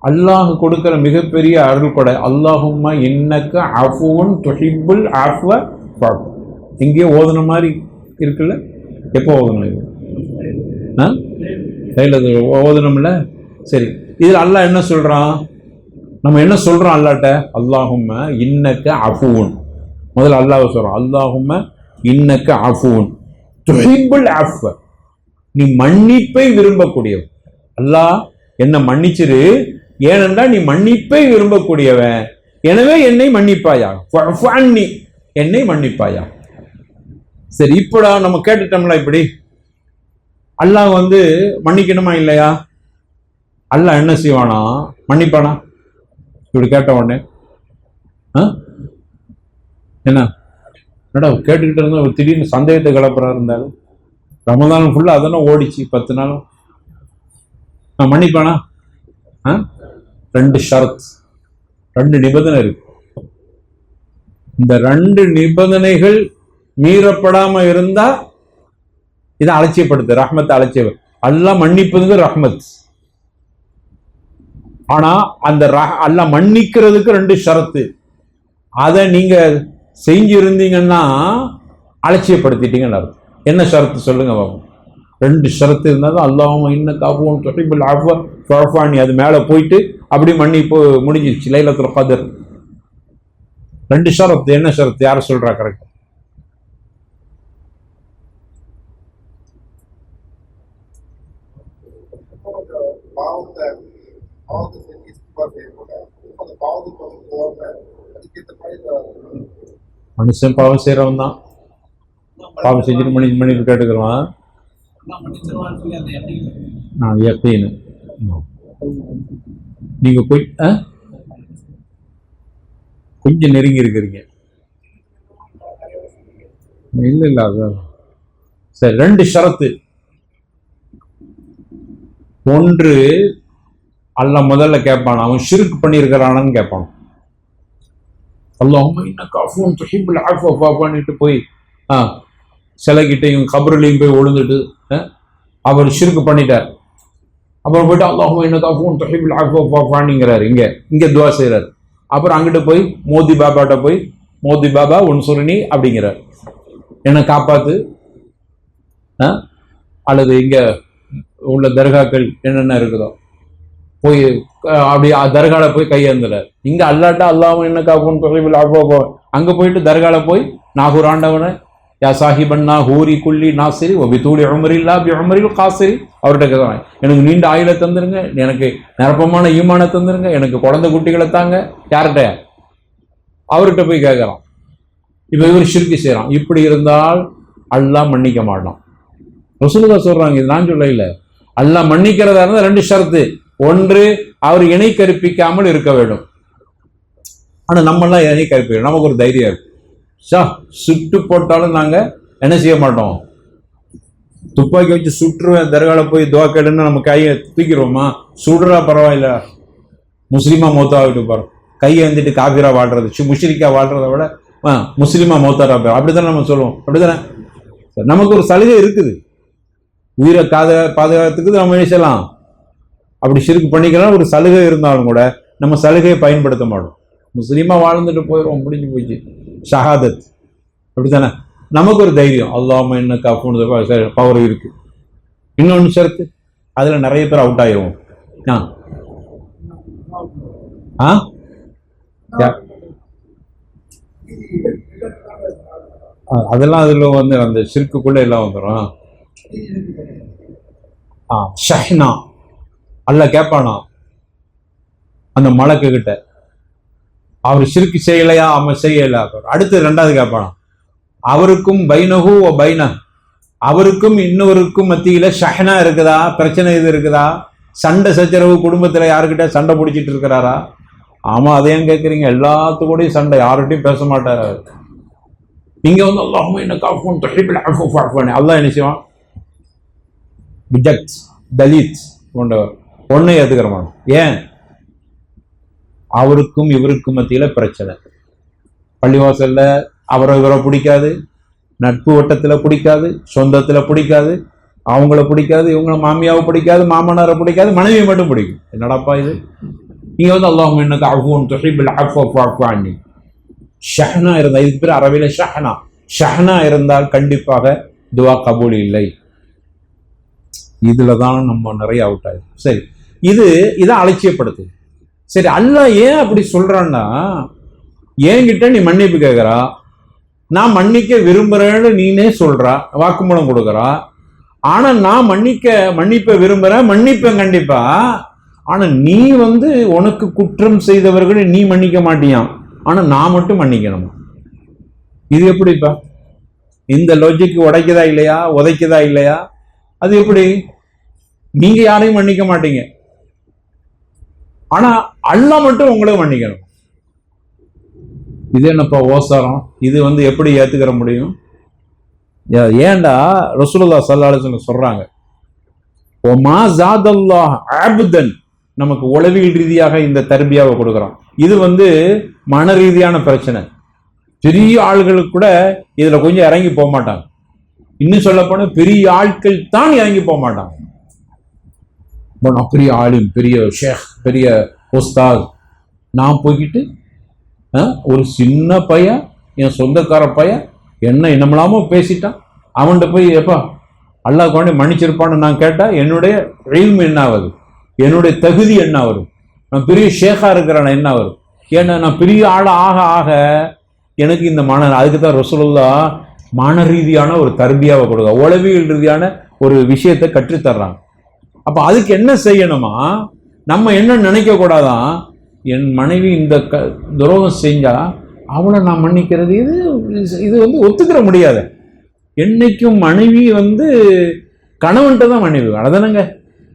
Speaker 1: அல்லாஹ் கொடுக்கிற மிகப்பெரிய அருள்கொடை, அல்லாஹும்ம இன்னக்க அஃபுவன் துஹிப்புல் அஃவ ஃபஅஃபு. இங்கேயே ஓதுன மாதிரி இருக்குல்ல? எப்போ ஓதணும் இது? ஓதணும்ல? சரி, இதில் அல்லாஹ் என்ன சொல்றான்? நம்ம என்ன சொல்றோம் அல்லாஹ்ட்ட? அல்லாஹும்ம இன்னக்க அஃபுவன். முதல்ல அல்லாஹ் சொல்றான், அல்லாஹும்ம இன்னக்க அஃபுவன் துஹிப்புல் அஃவ. நீ மன்னிப்பை விரும்பக்கூடியவன். அல்லாஹ் என்ன மன்னிச்சிரு, ஏனென்றால் நீ மன்னிப்பை விரும்பக்கூடியவன், எனவே என்னை மன்னிப்பாயா, என்னை மன்னிப்பாயா. சரி, இப்போ நம்ம கேட்டுட்டோம்ல, இப்படி அல்லாஹ் மன்னிக்கணுமா இல்லையா? அல்லாஹ் என்ன செய்வானா? மன்னிப்பானா? இப்படி கேட்ட உடனே என்ன கேட்டுக்கிட்டு இருந்தா திடீர்னு சந்தேகத்தை கிளப்புறா இருந்தாலும், ரமதான் ஃபுல்லா அதெல்லாம் ஓடிச்சு 10 நாளும். நான் மன்னிப்பானா? 2 ஷரத், 2 நிபந்தனை இருக்கு. இந்த 2 நிபந்தனைகள் மீறப்படாம இருந்தா இதை அலட்சியப்படுத்து, ரஹ்மத்தை அலட்சியம். அல்லாஹ் மன்னிப்பதுங்க ரஹ்மத். ஆனா அந்த அல்லாஹ் மன்னிக்கிறதுக்கு 2 ஷரத்து. அதை நீங்க செஞ்சிருந்தீங்கன்னா அலட்சியப்படுத்திட்டீங்கன்னு அர்த்தம். என்ன ஷரத்து சொல்லுங்க பாபு? 2 ஷரத்து இருந்தாலும் அல்லாஹும்ம இன்னக அஃபுவன் துஹிப்புல் அஃவ ஃபஅஃபு அன்னி, அது மேல போயிட்டு அப்படி மன்னிப்பு முடிஞ்சிருச்சு. லைலத்துல் கத்ர் 2 ஷரத்து. என்ன ஷரத்து? யார் சொல்றா கரெக்ட்? மனுஷன் பாவம் செய்யறவன் தான். பாவம் செஞ்சுட்டு மன்னிப்பு கேட்டுக்கிறான். நான் யக்கீன். நீங்க கொஞ்சம் நெருங்கி இருக்கிறீங்க. இல்ல அதான் சரி. 2 ஷரத்து. ஒன்று, அல்லாஹ் முதல்ல கேட்பான், அவன் ஷிர்க் பண்ணியிருக்கிறானு கேட்பான். அல்லாஹும்ம இன்னக அஃபுவன் துஹிப்புல் அஃவ ஃபஅஃபு அன்னிட்டு போய் சிலைகிட்டையும் கபருலையும் போய் ஒழுந்துட்டு அவர் ஷிர்க் பண்ணிட்டார். அப்புறம் போயிட்டு அல்லாஹும்ம இன்னக அஃபுவன் துஹிப்புல் அஃவ ஃபஅஃபு அன்னிங்கிறார். இங்க துவா செய்கிறார். அப்புறம் அங்கிட்டு போய் மோதி பாபாட்ட போய் மோதி பாபா உன்சுரினி அப்படிங்கிறார், என்னை காப்பாத்து. அல்லது இங்க உள்ள தர்காக்கள் என்னென்ன இருக்குதோ போய் அப்படி தர்கால போய் கையேந்துறார். இங்க அல்லாட்டா அல்லாஹ்வும்ம இன்னக அஃபுவன் துஹிப்புல் அஃவ, அங்க போயிட்டு தர்கால போய் நாகூர் ஆண்டவனை யா சாஹிபன்னா ஹூரி குல்லி நாசிரி ஒபிதூலி உமரில்லா பி உமரில் காசிரி, அவர்கிட்ட கேட்குறாங்க, எனக்கு நீண்ட ஆயுளை தந்துருங்க, எனக்கு நிரப்பமான ஈமான தந்துருங்க, எனக்கு குழந்தை குட்டிகளை தாங்க. யார்கிட்ட? அவர்கிட்ட போய் கேட்கறான். இப்ப இவர் ஷிர்க் செய்யறான். இப்படி இருந்தால் அல்லாஹ் மன்னிக்க மாட்டான். ரசூலுல்லாஹ் சொல்றாங்க, இது நான் சொல்ல இல்ல, அல்லாஹ் மன்னிக்கிறதா இருந்தா 2 ஷரத்து. ஒன்று, அவர் இணை கற்பிக்காமல் இருக்க வேண்டும். ஆனா நம்ம எல்லாம் இணை கற்பிக்கிறோம், நமக்கு ஒரு தைரியம் இருக்கு. சுட்டு போட்டாலும் நாங்க என்ன செய்ய மாட்டோம், துப்பாக்கி வச்சு சுட்டுருவேன் தர்கால போய் துவா கேடுன்னு நம்ம கையை தூக்கிடுவோமா? சுடுறா பரவாயில்ல, முஸ்லீமா மௌத்தாவிட்டு போறோம். கையை வந்துட்டு காபிரா வாழ்றது, முஷ்ரிக்கா வாழ்றதை விட முஸ்லீமா மௌத்தாரா போறோம். அப்படித்தானே நம்ம சொல்லுவோம், அப்படித்தானே? நமக்கு ஒரு சலுகை இருக்குது, உயிரை பாதுகாத்துக்கு நம்ம நினைச்சலாம். அப்படி ஷிர்க் பண்ணிக்கலாம் ஒரு சலுகை இருந்தாலும் கூட நம்ம சலுகையை பயன்படுத்த மாட்டோம். முஸ்லீமா வாழ்ந்துட்டு போயிடுவோம், முடிஞ்சு போச்சு, ஷஹாதத். அப்படித்தானே? நமக்கு ஒரு தைரியம், அல்லாஹ்வும்ம இன்னக அஃபூன் பவர் இருக்கு. இன்னொன்று ஷர்த்து, அதுல நிறைய பேர் அவுட் ஆயிடுவோம். அதெல்லாம் அதுல வந்து அந்த ஷிர்க்குக்குள்ள எல்லாம் வந்துடும். ஷஹ்னா அல்லாஹ் கேட்பானா அந்த மலக்கு கிட்ட, அவர் ஷிர்க் செய்யலையா? அவன் செய்யல. அடுத்து 2வது கேட்பானா, அவருக்கும் பைனஹு வ பைன, அவருக்கும் இன்னொருக்கும் மத்தியில ஷஹ்னா இருக்குதா, பிரச்சனை இது இருக்குதா, சண்டை சச்சரவு, குடும்பத்துல யாருக்கிட்ட சண்டை பிடிச்சிட்டு இருக்கிறாரா? ஆமா, அதையும் கேட்குறீங்க, எல்லாத்துக்கூடயும் சண்டை, யார்கிட்டையும் பேச மாட்டாரு. இங்க வந்து அல்லாஹ்வும்ம இன்னக அஃபூன் துஹிப்புல் அஃவ ஃபஅஃபு அன்னி, அல்லாஹ் என்ன செய்வான்? ரிஜெக்ட், டெலீட் கொண்டவர், ஒன்னை ஏத்துக்கிற மாட்டோம். ஏன்? அவருக்கும் இவருக்கும் மத்தியில பிரச்சனை. பள்ளிவாசல்ல அவரை இவரை பிடிக்காது, நட்பு வட்டத்துல பிடிக்காது, சொந்தத்துல பிடிக்காது, அவங்கள பிடிக்காது, இவங்கள மாமியாவை பிடிக்காது, மாமனாரை பிடிக்காது, மனைவியை மட்டும் பிடிக்கும். என்னடாப்பா இது? நீங்க வந்து அல்லாஹ்வும்ம இன்னக அஃபூன் துஹிப்புல் அஃவ ஃபஅஃபு அன்னி, ஷஹ்னா இருந்தால், இதுக்கு பேர் அரபில ஷஹ்னா. ஷஹ்னா இருந்தால் கண்டிப்பாக துவா கபூல் இல்லை. இதுல தான் நம்ம நிறைய அவுட் ஆயிடும். சரி, இதை அலட்சியப்படுத்து. சரி, அல்லாஹ் ஏன் அப்படி சொல்றான்னா, என்கிட்ட நீ மன்னிப்பு கேட்கிறா, நான் மன்னிக்க விரும்புறேன்னு நீனே சொல்றா, வாக்குமூலம் கொடுக்கறா. ஆனா நான் மன்னிப்பை விரும்புறேன், மன்னிப்பேன் கண்டிப்பா. ஆனா நீ வந்து உனக்கு குற்றம் செய்தவர்களை நீ மன்னிக்க மாட்டியான், ஆனா நான் மட்டும் மன்னிக்கணும். இது எப்படிப்பா? இந்த லாஜிக் உடைக்குதா இல்லையா, உதைக்குதா இல்லையா? அது எப்படி? நீங்க யாரையும் மன்னிக்க மாட்டீங்க, ஆனா அல்லாஹ் மட்டும் உங்களுக்கு மன்னிக்கணும். இது என்னப்பா ஓசாரம்? இது வந்து எப்படி ஏத்துக்கிற முடியும்? ஏண்டா ரசூலுல்லாஹ் ஸல்லல்லாஹு அலைஹி வஸல்லம் சொல்றாங்க, ஒமா ஜாதல்லாஹ் அப்தன், நமக்கு உளவியல் ரீதியாக இந்த தர்பியாவை கொடுக்குறோம். இது வந்து மன ரீதியான பிரச்சனை. பெரிய ஆள்களுக்கு கூட இதுல கொஞ்சம் இறங்கி போக மாட்டாங்க. இன்னும் சொல்ல போனா பெரிய ஆட்கள் தான் இறங்கி போக மாட்டாங்க. நான் பெரிய ஆளும், பெரிய ஷேக், பெரிய உஸ்தாத், நான் போய்கிட்டு ஒரு சின்ன பையன், என் சொந்தக்கார பையன் என்ன என்னமெல்லாமோ பேசிட்டான், அவன்கிட்ட போய் எப்பா அல்லாஹ் கொண்டு மன்னிச்சிருப்பான்னு நான் கேட்டா என்னுடைய இல்மு என்ன ஆகுது, என்னுடைய தகுதி என்ன வரும், நான் பெரிய ஷேக்கா இருக்கிறேன் என்ன வரும்? ஏன்னா நான் பெரிய ஆள ஆக ஆக எனக்கு இந்த அதுக்கு தான் ரசூலுல்லாஹ் மன ரீதியான ஒரு தர்பியாவை கொடுக்க, உளவியல் ரீதியான ஒரு விஷயத்தை கற்றுத்தர்றாங்க. அப்ப அதுக்கு என்ன செய்யணுமா, நம்ம என்ன நினைக்க கூடாதான், என் மனைவி இந்த துரோகம் செஞ்சா அவளை நான் மன்னிக்கிறது, இது வந்து ஒத்துக்கிற முடியாது. என்னைக்கும் மனைவி வந்து கணவன்கிட்ட தான் மனைவி, அதானங்க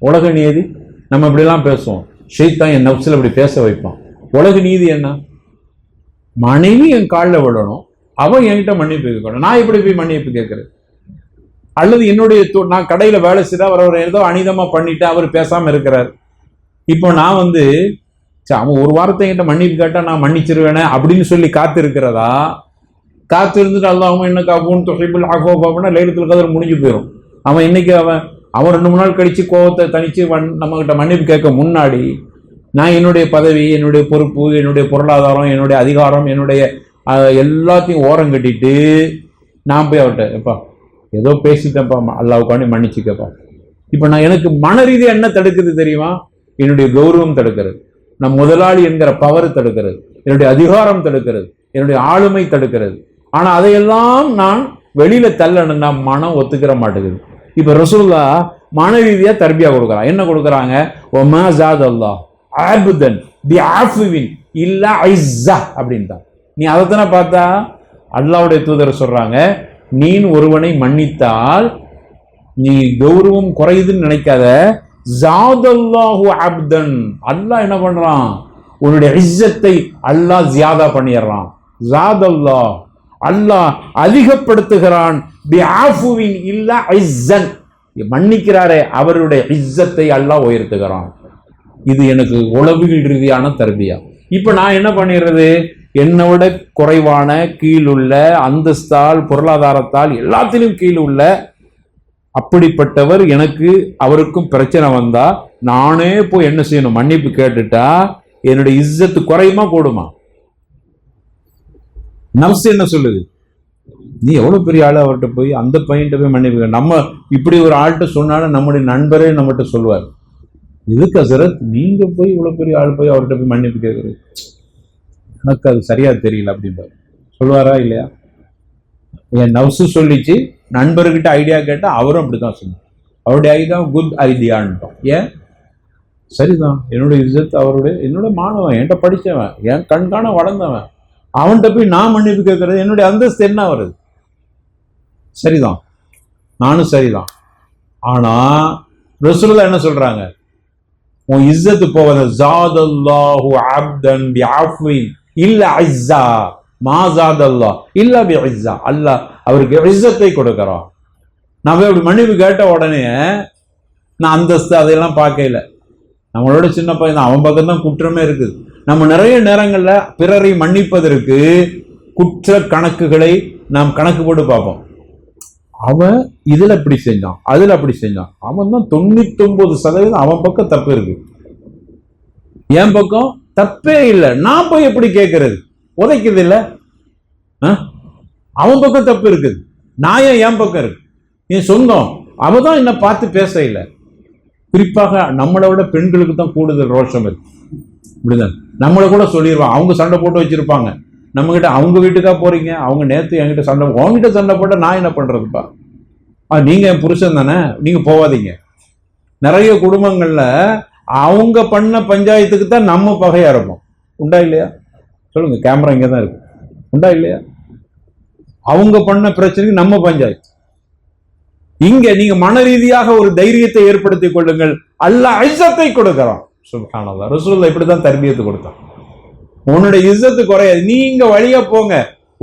Speaker 1: உலக நீதி. நம்ம இப்படிலாம் பேசுவோம், ஷைத்தான் என் நஃப்ஸில் இப்படி பேச வைப்பான். உலக நீதி என்ன? மனைவி என் காலில் விழணும், அவன் என்கிட்ட மன்னிப்பு கேட்கணும். நான் எப்படி போய் மன்னிப்பு கேட்கறது? அல்லது என்னுடைய நான் கடையில வேலை செய்தா அவர் ஏதோ அனிதமா பண்ணிட்டு அவர் பேசாம இருக்கிறார். இப்போ நான் வந்து அவன் ஒரு வாரத்தை என்கிட்ட மன்னிப்பு கேட்டா நான் மன்னிச்சிருவேனே அப்படின்னு சொல்லி காத்து இருக்கிறதா? காத்து இருந்துட்டு அல்லாஹ்வும்ம இன்னக அஃபூன் துஹிப்புல் அஃவ ஃபஅஃபு லைலத்துல் கத்ர் முடிஞ்சு போயிடும். அவன் இன்னைக்கு அவன் 2 3 நாள் கழிச்சு கோவத்தை தனிச்சு நம்ம கிட்ட மன்னிப்பு கேட்க முன்னாடி நான் என்னுடைய பதவி, என்னுடைய பொறுப்பு, என்னுடைய பொருளாதாரம், என்னுடைய அதிகாரம், என்னுடைய எல்லாத்தையும் ஓரம் கட்டிட்டு நான் போய் அவர்கிட்ட எப்பா ஏதோ பேசிட்டேன்ப்பா, அல்லாஹ்வுக்காண்டி மன்னிச்சுக்கப்பா. இப்போ நான் எனக்கு மன ரீதியாக என்ன தடுக்குது தெரியுமா? என்னுடைய கௌரவம் தடுக்கிறது, நம் முதலாளி என்கிற பவர் தடுக்கிறது, என்னுடைய அதிகாரம் தடுக்கிறது, என்னுடைய ஆளுமை தடுக்கிறது. ஆனா அதையெல்லாம் நான் வெளியில தள்ளணும்னா மனம் ஒத்துக்கிற மாட்டேங்குது. இப்ப ரசூலுல்லாஹ் மன ரீதியா தர்பியா கொடுக்குறாங்க. என்ன கொடுக்குறாங்க? ஒமா ஜாதல்லாஹ் அப்தன் பிஅஃவின் இல்லா இஸ்ஸா அப்படின்ட்டாங்க. நீ அதைத்தானே பார்த்தா. அல்லாஹ்வுடைய தூதர் சொல்றாங்க, நீ ஒருவனை மன்னித்தால் நீ கௌரவம் குறையுதுன்னு நினைக்காத, ஜாதல்லாஹு அப்தன், அல்லாஹ் என்ன பண்றான், உன்னுடைய இஸ்ஸத்தை அல்லாஹ் ஜியாதா பண்ணிடுறான். ஜாதல்லாஹ், அல்லாஹ் அதிகப்படுத்துகிறான். பிஆஃபுவின் இல்லா இஸ்ஸன், மன்னிக்கிறாரே அவருடைய இஸ்ஸத்தை அல்லாஹ் உயர்த்துகிறான். இது எனக்கு உளவியல் ரீதியான தர்பியா. இப்ப நான் என்ன பண்ணிடுறது, என்னோட குறைவான கீழுள்ள அந்தஸ்தால் பொருளாதாரத்தால் எல்லாத்திலும் கீழுள்ள அப்படிப்பட்டவர் எனக்கு அவருக்கும் பிரச்சனை வந்தா நானே போய் என்ன செய்யணும், மன்னிப்பு கேட்டுட்டா என்னுடைய இஸ்ஸத்து குறையுமா கூடுமா? நப்சு என்ன சொல்லுது, நீ எவ்வளவு பெரிய ஆளு, அவர்கிட்ட போய் அந்த பையன்கிட்ட போய் மன்னிப்பு. நம்ம இப்படி ஒரு ஆள்கிட்ட சொன்னாலும் நம்முடைய நண்பரே நம்மகிட்ட சொல்லுவார், எதுக்கு ஹசரத் நீங்க போய் இவ்வளவு பெரிய ஆள் போய் அவர்கிட்ட போய் மன்னிப்பு கேட்குறது, எனக்கு அது சரியா தெரியல அப்படின்பாரு. சொல்லுவாரா இல்லையா? என் நவ்சு சொல்லிச்சு, நண்பர்கிட்ட ஐடியா கேட்டா அவரும் அப்படித்தான் சொன்னார். அவருடைய ஐடியா குட் ஐடியான்ட்டோம். ஏன்? சரிதான், என்னுடைய இஸ்ஸத் அவருடைய, என்னோட மாணவன், என்கிட்ட படித்தவன், என் கண்காண வளர்ந்தவன், அவன்கிட்ட போய் நான் மன்னிப்பு கேட்கறது என்னுடைய அந்தஸ்து என்ன வருது? சரிதான், நானும் சரிதான். ஆனா ரசூலுல்லாஹ் என்ன சொல்றாங்க, உன் இஸ்ஸத்து போவத ஜாதல்லாஹு அப்தன் பிஅஃவின் இல்ல இஸ்ஸா மா ஜாதல்லாஹ் இல்ல பிஇஸ்ஸா, அல்லாஹ் அவருக்கு இஸ்ஸத்தை கொடுக்கறான். நான் அப்படி மன்னிப்பு கேட்ட உடனே நான் அந்தஸ்து அதையெல்லாம் பார்க்கல. நம்மளோட சின்ன பையன் தான், அவன் பக்கம் தான் குற்றமே இருக்குது. நம்ம நிறைய நேரங்கள்ல பிறரை மன்னிப்பதற்கு குற்ற கணக்குகளை நாம் கணக்கு போட்டு பார்ப்போம். அவன் இதுல இப்படி செஞ்சான், அதுல அப்படி செஞ்சான், அவன் தான் 99% அவன் பக்கம் தப்பு இருக்கு, என் பக்கம் தப்பே இல்லை. நான் போய் எப்படி கேட்கறது, உதைக்குது இல்ல, அவன் பக்கம் தப்பு இருக்குது, நான் என் பக்கம் இருக்கு, என் சொந்தம், அவன் தான் என்ன பார்த்து பேச இல்லை. குறிப்பாக நம்மளை விட பெண்களுக்கு தான் கூடுதல் ரோஷம் இருக்கு. இப்படிதான் நம்மளை கூட சொல்லிடுவான், அவங்க சண்டை போட்டு வச்சிருப்பாங்க நம்ம கிட்ட, அவங்க வீட்டுக்கா போறீங்க, அவங்க நேத்து என்கிட்ட சண்டை, உங்ககிட்ட சண்டை போட்டா நான் என்ன பண்றதுப்பா, நீங்க என் புருஷன் தானே, நீங்க போவாதீங்க. நிறைய குடும்பங்கள்ல அவங்க பண்ண பஞ்சாயத்துக்கு தான் நம்ம பகையா இருப்போம். உண்டா இல்லையா? சொல்லுங்க, கேமரா இங்க தான் இருக்கு. உண்டா இல்லையா? அவங்க பண்ண பிரச்சனைக்கு நம்ம பஞ்சாயத்து. இங்க நீங்க மன ரீதியாக ஒரு தைரியத்தை ஏற்படுத்திக் கொள்ளுங்கள், அல்லாஹ் இஸ்ஸத்தை கொடுக்கிறான். சுப்ஹானல்லாஹ், ரசூலுல்லாஹ் இப்படிதான் தர்பியத்து கொடுத்தான். உன்னுடைய இஸ்ஸத்து குறையாது, நீங்க வழியா போங்க,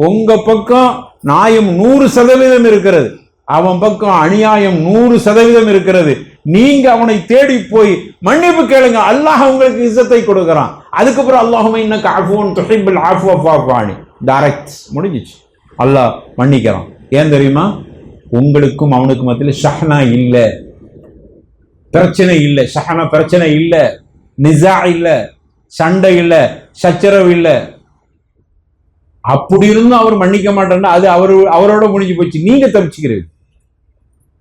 Speaker 1: உங்க பக்கம் நியாயம் 100% இருக்கிறது, அவன் பக்கம் அநியாயம் 100% இருக்கிறது. நீங்க அவனை தேடி போய் மன்னிப்பு கேளுங்க, அல்லாஹ் உங்களுக்கு இஸ்ஸத்தை கொடுக்கிறான். அதுக்கப்புறம் அல்லாஹும்ம இன்னக அஃபூன் துஹிப்புல் அஃப்வ ஃபஅஃபு அன்ஹி, டைரக்ட் முடிஞ்சிச்சு, அல்லாஹ் மன்னிக்கிறான். ஏன் தெரியுமா? உங்களுக்கும் அவனுக்கு மத்தியில் ஷஹ்னா இல்லை, பிரச்சனை இல்லை, ஷஹ்னா பிரச்சனை இல்லை, நிசா இல்லை, சண்டை இல்லை, சச்சரவு இல்லை. அப்படி இருந்தும் அவர் மன்னிக்க மாட்டேன்னா அது அவரோட முடிஞ்சு போச்சு, நீங்க தப்பிச்சுக்கிறீங்க.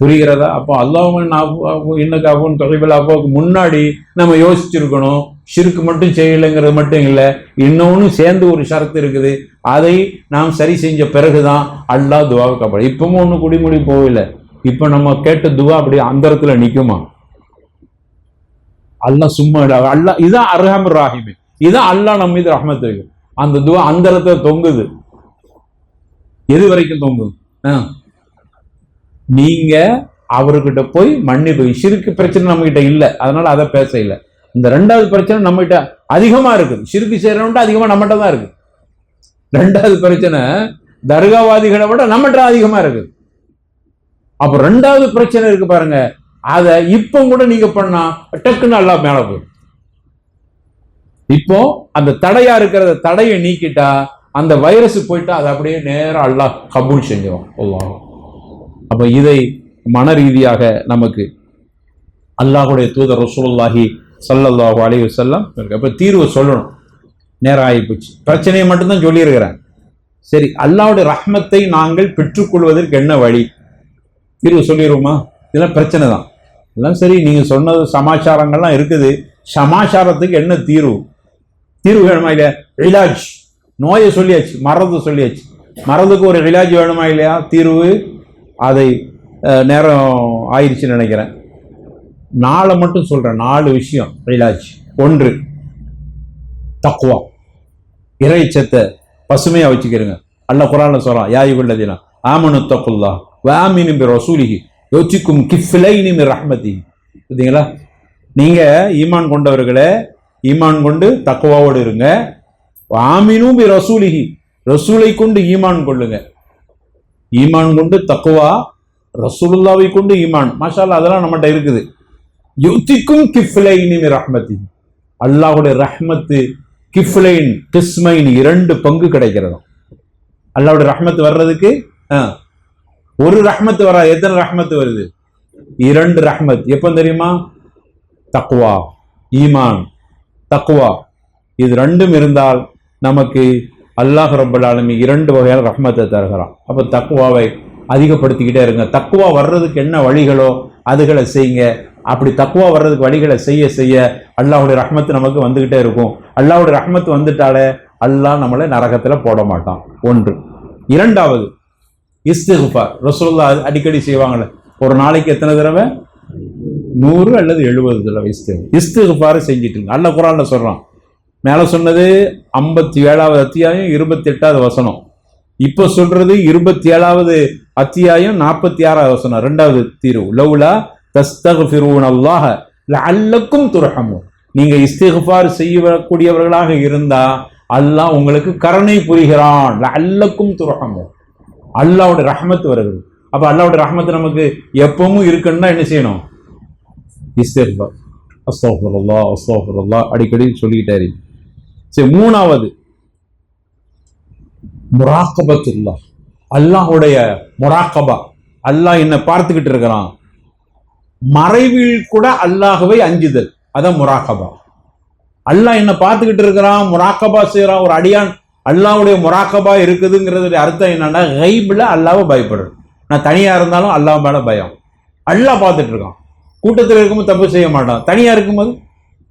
Speaker 1: புரிகிறதா? அப்போ அல்லாஹ்வுக்கு தொலைபில் அப்பாவுக்கு முன்னாடி நம்ம யோசிச்சிருக்கணும். ஷிர்க் மட்டும் செய்யலைங்கிறது மட்டும் இல்லை, இன்னொன்னு சேர்ந்து ஒரு ஷரத்து இருக்குது, அதை நாம் சரி செஞ்ச பிறகுதான் அல்லாஹ் துவாவை காப்பாடு. இப்பவும் ஒன்றும் குடிமொழி போகல, இப்ப நம்ம கேட்ட துவா அப்படி அந்தரத்துல நிக்குமா? அல்லாஹ் சும்மா அல்லாஹ் இதான் அர்ஹம் ராஹிம், இதான் அல்லாஹ் நம்ம மீது ரஹ்மத் வைக்கும். அந்த துவா அந்தரத்துல தொங்குது. எது வரைக்கும் தொங்குது? நீங்க அவர்கிட்ட போய் மன்னிப்பு, ஷிர்க் பிரச்சனை நம்ம கிட்ட இல்லை, அதனால அதை பேச இல்லை. இந்த ரெண்டாவது பிரச்சனை நம்ம கிட்ட அதிகமா இருக்குது, ஷிர்க் செய்யறவன்ட்டு அதிகமா நம்மகிட்ட தான் இருக்கு. ரெண்டாவது பிரச்சனை தர்காவாதிகளை விட நம்மகிட்ட அதிகமா இருக்கு. அப்ப ரெண்டாவது பிரச்சனை இருக்கு பாருங்க, அதை இப்ப கூட நீங்க பண்ணா டக்குன்னு அல்லாஹ் மேல போயிடும். இப்போ அந்த தடையா இருக்கிற தடையை நீக்கிட்டா அந்த வைரஸ் போயிட்டா அதை அப்படியே நேரம் அல்லாஹ் கபூல் செஞ்சிடும். அல்லாஹ் அப்ப இதை மன ரீதியாக நமக்கு அல்லாஹுடைய தூதர் ரசூலுல்லாஹி ஸல்லல்லாஹு அலைஹி வஸல்லம் அப்ப தீர்வு சொல்லணும். நேரம் ஆகிப்போச்சு, பிரச்சனையை மட்டும்தான் சொல்லியிருக்கிறேன். சரி, அல்லாஹ்வுடைய ரஹ்மத்தை நாங்கள் பெற்றுக்கொள்வதற்கு என்ன வழி? தீர்வு சொல்லிடுவோமா? இதெல்லாம் பிரச்சனை தான், எல்லாம் சரி. நீங்க சொன்னது சமாச்சாரங்கள்லாம் இருக்குது, சமாச்சாரத்துக்கு என்ன தீர்வு? தீர்வு வேணுமா இல்லையா? இலாஜ், நோயை சொல்லியாச்சு, மறந்து சொல்லியாச்சு, மறந்துக்கு ஒரு இலாஜ் வேணுமா இல்லையா? தீர்வு அதை நேரம் ஆயிடுச்சுன்னு நினைக்கிறேன். 4 மட்டும் சொல்றேன், 4 விஷயம் இலாஜ். 1, தக்வா, இறைச்சத்தை பசுமையா வச்சுக்கிறங்க. அல்லாஹ் குர்ஆன்ல சொல்றான், யா அய்யுஹல்லதீன ஆமனு தக்குல்லாஹ் வ ஆமினு பிரசூலிஹி யுத்திக்கும் கிஃப்லைனி மின் ரஹ்மத்திஹி. புரியுதுங்களா? நீங்க ஈமான் கொண்டவர்களே, ஈமான் கொண்டு தக்வாவோடு இருங்க. ஆமினு பி ரசூலிஹி, ரசூலை கொண்டு ஈமான் கொள்ளுங்க. ஈமான் கொண்டு தக்வா, ரசூலுல்லாவை கொண்டு ஈமான். மாஷா அல்லாஹ், அதெல்லாம் நம்மகிட்ட இருக்குது. யுத்திக்கும் கிஃப்லைனி மின் ரஹ்மத்திஹி, அல்லாஹ்வுடைய ரஹ்மத்து கிஃப்லைன் கிஸ்மைன் 2 பங்கு கிடைக்கிறது. அல்லாஹ்வுடைய ரஹ்மத் வர்றதுக்கு ஒரு ரஹ்மத் வராது. எத்தனை ரஹ்மத் வருது? 2 ரஹ்மத். எப்ப தெரியுமா? தக்வா, ஈமான், தக்வா, இது 2ம் இருந்தால் நமக்கு அல்லாஹ் ரப்பல் ஆலமீன் 2 வகையான ரஹ்மத்தை தருகிறான். அப்ப தக்வாவை அதிகப்படுத்திக்கிட்டே இருங்க. தக்வா வர்றதுக்கு என்ன வழிகளோ அதுகளை செய்யுங்க. அப்படி தக்வா வர்றதுக்கு வழிகளை செய்ய செய்ய அல்லாஹ்வுடைய ரஹ்மத்து நமக்கு வந்துகிட்டே இருக்கும். அல்லாஹ்வுடைய ரஹ்மத்து வந்துட்டாலே அல்லாஹ் நம்மளை நரகத்துல போட மாட்டான். 1. 2வது இஸ்திக்ஃபார். ரசூலுல்லாஹ் அடிக்கடி செய்வாங்கல்ல, ஒரு நாளைக்கு எத்தனை தடவை? 100 அல்லது 70 தடவை இஸ்திக்ஃபார் செஞ்சிட்டு இருக்கு. அல்லாஹ் குர்ஆன்ல சொல்றான். மேல சொன்னது 57வது அத்தியாயம் 28வது வசனம். இப்ப சொல்றது 27வது அத்தியாயம் 46வது வசனம், 2வது தீர்வு. லவ்லா தஸ்தக்ஃபிரூனல்லாஹ லஅல்லக்கும் துர்ஹமூன். நீங்க இஸ்திக்ஃபார் செய்யக்கூடியவர்களாக இருந்தா அல்லாஹ் உங்களுக்கு கருணை புரிகிறான். லஅல்லக்கும் துர்ஹமூன், அல்லாஹ்வுடைய ரஹ்மத் வருகிறது. அப்ப அல்லாஹ்வுடைய ரஹ்மத் நமக்கு எப்பவும் இருக்குன்னா என்ன செய்யணும்? இஸ்திக்ஃபார், அஸ்தக்ஃபிருல்லாஹ் அஸ்தக்ஃபிருல்லாஹ் அடிக்கடி சொல்லிக்கிட்டே இருக்கு. சரி, 3வது முராக்கபத்துல்லாஹ், அல்லாஹ்வுடைய முராக்கபா. அல்லாஹ் என்ன பார்த்துக்கிட்டு இருக்கிறான். மறைவில் கூட அல்லாஹ்வை அஞ்சுதல், அதான் முராக்கபா. அல்லாஹ் என்ன பார்த்துக்கிட்டு இருக்கிறான், முராக்கபா செய்யறான். ஒரு அடியான் அல்லாஹ்வுடைய முராக்கபா இருக்குதுங்கிறது அர்த்தம் என்னன்னா, கைப்ல அல்லாஹ்வை பயப்படுறது. நான் தனியா இருந்தாலும் அல்லாஹ் மேல பயம். அல்லாஹ் பார்த்துட்டு இருக்கான். கூட்டத்தில் இருக்கும்போது தப்பு செய்ய மாட்டான், தனியா இருக்கும்போது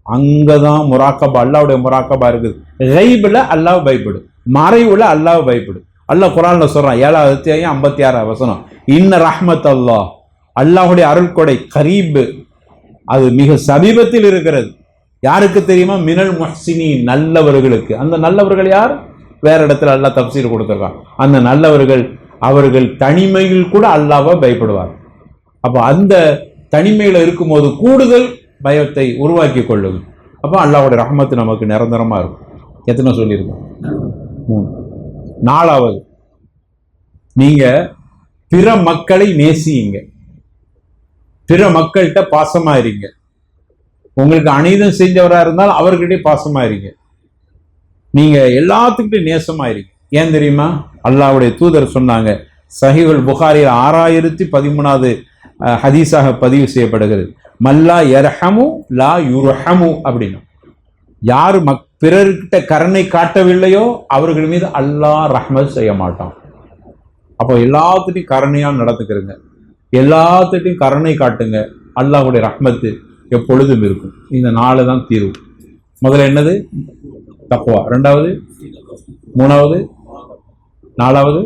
Speaker 1: அங்கதான் முராக்கபா, அல்லாஹ்வுடைய முராக்கபா இருக்குது. கைப்ல அல்லாஹ் பயப்படு, மறைவுல அல்லாஹ் பயப்படு. அல்லாஹ் குர்ஆன்ல சொல்றான், 7வது அத்தியாயம் 56வது வசனம், இன்ன ரஹ்மத் அல்லாஹ், அல்லாஹ்வுடைய அருள்கொடை கரீப், அது மிக சமீபத்தில் இருக்கிறது. யாருக்கு தெரியுமா? மினல் முஹ்சினீன், நல்லவர்களுக்கு. அந்த நல்லவர்கள் யார்? வேற இடத்துல அல்லாஹ் தஃசீர் கொடுத்திருக்கான். அந்த நல்லவர்கள் அவர்கள் தனிமையில் கூட அல்லாஹ்வை பயப்படுவார். அப்ப அந்த தனிமையில இருக்கும்போது கூடுதல் பயத்தை உருவாக்கி கொள்ளுது. அப்ப அல்லாஹ்வுடைய ரஹ்மத் நமக்கு நிரந்தரமா இருக்கும். எத்தனை சொல்லியிருக்கோம்? 3. 4வது, நீங்க பிற மக்களை நேசியுங்க. பிற மக்கள்கிட்ட பாசமா இருங்க. உங்களுக்கு அநீதம் செஞ்சவரா இருந்தால் அவர்கிட்ட பாசமா இருங்க. நீங்க எல்லாத்துக்கிட்டையும் நேசமா இருங்க. ஏன் தெரியுமா? அல்லாஹ்வுடைய தூதர் சொன்னாங்க, சஹீஹுல் புகாரியில் 6013வது ஹதீஸாக பதிவு செய்யப்படுகிறது, மல்லா யர்ஹமு லா யுர்ஹமு அப்படின்னு. யாரு பிறர்கிட்ட கருணை காட்டவில்லையோ அவர்கள் மீது அல்லாஹ் ரஹ்மத் செய்ய மாட்டான். அப்போ எல்லாத்துட்டையும் கருணையா நடந்துக்கிறங்க, எல்லாத்துட்டையும் கருணை காட்டுங்க. அல்லாஹ்வுடைய ரஹ்மத்து எப்பொழுதும் இருக்கும். இந்த 4 தான் தீர்வு. முதல்ல என்னது? தக்வா. 2வது, 3வது, 4வது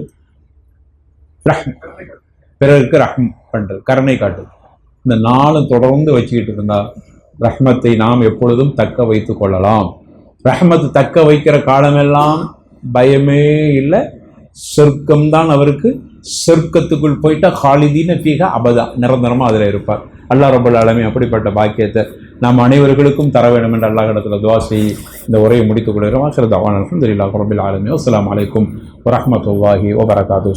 Speaker 1: பிறருக்கு ரஹ்ம் பண்றது, கருணை காட்டு. இந்த 4 தொடர்ந்து வச்சுக்கிட்டு இருந்தா ரஹ்மத்தை நாம் எப்பொழுதும் தக்க வைத்துக் கொள்ளலாம். ரஹ்மத்து தக்க வைக்கிற காலமெல்லாம் பயமே இல்லை, சொர்க்கம்தான் அவருக்கு. சொர்க்கத்துக்குள் போயிட்டா ஹாலிதீன ஃபீஹா அபதா, நிரந்தரமா அதுல இருப்பார். அல்லாஹ் ரப்பல் ஆலமீன் அப்படிப்பட்ட பாக்கியத்தை நாம் அனைவர்களுக்கும் தர வேண்டும் என்று அல்லாஹ்விடத்துல துஆ செய்து இந்த உரையை முடித்துக் கொள்கிறோம். அல்ஹம்துலில்லாஹி ரப்பில் ஆலமீன். அஸ்ஸலாமு அலைக்கும் வரஹ்மத்துல்லாஹி வபரகாத்துஹு.